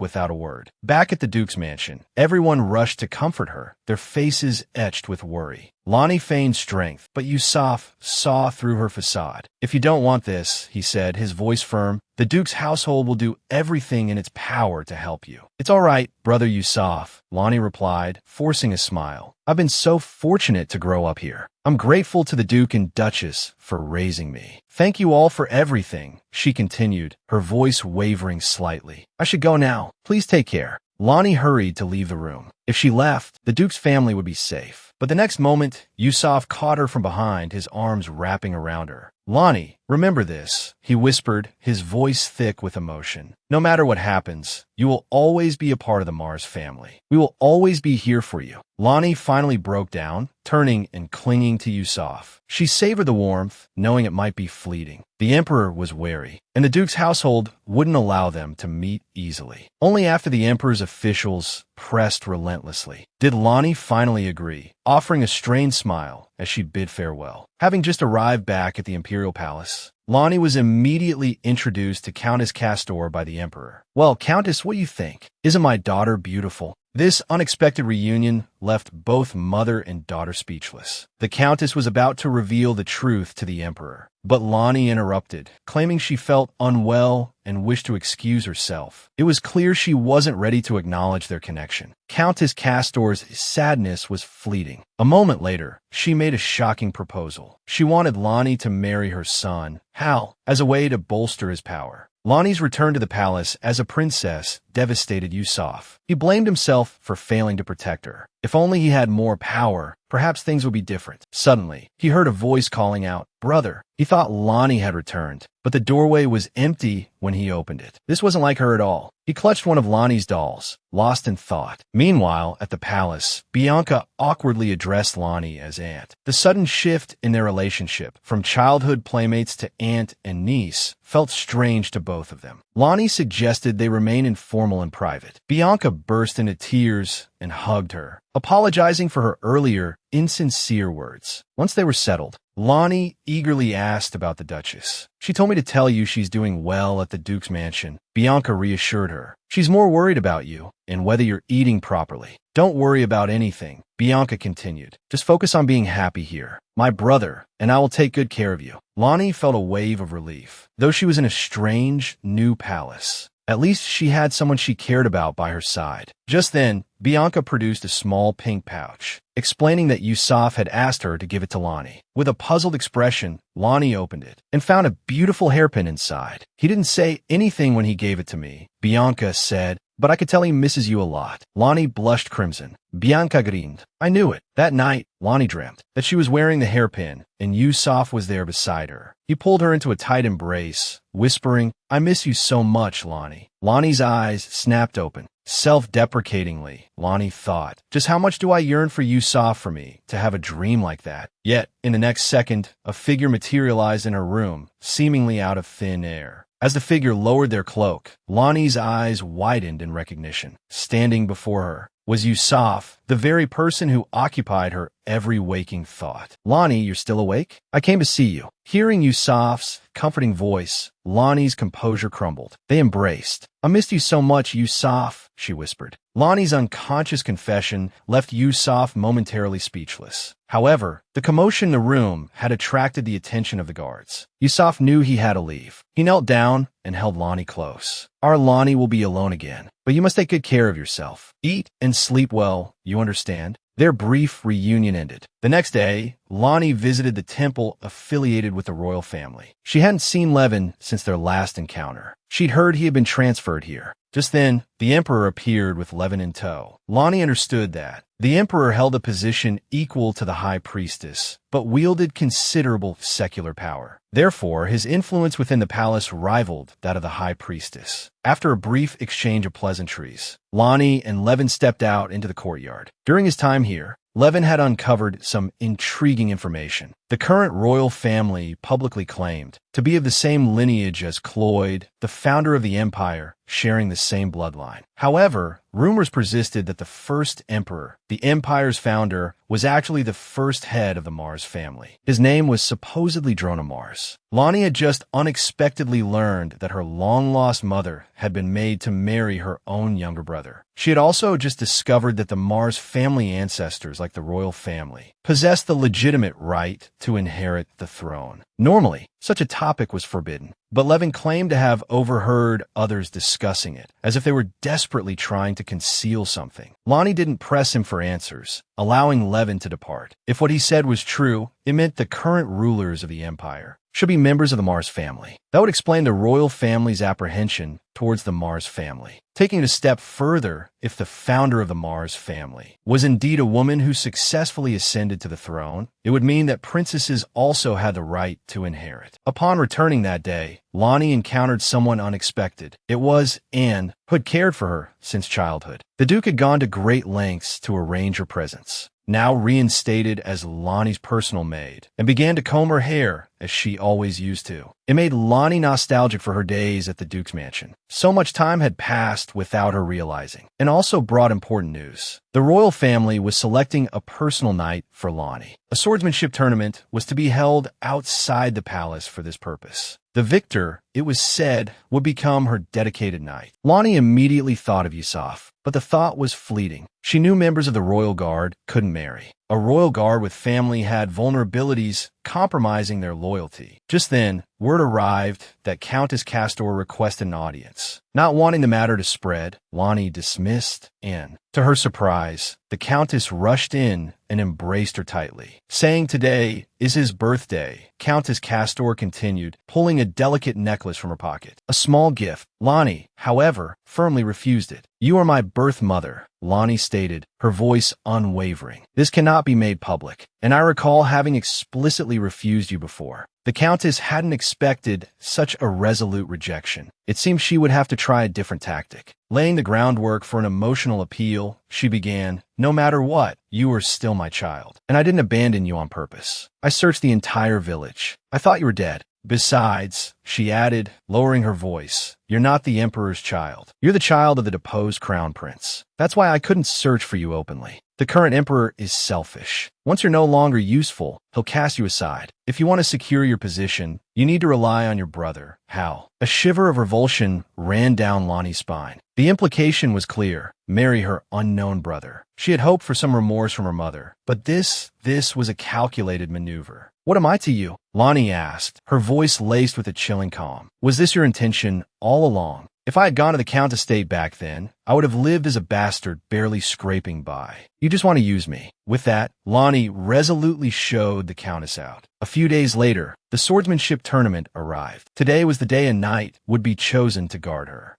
without a word. Back at the Duke's mansion, everyone rushed to comfort her, their faces etched with worry. Lani feigned strength, but Yusuf saw through her facade. "If you don't want this," he said, his voice firm, "the Duke's household will do everything in its power to help you." "It's all right, brother Yusuf," Lani replied, forcing a smile. "I've been so fortunate to grow up here. I'm grateful to the Duke and Duchess for raising me. Thank you all for everything," she continued, her voice wavering slightly. "I should go now. Please take care." Lani hurried to leave the room. If she left, the Duke's family would be safe. But the next moment, Yusuf caught her from behind, his arms wrapping around her. "Lani, remember this," he whispered, his voice thick with emotion. "No matter what happens, you will always be a part of the Mars family. We will always be here for you." Lani finally broke down, turning and clinging to Yusuf. She savored the warmth, knowing it might be fleeting. The emperor was wary, and the Duke's household wouldn't allow them to meet easily. Only after the emperor's officials pressed relentlessly did Lani finally agree, offering a strained smile as she bid farewell. Having just arrived back at the imperial palace, Lani was immediately introduced to Countess Castor by the emperor. "Well, Countess, what do you think? Isn't my daughter beautiful?" This unexpected reunion left both mother and daughter speechless. The Countess was about to reveal the truth to the emperor, but Lani interrupted, claiming she felt unwell and wished to excuse herself. It was clear she wasn't ready to acknowledge their connection. Countess Castor's sadness was fleeting. A moment later, she made a shocking proposal. She wanted Lani to marry her son, Hal, as a way to bolster his power. Lani's return to the palace as a princess devastated Yusuf. He blamed himself for failing to protect her. If only he had more power, perhaps things would be different. Suddenly, he heard a voice calling out, "Brother." He thought Lani had returned, but the doorway was empty when he opened it. This wasn't like her at all. He clutched one of Lani's dolls, lost in thought. Meanwhile, at the palace, Bianca awkwardly addressed Lani as aunt. The sudden shift in their relationship, from childhood playmates to aunt and niece, felt strange to both of them. Lani suggested they remain informal and private. Bianca burst into tears and hugged her, apologizing for her earlier, insincere words. Once they were settled, Lani eagerly asked about the Duchess. "She told me to tell you she's doing well at the Duke's mansion," Bianca reassured her. "She's more worried about you and whether you're eating properly." "Don't worry about anything," Bianca continued. "Just focus on being happy here. My brother and I will take good care of you." Lani felt a wave of relief. Though she was in a strange, new palace, at least she had someone she cared about by her side. Just then, Bianca produced a small pink pouch, explaining that Yusuf had asked her to give it to Lani. With a puzzled expression, Lani opened it and found a beautiful hairpin inside. "He didn't say anything when he gave it to me," Bianca said, "but I could tell he misses you a lot." Lani blushed crimson. Bianca grinned. "I knew it." That night, Lani dreamt that she was wearing the hairpin, and Yusuf was there beside her. He pulled her into a tight embrace, whispering, "I miss you so much, Lani." Lani's eyes snapped open. Self-deprecatingly, Lani thought, "Just how much do I yearn for Yusuf for me to have a dream like that?" Yet, in the next second, a figure materialized in her room, seemingly out of thin air. As the figure lowered their cloak, Lani's eyes widened in recognition. Standing before her was Yusuf, the very person who occupied her every waking thought. "Lani, you're still awake? I came to see you." Hearing Yusuf's comforting voice, Lani's composure crumbled. They embraced. "I missed you so much, Yusuf," she whispered. Lani's unconscious confession left Yusuf momentarily speechless. However, the commotion in the room had attracted the attention of the guards. Yusuf knew he had to leave. He knelt down and held Lani close. "Our Lani will be alone again, but you must take good care of yourself. Eat and sleep well, you understand?" Their brief reunion ended. The next day, Lonnie visited the temple affiliated with the royal family. She hadn't seen Levin since their last encounter. She'd heard he had been transferred here. Just then, the emperor appeared with Levin in tow. Lonnie understood that the emperor held a position equal to the high priestess, but wielded considerable secular power. Therefore, his influence within the palace rivaled that of the high priestess. After a brief exchange of pleasantries, Lonnie and Levin stepped out into the courtyard. During his time here, Levin had uncovered some intriguing information. The current royal family publicly claimed to be of the same lineage as Cloyd, the founder of the empire, sharing the same bloodline. However, rumors persisted that the first emperor, the empire's founder, was actually the first head of the Mars family. His name was supposedly Drona Mars. Lonnie had just unexpectedly learned that her long-lost mother had been made to marry her own younger brother. She had also just discovered that the Mars family ancestors, like the royal family, possessed the legitimate right to inherit the throne. Normally, such a topic was forbidden, but Levin claimed to have overheard others discussing it, as if they were desperately trying to conceal something. Lonnie didn't press him for answers, allowing Levin to depart. If what he said was true, it meant the current rulers of the empire should be members of the Mars family. That would explain the royal family's apprehension towards the Mars family. Taking it a step further, if the founder of the Mars family was indeed a woman who successfully ascended to the throne, it would mean that princesses also had the right to inherit. Upon returning that day, Lonnie encountered someone unexpected. It was Anne, who had cared for her since childhood. The Duke had gone to great lengths to arrange her presence, now reinstated as Lonnie's personal maid, and began to comb her hair as she always used to. It made Lonnie nostalgic for her days at the Duke's mansion. So much time had passed without her realizing, and also brought important news. The royal family was selecting a personal night for Lonnie. A swordsmanship tournament was to be held outside the palace for this purpose. The victor, it was said, would become her dedicated knight. Lonnie immediately thought of Yusuf, but the thought was fleeting. She knew members of the royal guard couldn't marry. A royal guard with family had vulnerabilities compromising their loyalty. Just then, word arrived that Countess Castor requested an audience. Not wanting the matter to spread, Lonnie dismissed Anne. To her surprise, the Countess rushed in and embraced her tightly. Saying today is his birthday, Countess Castor continued, pulling a delicate necklace from her pocket. A small gift. Lonnie, however, firmly refused it. "You are my birth mother," Lonnie stated, her voice unwavering. "This cannot be made public, and I recall having explicitly refused you before." The Countess hadn't expected such a resolute rejection. It seemed she would have to try a different tactic. Laying the groundwork for an emotional appeal, she began, "No matter what, you are still my child, and I didn't abandon you on purpose. I searched the entire village. I thought you were dead. Besides," she added, lowering her voice, "you're not the emperor's child. You're the child of the deposed crown prince. That's why I couldn't search for you openly. The current emperor is selfish. Once you're no longer useful, he'll cast you aside. If you want to secure your position, you need to rely on your brother, Hal." A shiver of revulsion ran down Lonnie's spine. The implication was clear: marry her unknown brother. She had hoped for some remorse from her mother, but this was a calculated maneuver. "What am I to you?" Lonnie asked, her voice laced with a chilling calm. "Was this your intention all along? If I had gone to the Count estate back then, I would have lived as a bastard barely scraping by. You just want to use me." With that, Lonnie resolutely showed the Countess out. A few days later, the swordsmanship tournament arrived. Today was the day a knight would be chosen to guard her.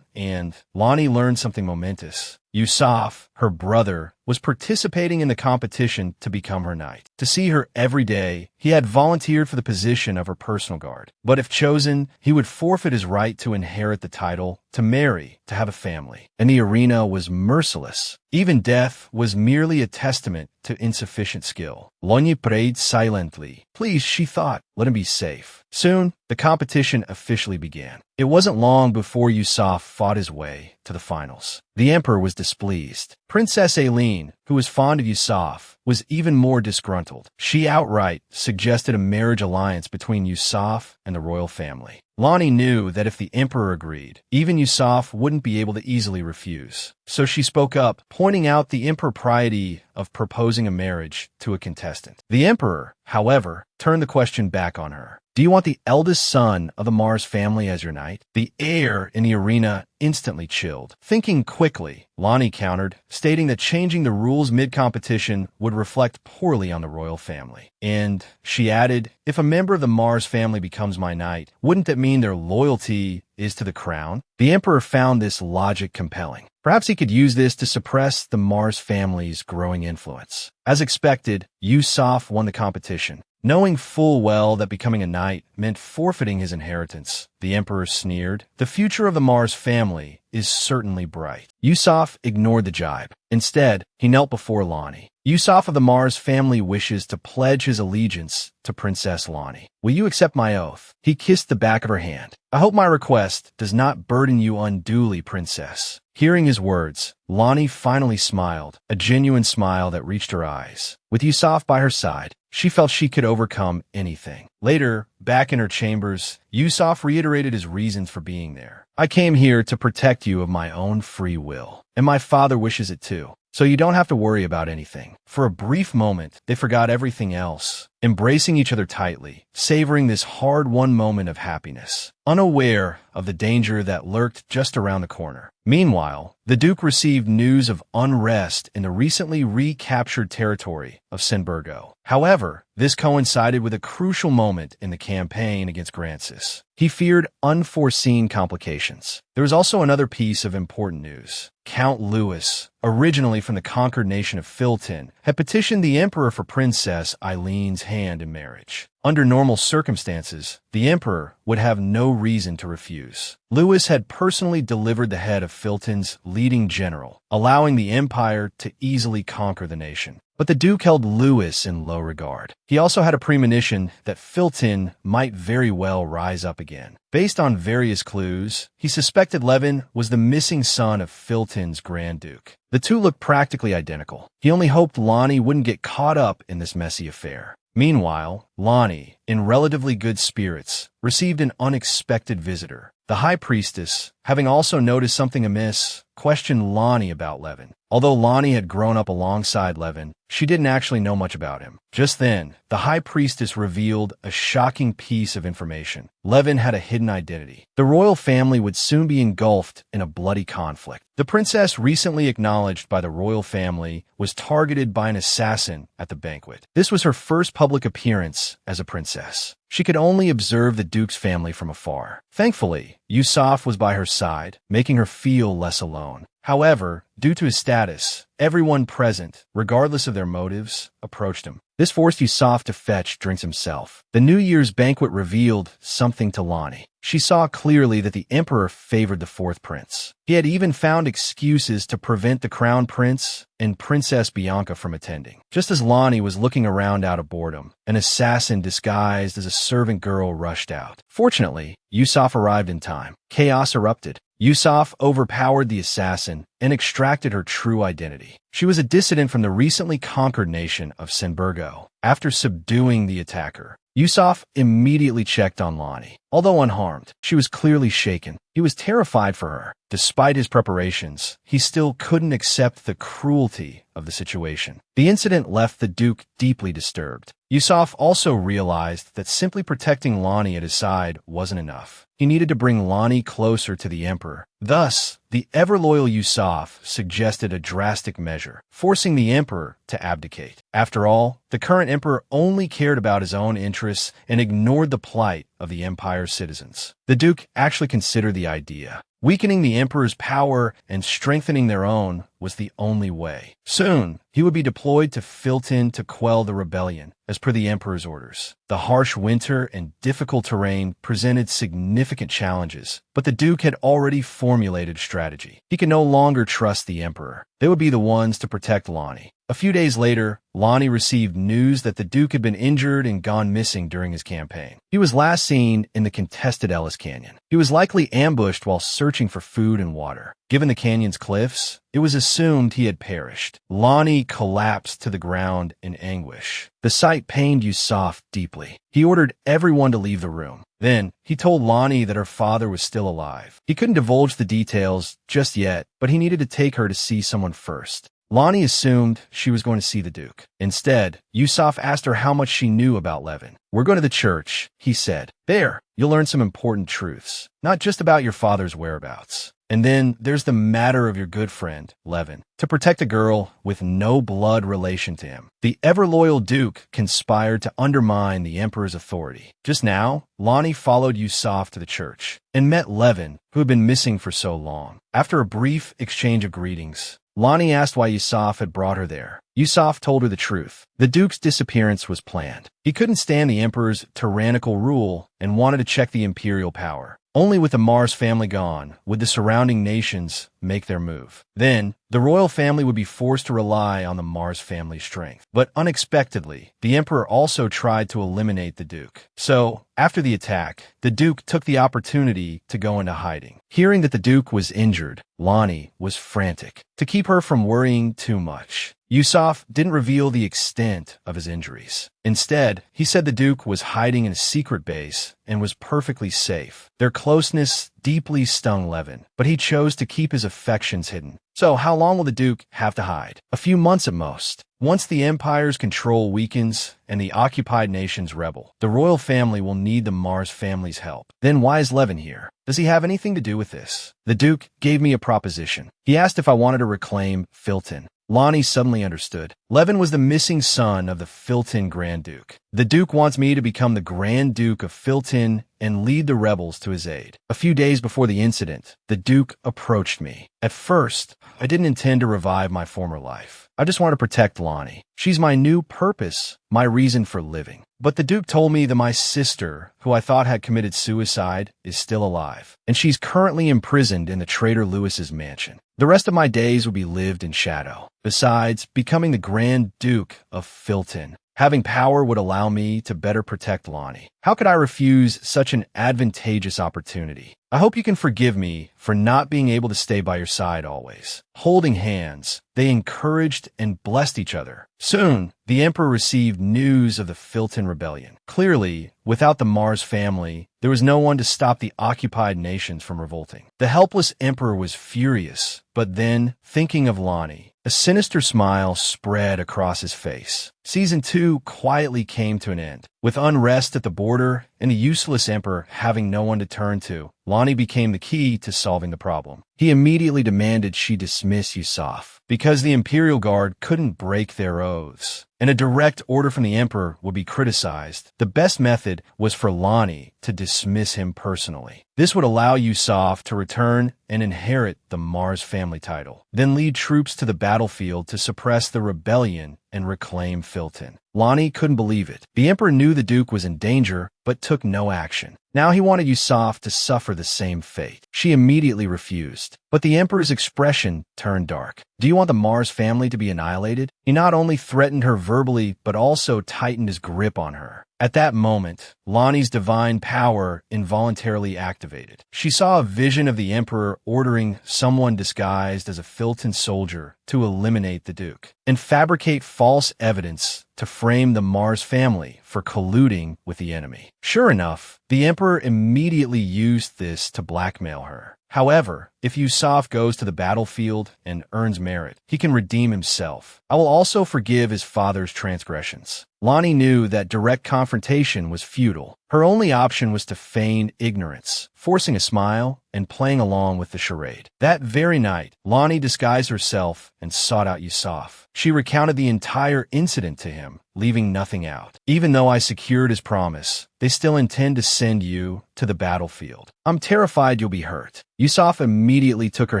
And Lonnie learned something momentous. Yusuf, her brother, was participating in the competition to become her knight. To see her every day, he had volunteered for the position of her personal guard. But if chosen, he would forfeit his right to inherit the title, to marry, to have a family. And the arena was merciless. Even death was merely a testament to insufficient skill. Lonnie prayed silently. Please, she thought, let him be safe. Soon, the competition officially began. It wasn't long before Yusuf fought his way to the finals. The emperor was displeased. Princess Aileen, who was fond of Yusuf, was even more disgruntled. She outright suggested a marriage alliance between Yusuf and the royal family. Lonnie knew that if the emperor agreed, even Yusuf wouldn't be able to easily refuse. So she spoke up, pointing out the impropriety of proposing a marriage to a contestant. The emperor, however, turned the question back on her. Do you want the eldest son of the Mars family as your knight? The air in the arena instantly chilled. Thinking quickly, Lonnie countered, stating that changing the rules mid-competition would reflect poorly on the royal family. And she added, if a member of the Mars family becomes my knight, wouldn't that mean their loyalty is to the crown? The emperor found this logic compelling. Perhaps he could use this to suppress the Mars family's growing influence. As expected, Yusuf won the competition. Knowing full well that becoming a knight meant forfeiting his inheritance, the emperor sneered, the future of the Mars family is certainly bright. Yusuf ignored the jibe. Instead, he knelt before Lonnie. Yusuf of the Mars family wishes to pledge his allegiance to Princess Lonnie. Will you accept my oath? He kissed the back of her hand. I hope my request does not burden you unduly, princess. Hearing his words, Lonnie finally smiled, a genuine smile that reached her eyes. With Yusuf by her side, she felt she could overcome anything. Later, back in her chambers, Yusuf reiterated his reasons for being there. I came here to protect you of my own free will, and my father wishes it too. So you don't have to worry about anything. For a brief moment, they forgot everything else, embracing each other tightly, savoring this hard-won moment of happiness, unaware of the danger that lurked just around the corner. Meanwhile, the Duke received news of unrest in the recently recaptured territory of Sinburgo. However, this coincided with a crucial moment in the campaign against Grancis. He feared unforeseen complications. There was also another piece of important news. Count Louis, originally from the conquered nation of Filton, had petitioned the emperor for Princess Eileen's hand in marriage. Under normal circumstances, the emperor would have no reason to refuse. Louis had personally delivered the head of Filton's leading general, allowing the empire to easily conquer the nation. But the Duke held Louis in low regard. He also had a premonition that Filton might very well rise up again. Based on various clues, he suspected Levin was the missing son of Filton's Grand Duke. The two looked practically identical. He only hoped Lonnie wouldn't get caught up in this messy affair. Meanwhile, Lonnie, in relatively good spirits, received an unexpected visitor. The High Priestess, having also noticed something amiss, questioned Lonnie about Levin. Although Lonnie had grown up alongside Levin, she didn't actually know much about him. Just then, the High Priestess revealed a shocking piece of information. Levin had a hidden identity. The royal family would soon be engulfed in a bloody conflict. The princess, recently acknowledged by the royal family, was targeted by an assassin at the banquet. This was her first public appearance as a princess. She could only observe the Duke's family from afar. Thankfully, Yusuf was by her side, making her feel less alone. However, due to his status, everyone present, regardless of their motives, approached him. This forced Yusuf to fetch drinks himself. The New Year's banquet revealed something to Lonnie. She saw clearly that the emperor favored the fourth prince. He had even found excuses to prevent the crown prince and Princess Bianca from attending. Just as Lonnie was looking around out of boredom, an assassin disguised as a servant girl rushed out. Fortunately, Yusuf arrived in time. Chaos erupted. Yusuf overpowered the assassin and extracted her true identity. She was a dissident from the recently conquered nation of Sinburgo. After subduing the attacker, Yusuf immediately checked on Lonnie. Although unharmed, she was clearly shaken. He was terrified for her. Despite his preparations, he still couldn't accept the cruelty of the situation. The incident left the Duke deeply disturbed. Yusuf also realized that simply protecting Lonnie at his side wasn't enough. He needed to bring Lonnie closer to the emperor. Thus, the ever-loyal Yusuf suggested a drastic measure, forcing the emperor to abdicate. After all, the current emperor only cared about his own interests and ignored the plight of the empire's citizens. The Duke actually considered the idea. Weakening the emperor's power and strengthening their own was the only way. Soon, he would be deployed to Filton to quell the rebellion, as per the emperor's orders. The harsh winter and difficult terrain presented significant challenges, but the Duke had already formulated a strategy. He could no longer trust the emperor. They would be the ones to protect Lonnie. A few days later, Lonnie received news that the Duke had been injured and gone missing during his campaign. He was last seen in the contested Ellis Canyon. He was likely ambushed while searching for food and water. Given the canyon's cliffs, it was assumed he had perished. Lonnie collapsed to the ground in anguish. The sight pained Yusuf deeply. He ordered everyone to leave the room. Then, he told Lonnie that her father was still alive. He couldn't divulge the details just yet, but he needed to take her to see someone first. Lonnie assumed she was going to see the Duke. Instead, Yusuf asked her how much she knew about Levin. "We're going to the church," he said. "There, you'll learn some important truths, not just about your father's whereabouts. And then there's the matter of your good friend, Levin, to protect a girl with no blood relation to him. The ever-loyal Duke conspired to undermine the Emperor's authority." Just now, Lonnie followed Yusuf to the church and met Levin, who had been missing for so long. After a brief exchange of greetings, Lonnie asked why Yusuf had brought her there. Yusuf told her the truth. The Duke's disappearance was planned. He couldn't stand the Emperor's tyrannical rule and wanted to check the imperial power. Only with the Mars family gone would the surrounding nations make their move. Then, the royal family would be forced to rely on the Mars family's strength. But unexpectedly, the Emperor also tried to eliminate the Duke. So, after the attack, the Duke took the opportunity to go into hiding. Hearing that the Duke was injured, Lonnie was frantic. To keep her from worrying too much, Yusuf didn't reveal the extent of his injuries. Instead, he said the Duke was hiding in a secret base and was perfectly safe. Their closeness deeply stung Levin, but he chose to keep his affections hidden. So how long will the Duke have to hide? A few months at most. Once the Empire's control weakens and the occupied nations rebel, the royal family will need the Mars family's help. Then why is Levin here? Does he have anything to do with this? The Duke gave me a proposition. He asked if I wanted to reclaim Filton. Lonnie suddenly understood. Levin was the missing son of the Filton Grand Duke. The Duke wants me to become the Grand Duke of Filton and lead the rebels to his aid. A few days before the incident, the Duke approached me. At first, I didn't intend to revive my former life. I just want to protect Lonnie. She's my new purpose, my reason for living. But the Duke told me that my sister, who I thought had committed suicide, is still alive, and she's currently imprisoned in the traitor Lewis's mansion. The rest of my days would be lived in shadow. Besides, becoming the Grand Duke of Filton, having power would allow me to better protect Lonnie. How could I refuse such an advantageous opportunity? I hope you can forgive me for not being able to stay by your side always. Holding hands, they encouraged and blessed each other. Soon, the Emperor received news of the Filton rebellion. Clearly, without the Mars family, there was no one to stop the occupied nations from revolting. The helpless Emperor was furious, but then, thinking of Lonnie, a sinister smile spread across his face. Season 2 quietly came to an end. With unrest at the border and the useless Emperor having no one to turn to, Lonnie became the key to solving the problem. He immediately demanded she dismiss Yusuf, because the Imperial Guard couldn't break their oaths, and a direct order from the Emperor would be criticized. The best method was for Lonnie to dismiss him personally. This would allow Yusuf to return and inherit the Mars family title, then lead troops to the battlefield to suppress the rebellion and reclaim Filton. Lonnie couldn't believe it. The Emperor knew the Duke was in danger, but took no action. Now he wanted Yusuf to suffer the same fate. She immediately refused, but the Emperor's expression turned dark. "Do you want the Mars family to be annihilated?" He not only threatened her verbally, but also tightened his grip on her. At that moment, Lonnie's divine power involuntarily activated. She saw a vision of the Emperor ordering someone disguised as a Filton soldier to eliminate the Duke and fabricate false evidence to frame the Mars family for colluding with the enemy. Sure enough, the Emperor immediately used this to blackmail her. However, if Yusuf goes to the battlefield and earns merit, he can redeem himself. I will also forgive his father's transgressions. Lonnie knew that direct confrontation was futile. Her only option was to feign ignorance, forcing a smile and playing along with the charade. That very night, Lonnie disguised herself and sought out Yusuf. She recounted the entire incident to him, leaving nothing out. "Even though I secured his promise, they still intend to send you to the battlefield. I'm terrified you'll be hurt." Yusuf immediately took her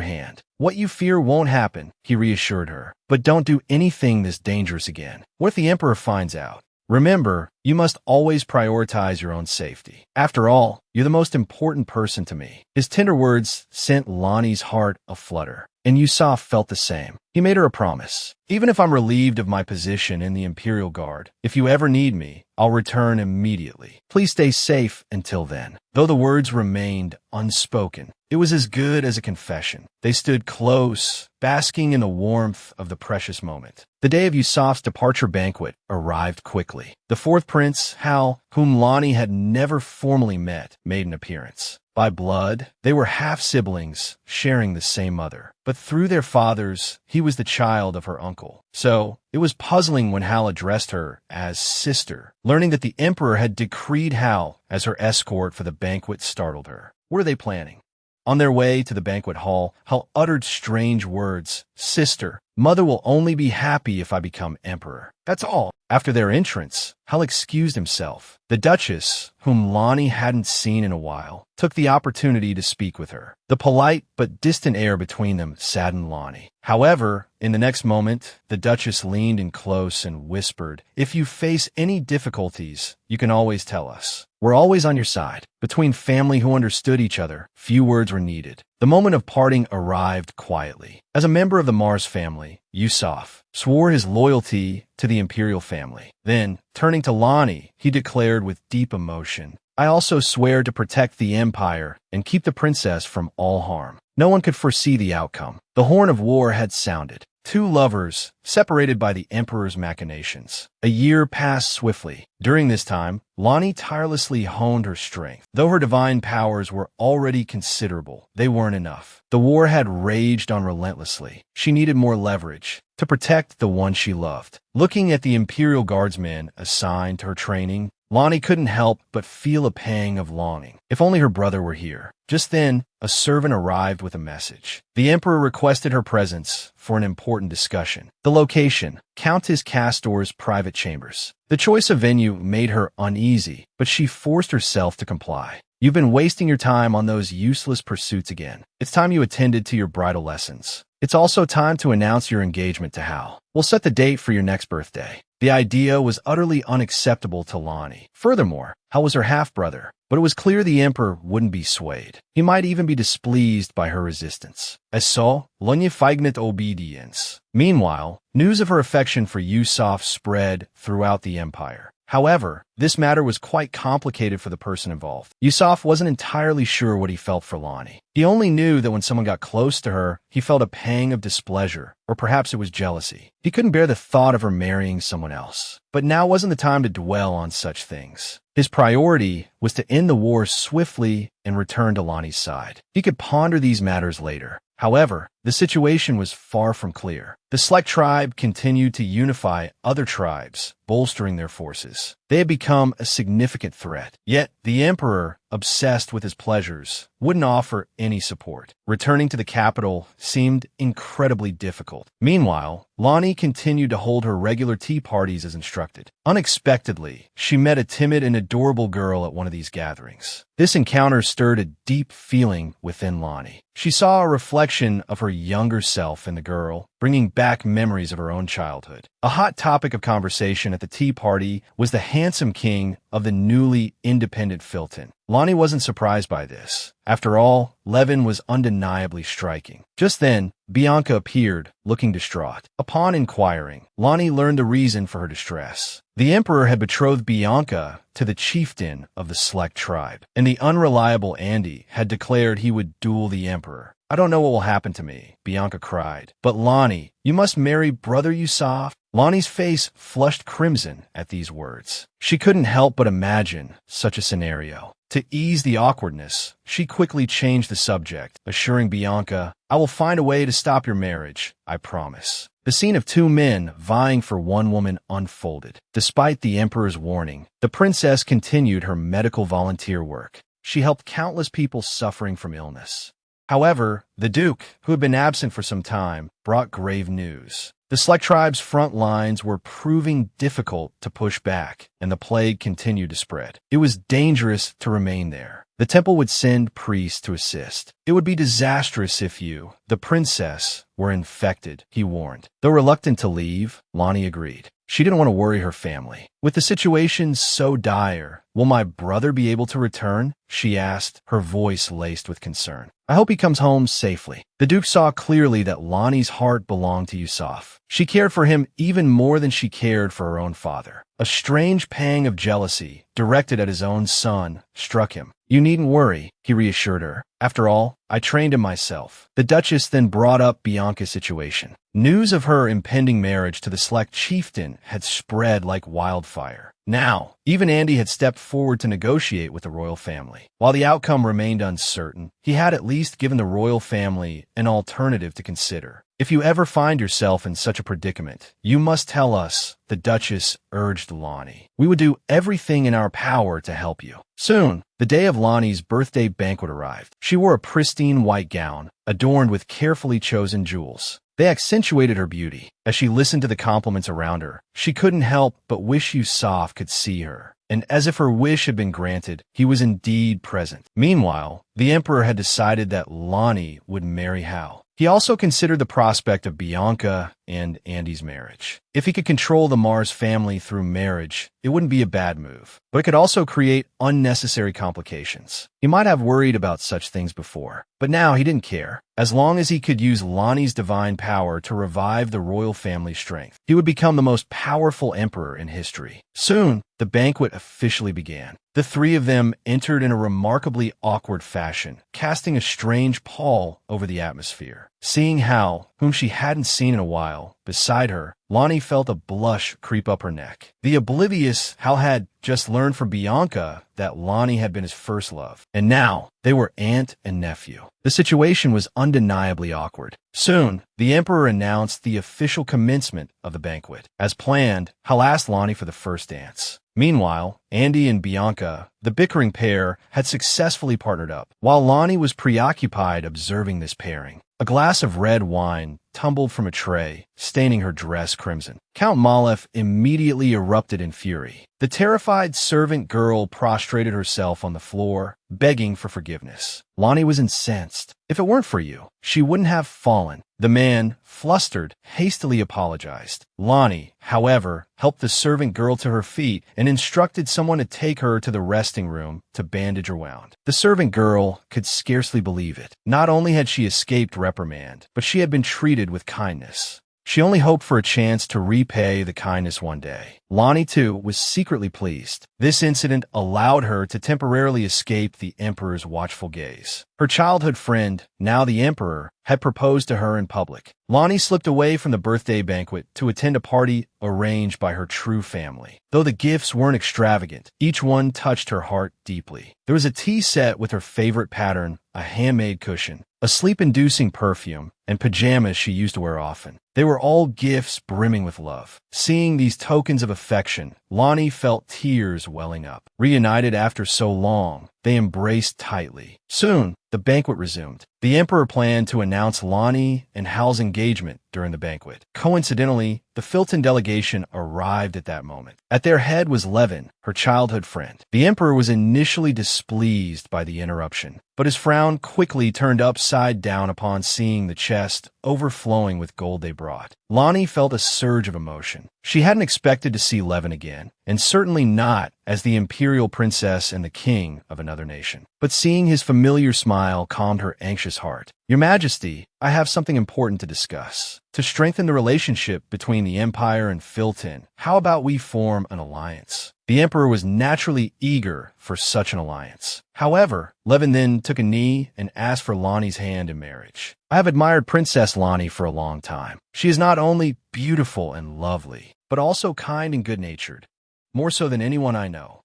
hand. "What you fear won't happen," he reassured her. "But don't do anything this dangerous again. What if the Emperor finds out? Remember, you must always prioritize your own safety. After all, you're the most important person to me." His tender words sent Lonnie's heart aflutter, and Yusuf felt the same. He made her a promise. "Even if I'm relieved of my position in the Imperial Guard, if you ever need me, I'll return immediately. Please stay safe until then." Though the words remained unspoken, It was as good as a confession. They stood close, basking in the warmth of the precious moment. The day of Yusuf's departure banquet arrived quickly. The fourth prince, Hal, whom Lonnie had never formally met, made an appearance. By blood, they were half-siblings, sharing the same mother. But through their fathers, he was the child of her uncle. So, it was puzzling when Hal addressed her as sister. Learning that the emperor had decreed Hal as her escort for the banquet startled her. What are they planning? On their way to the banquet hall, Hal uttered strange words. Sister, mother will only be happy if I become emperor. That's all. After their entrance, Hal excused himself. The Duchess, whom Lonnie hadn't seen in a while, took the opportunity to speak with her. The polite but distant air between them saddened Lonnie. However, in the next moment, the Duchess leaned in close and whispered, "If you face any difficulties, you can always tell us. We're always on your side." Between family who understood each other, few words were needed. The moment of parting arrived quietly. As a member of the Mars family, Yusuf swore his loyalty to the imperial family. Then, turning to Lonnie, he declared with deep emotion, "I also swear to protect the empire and keep the princess from all harm." No one could foresee the outcome. The horn of war had sounded. Two lovers, separated by the emperor's machinations. A year passed swiftly. During this time, Lonnie tirelessly honed her strength. Though her divine powers were already considerable, they weren't enough. The war had raged on relentlessly. She needed more leverage to protect the one she loved. Looking at the Imperial Guardsmen assigned to her training, Lonnie couldn't help but feel a pang of longing. If only her brother were here. Just then, a servant arrived with a message. The emperor requested her presence for an important discussion. The location, Countess Castor's private chambers. The choice of venue made her uneasy, but she forced herself to comply. "You've been wasting your time on those useless pursuits again. It's time you attended to your bridal lessons. It's also time to announce your engagement to Hal. We'll set the date for your next birthday." The idea was utterly unacceptable to Lonnie. Furthermore, Hal was her half-brother, but it was clear the emperor wouldn't be swayed. He might even be displeased by her resistance. As so, Lonnie feignet obedience. Meanwhile, news of her affection for Yusuf spread throughout the empire. However, this matter was quite complicated for the person involved. Yusuf wasn't entirely sure what he felt for Lonnie. He only knew that when someone got close to her, he felt a pang of displeasure, or perhaps it was jealousy. He couldn't bear the thought of her marrying someone else. But now wasn't the time to dwell on such things. His priority was to end the war swiftly and return to Lonnie's side. He could ponder these matters later. However, the situation was far from clear. The Select tribe continued to unify other tribes, bolstering their forces. They had become a significant threat. Yet, the emperor, obsessed with his pleasures, wouldn't offer any support. Returning to the capital seemed incredibly difficult. Meanwhile, Lonnie continued to hold her regular tea parties as instructed. Unexpectedly, she met a timid and adorable girl at one of these gatherings. This encounter stirred a deep feeling within Lonnie. She saw a reflection of her younger self in the girl, bringing back memories of her own childhood. A hot topic of conversation at the tea party was the handsome king of the newly independent Filton. Lonnie wasn't surprised by this. After all, Levin was undeniably striking. Just then, Bianca appeared, looking distraught. Upon inquiring, Lonnie learned the reason for her distress. The emperor had betrothed Bianca to the chieftain of the Select tribe, and the unreliable Andy had declared he would duel the emperor. "I don't know what will happen to me," Bianca cried. "But Lonnie, you must marry Brother Yusuf." Lonnie's face flushed crimson at these words. She couldn't help but imagine such a scenario. To ease the awkwardness, she quickly changed the subject, assuring Bianca, "I will find a way to stop your marriage, I promise." The scene of two men vying for one woman unfolded. Despite the emperor's warning, the princess continued her medical volunteer work. She helped countless people suffering from illness. However, the Duke, who had been absent for some time, brought grave news. The Select tribe's front lines were proving difficult to push back, and the plague continued to spread. It was dangerous to remain there. The temple would send priests to assist. "It would be disastrous if you, the princess, were infected," he warned. Though reluctant to leave, Lonnie agreed. She didn't want to worry her family. "With the situation so dire, will my brother be able to return?" she asked, her voice laced with concern. "I hope he comes home safely." The Duke saw clearly that Lonnie's heart belonged to Yusuf. She cared for him even more than she cared for her own father. A strange pang of jealousy, directed at his own son, struck him. You needn't worry, he reassured her. After all, I trained him myself. The Duchess then brought up Bianca's situation. News of her impending marriage to the select chieftain had spread like wildfire. Now, even Andy had stepped forward to negotiate with the royal family. While the outcome remained uncertain, he had at least given the royal family an alternative to consider. If you ever find yourself in such a predicament, you must tell us, the Duchess urged Lonnie. We would do everything in our power to help you. Soon, the day of Lonnie's birthday banquet arrived. She wore a pristine white gown, adorned with carefully chosen jewels. They accentuated her beauty. As she listened to the compliments around her, she couldn't help but wish Yusuf could see her. And as if her wish had been granted, he was indeed present. Meanwhile, the emperor had decided that Lonnie would marry Hal. He also considered the prospect of Bianca and Andy's marriage. If he could control the Mars family through marriage, it wouldn't be a bad move. But it could also create unnecessary complications. He might have worried about such things before, but now he didn't care. As long as he could use Lonnie's divine power to revive the royal family's strength, he would become the most powerful emperor in history. Soon, the banquet officially began. The three of them entered in a remarkably awkward fashion, casting a strange pall over the atmosphere. Seeing Hal, whom she hadn't seen in a while, beside her, Lonnie felt a blush creep up her neck. The oblivious Hal had just learned from Bianca that Lonnie had been his first love, and now they were aunt and nephew. The situation was undeniably awkward. Soon, the emperor announced the official commencement of the banquet. As planned, Hal asked Lonnie for the first dance. Meanwhile, Andy and Bianca, the bickering pair, had successfully partnered up. While Lonnie was preoccupied observing this pairing, a glass of red wine tumbled from a tray, staining her dress crimson. Count Malef immediately erupted in fury. The terrified servant girl prostrated herself on the floor, begging for forgiveness. Lonnie was incensed. If it weren't for you, she wouldn't have fallen. The man, flustered, hastily apologized. Lonnie, however, helped the servant girl to her feet and instructed someone to take her to the resting room to bandage her wound. The servant girl could scarcely believe it. Not only had she escaped reprimand, but she had been treated with kindness. She only hoped for a chance to repay the kindness one day. Lonnie, too, was secretly pleased. This incident allowed her to temporarily escape the emperor's watchful gaze. Her childhood friend, now the emperor, had proposed to her in public. Lonnie slipped away from the birthday banquet to attend a party arranged by her true family. Though the gifts weren't extravagant, each one touched her heart deeply. There was a tea set with her favorite pattern, a handmade cushion, a sleep-inducing perfume, and pajamas she used to wear often. They were all gifts brimming with love. Seeing these tokens of affection, Lonnie felt tears welling up. Reunited after so long, they embraced tightly. Soon, the banquet resumed. The emperor planned to announce Lonnie and Hal's engagement during the banquet. Coincidentally, the Filton delegation arrived at that moment. At their head was Levin, her childhood friend. The emperor was initially displeased by the interruption, but his frown quickly turned upside down upon seeing the chest overflowing with gold they brought. Lonnie felt a surge of emotion. She hadn't expected to see Levin again, and certainly not as the imperial princess and the king of another nation. But seeing his familiar smile calmed her anxious heart. Your Majesty, I have something important to discuss. To strengthen the relationship between the Empire and Filton, how about we form an alliance? The emperor was naturally eager for such an alliance. However, Levin then took a knee and asked for Lonnie's hand in marriage. I have admired Princess Lonnie for a long time. She is not only beautiful and lovely, but also kind and good-natured, more so than anyone I know.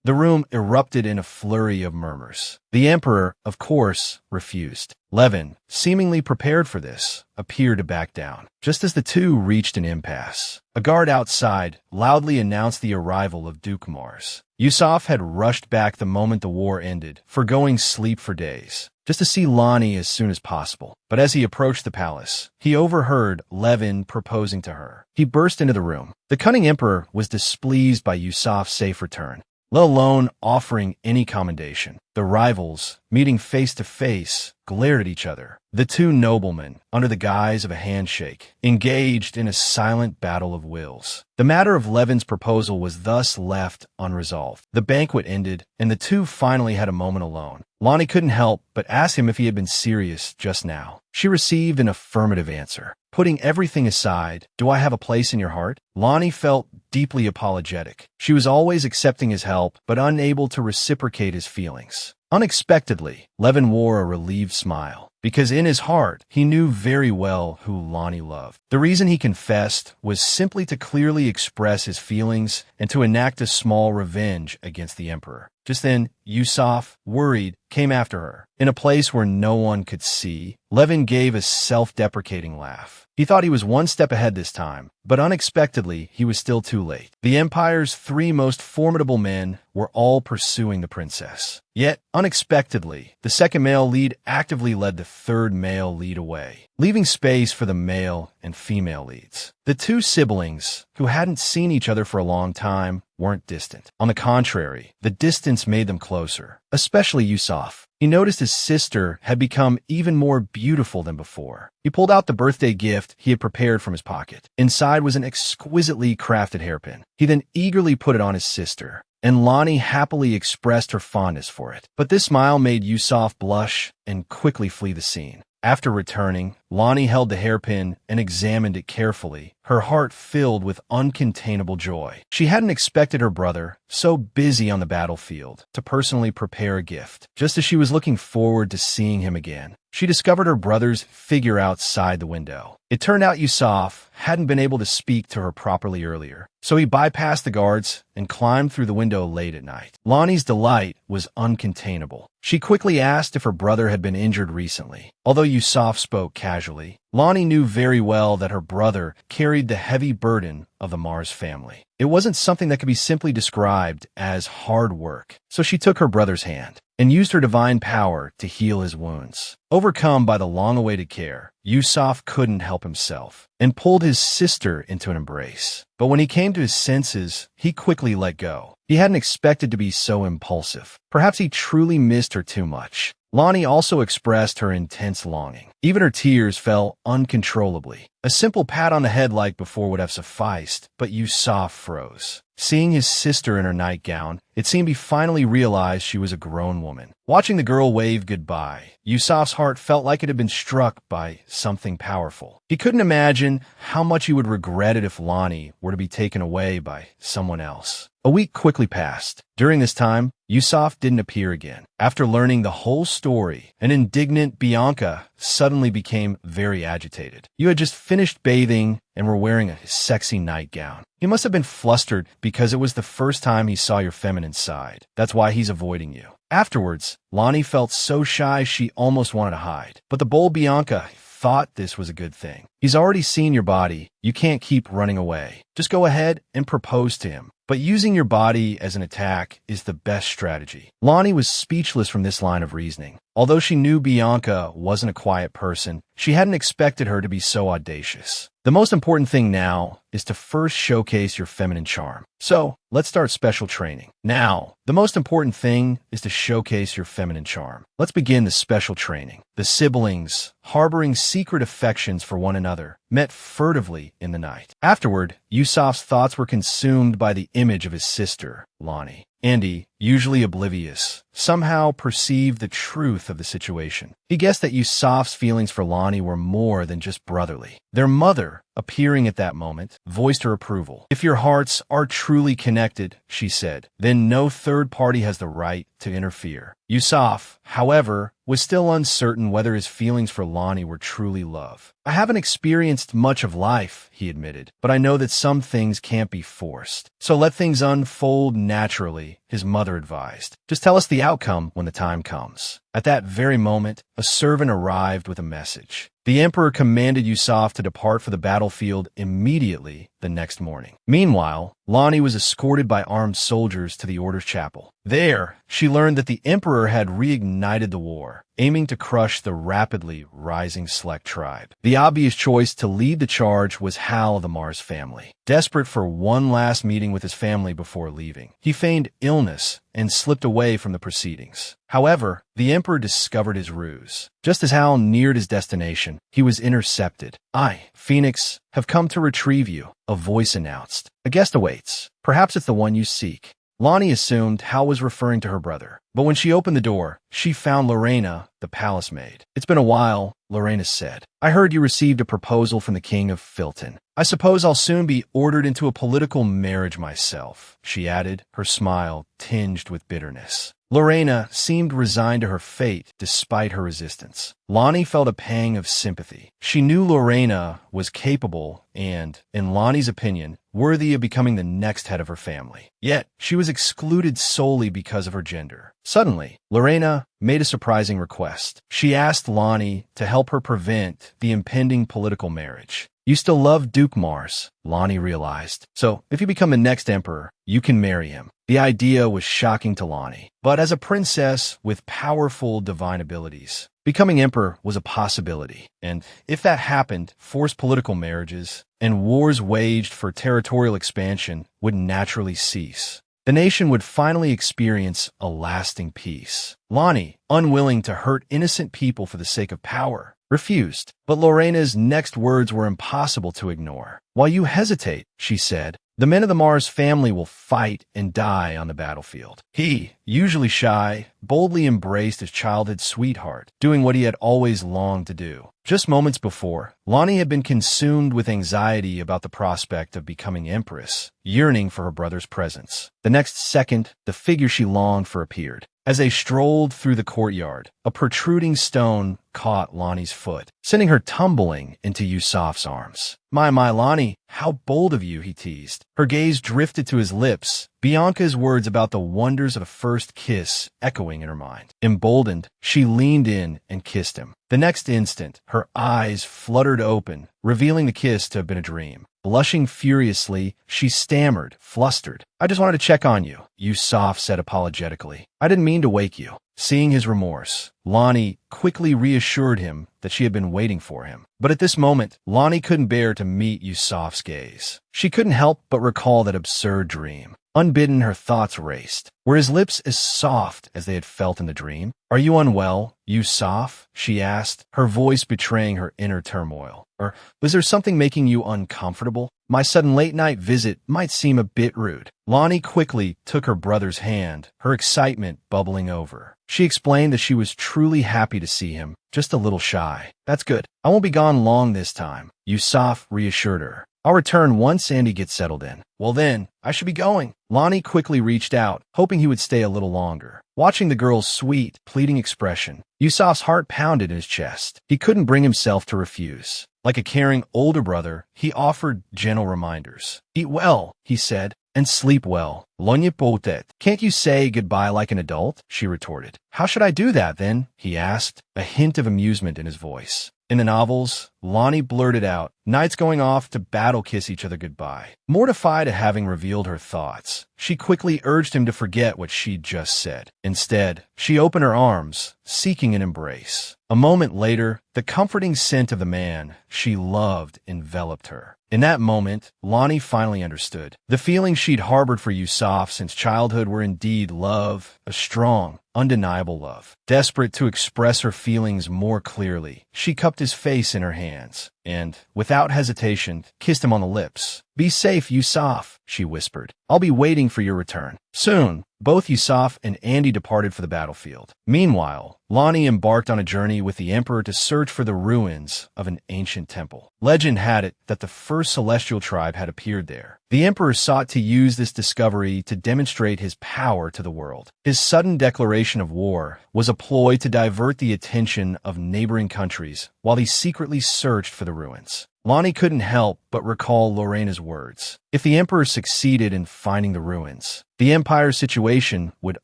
The room erupted in a flurry of murmurs. The emperor, of course, refused. Levin, seemingly prepared for this, appeared to back down. Just as the two reached an impasse, a guard outside loudly announced the arrival of Duke Mars. Yusuf had rushed back the moment the war ended, forgoing sleep for days, just to see Lonnie as soon as possible. But as he approached the palace, he overheard Levin proposing to her. He burst into the room. The cunning emperor was displeased by Yusuf's safe return, let alone offering any commendation. The rivals, meeting face to face, glared at each other. The two noblemen, under the guise of a handshake, engaged in a silent battle of wills. The matter of Levin's proposal was thus left unresolved. The banquet ended, and the two finally had a moment alone. Lonnie couldn't help but ask him if he had been serious just now. She received an affirmative answer. Putting everything aside, do I have a place in your heart? Lonnie felt deeply apologetic. She was always accepting his help, but unable to reciprocate his feelings. Unexpectedly, Levin wore a relieved smile, because in his heart, he knew very well who Lonnie loved. The reason he confessed was simply to clearly express his feelings and to enact a small revenge against the emperor. Just then, Yusuf, worried, came after her. In a place where no one could see, Levin gave a self-deprecating laugh. He thought he was one step ahead this time, but unexpectedly, he was still too late. The empire's three most formidable men were all pursuing the princess. Yet, unexpectedly, the second male lead actively led the third male lead away, leaving space for the male and female leads. The two siblings, who hadn't seen each other for a long time, weren't distant. On the contrary, the distance made them closer, especially Yusuf. He noticed his sister had become even more beautiful than before. He pulled out the birthday gift he had prepared from his pocket. Inside was an exquisitely crafted hairpin. He then eagerly put it on his sister, and Lonnie happily expressed her fondness for it. But this smile made Yusuf blush and quickly flee the scene. After returning, Lonnie held the hairpin and examined it carefully, her heart filled with uncontainable joy. She hadn't expected her brother, so busy on the battlefield, to personally prepare a gift. Just as she was looking forward to seeing him again, she discovered her brother's figure outside the window. It turned out Yusuf hadn't been able to speak to her properly earlier, so he bypassed the guards and climbed through the window late at night. Lonnie's delight was uncontainable. She quickly asked if her brother had been injured recently. Although Yusuf spoke casually, Lonnie knew very well that her brother carried the heavy burden of the Mars family. It wasn't something that could be simply described as hard work, so she took her brother's hand and used her divine power to heal his wounds. Overcome by the long-awaited care, Yusuf couldn't help himself and pulled his sister into an embrace. But when he came to his senses, he quickly let go. He hadn't expected to be so impulsive. Perhaps he truly missed her too much. Lonnie also expressed her intense longing. Even her tears fell uncontrollably. A simple pat on the head like before would have sufficed, but Yusuf froze. Seeing his sister in her nightgown, it seemed he finally realized she was a grown woman. Watching the girl wave goodbye, Yusuf's heart felt like it had been struck by something powerful. He couldn't imagine how much he would regret it if Lonnie were to be taken away by someone else. A week quickly passed. During this time, Yusuf didn't appear again. After learning the whole story, an indignant Bianca suddenly became very agitated. You had just finished bathing and were wearing a sexy nightgown. He must have been flustered because it was the first time he saw your feminine side. That's why he's avoiding you. Afterwards, Lonnie felt so shy she almost wanted to hide. But the bold Bianca thought this was a good thing. He's already seen your body. You can't keep running away. Just go ahead and propose to him. But using your body as an attack is the best strategy. Lonnie was speechless from this line of reasoning. Although she knew Bianca wasn't a quiet person, she hadn't expected her to be so audacious. The most important thing now is to first showcase your feminine charm. So, let's start special training. Now, the most important thing is to showcase your feminine charm. Let's begin the special training. The siblings, harboring secret affections for one another, met furtively in the night. Afterward, Yusuf's thoughts were consumed by the image of his sister, Lonnie. Andy, usually oblivious, somehow perceived the truth of the situation. He guessed that Yusuf's feelings for Lonnie were more than just brotherly. Their mother, appearing at that moment, voiced her approval. "If your hearts are truly connected," she said, "then no third party has the right to interfere." Yusuf, however, was still uncertain whether his feelings for Lonnie were truly love. "I haven't experienced much of life," he admitted, "but I know that some things can't be forced. So let things unfold naturally," his mother advised. "Just tell us the outcome when the time comes." At that very moment, a servant arrived with a message. The emperor commanded Yusuf to depart for the battlefield immediately the next morning. Meanwhile, Lonnie was escorted by armed soldiers to the Order's chapel. There, she learned that the emperor had reignited the war, aiming to crush the rapidly rising Select tribe. The obvious choice to lead the charge was Hal of the Mars family. Desperate for one last meeting with his family before leaving, he feigned illness and slipped away from the proceedings. However, the emperor discovered his ruse. Just as Hal neared his destination, he was intercepted. "I, Phoenix, have come to retrieve you," a voice announced. "A guest awaits. Perhaps it's the one you seek." Lonnie assumed Hal was referring to her brother, but when she opened the door, she found Lorena, the palace maid. "It's been a while," Lorena said. "I heard you received a proposal from the king of Filton. I suppose I'll soon be ordered into a political marriage myself," she added, her smile tinged with bitterness. Lorena seemed resigned to her fate despite her resistance. Lonnie felt a pang of sympathy. She knew Lorena was capable and, in Lonnie's opinion, worthy of becoming the next head of her family. Yet, she was excluded solely because of her gender. Suddenly, Lorena made a surprising request. She asked Lonnie to help her prevent the impending political marriage. You still love Duke Mars, Lonnie realized. So, if you become the next emperor, you can marry him. The idea was shocking to Lonnie. But as a princess with powerful divine abilities, becoming emperor was a possibility. And if that happened, forced political marriages and wars waged for territorial expansion would naturally cease. The nation would finally experience a lasting peace. Lonnie, unwilling to hurt innocent people for the sake of power, refused. But Lorena's next words were impossible to ignore. While you hesitate, she said, the men of the Mars family will fight and die on the battlefield. He, usually shy, boldly embraced his childhood sweetheart, doing what he had always longed to do. Just moments before, Lonnie had been consumed with anxiety about the prospect of becoming empress, yearning for her brother's presence. The next second, the figure she longed for appeared. As they strolled through the courtyard, a protruding stone caught Lonnie's foot, sending her tumbling into Yusuf's arms. My, Lonnie, how bold of you, he teased. Her gaze drifted to his lips, Bianca's words about the wonders of a first kiss echoing in her mind. Emboldened, she leaned in and kissed him. The next instant, her eyes fluttered open, revealing the kiss to have been a dream. Blushing furiously, she stammered, flustered. I just wanted to check on you, Yusuf said apologetically. I didn't mean to wake you. Seeing his remorse, Lonnie quickly reassured him that she had been waiting for him. But at this moment, Lonnie couldn't bear to meet Yusuf's gaze. She couldn't help but recall that absurd dream. Unbidden, her thoughts raced. Were his lips as soft as they had felt in the dream? Are you unwell, Yusuf? She asked, her voice betraying her inner turmoil. Or was there something making you uncomfortable? My sudden late-night visit might seem a bit rude. Lonnie quickly took her brother's hand, her excitement bubbling over. She explained that she was truly happy to see him, just a little shy. That's good. I won't be gone long this time, Yusuf reassured her. I'll return once Andy gets settled in. Well then, I should be going. Lonnie quickly reached out, hoping he would stay a little longer. Watching the girl's sweet, pleading expression, Yusuf's heart pounded in his chest. He couldn't bring himself to refuse. Like a caring older brother, he offered gentle reminders. Eat well, he said, and sleep well. Lonya potet. Can't you say goodbye like an adult? She retorted. How should I do that, then? He asked, a hint of amusement in his voice. In the novels, Lonnie blurted out, knights going off to battle kiss each other goodbye. Mortified at having revealed her thoughts, she quickly urged him to forget what she'd just said. Instead, she opened her arms, seeking an embrace. A moment later, the comforting scent of the man she loved enveloped her. In that moment, Lonnie finally understood. The feelings she'd harbored for Yusuf since childhood were indeed love, a strong, undeniable love. Desperate to express her feelings more clearly, she cupped his face in her hands and, without hesitation, kissed him on the lips. Be safe, Yusuf, she whispered. I'll be waiting for your return. Soon, both Yusuf and Andy departed for the battlefield. Meanwhile, Lonnie embarked on a journey with the Emperor to search for the ruins of an ancient temple. Legend had it that the first celestial tribe had appeared there. The Emperor sought to use this discovery to demonstrate his power to the world. His sudden declaration of war was a ploy to divert the attention of neighboring countries while he secretly searched for the ruins. Lonnie couldn't help but recall Lorena's words. If the Emperor succeeded in finding the ruins, the Empire's situation would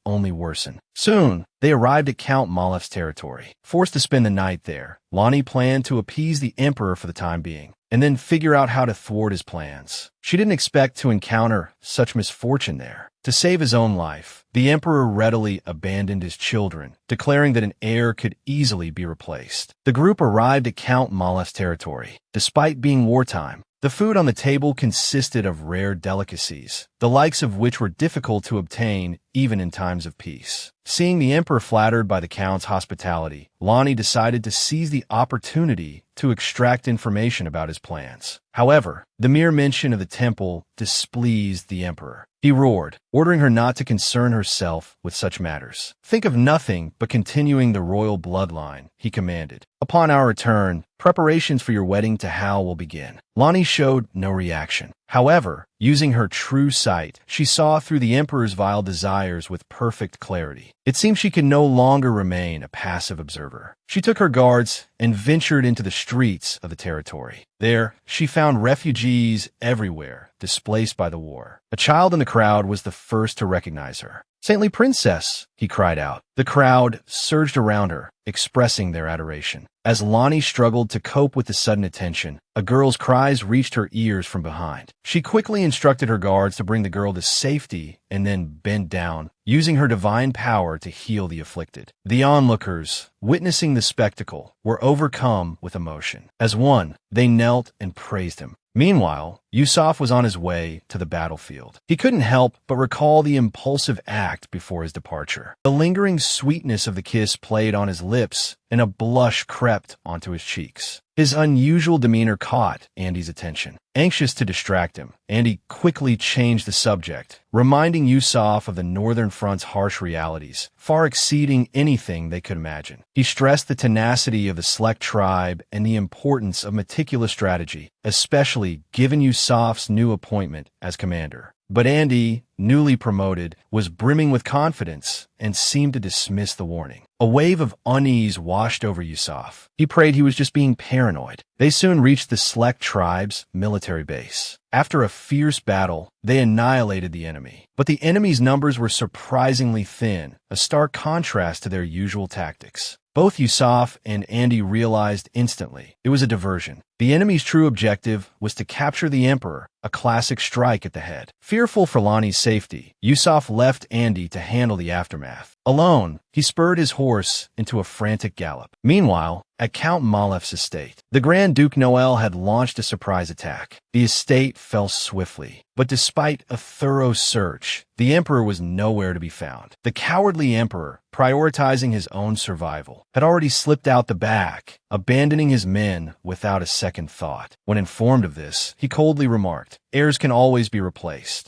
only worsen. Soon, they arrived at Count Malef's territory. Forced to spend the night there, Lonnie planned to appease the Emperor for the time being, and then figure out how to thwart his plans. She didn't expect to encounter such misfortune there. To save his own life, the Emperor readily abandoned his children, declaring that an heir could easily be replaced. The group arrived at Count Malef's territory. Despite being wartime, the food on the table consisted of rare delicacies, the likes of which were difficult to obtain even in times of peace. Seeing the Emperor flattered by the Count's hospitality, Lonnie decided to seize the opportunity to extract information about his plans. However, the mere mention of the temple displeased the Emperor. He roared, ordering her not to concern herself with such matters. Think of nothing but continuing the royal bloodline, he commanded. Upon our return, preparations for your wedding to Hal will begin. Lonnie showed no reaction. However, using her true sight, she saw through the emperor's vile desires with perfect clarity. It seemed she could no longer remain a passive observer. She took her guards and ventured into the streets of the territory. There, she found refugees everywhere, displaced by the war. A child in the crowd was the first to recognize her. "Saintly princess," he cried out. The crowd surged around her, expressing their adoration. As Lonnie struggled to cope with the sudden attention, a girl's cries reached her ears from behind. She quickly instructed her guards to bring the girl to safety and then bent down, using her divine power to heal the afflicted. The onlookers, witnessing the spectacle, were overcome with emotion. As one, they knelt and praised him. Meanwhile, Yusuf was on his way to the battlefield. He couldn't help but recall the impulsive act before his departure. The lingering sweetness of the kiss played on his lips, and a blush crept onto his cheeks. His unusual demeanor caught Andy's attention. Anxious to distract him, Andy quickly changed the subject, reminding Yusuf of the Northern Front's harsh realities, far exceeding anything they could imagine. He stressed the tenacity of the Select tribe and the importance of meticulous strategy, especially given Yusuf's new appointment as commander. But Andy, newly promoted, was brimming with confidence and seemed to dismiss the warning. A wave of unease washed over Yusuf. He prayed he was just being paranoid. They soon reached the Select tribe's military base. After a fierce battle, they annihilated the enemy. But the enemy's numbers were surprisingly thin, a stark contrast to their usual tactics. Both Yusuf and Andy realized instantly it was a diversion. The enemy's true objective was to capture the Emperor, a classic strike at the head. Fearful for Lonnie's safety, Yusuf left Andy to handle the aftermath. Alone, he spurred his horse into a frantic gallop. Meanwhile, at Count Malef's estate, the Grand Duke Noel had launched a surprise attack. The estate fell swiftly, but despite a thorough search, the Emperor was nowhere to be found. The cowardly Emperor, prioritizing his own survival, had already slipped out the back, abandoning his men without a second thought. When informed of this, he coldly remarked, "Heirs can always be replaced."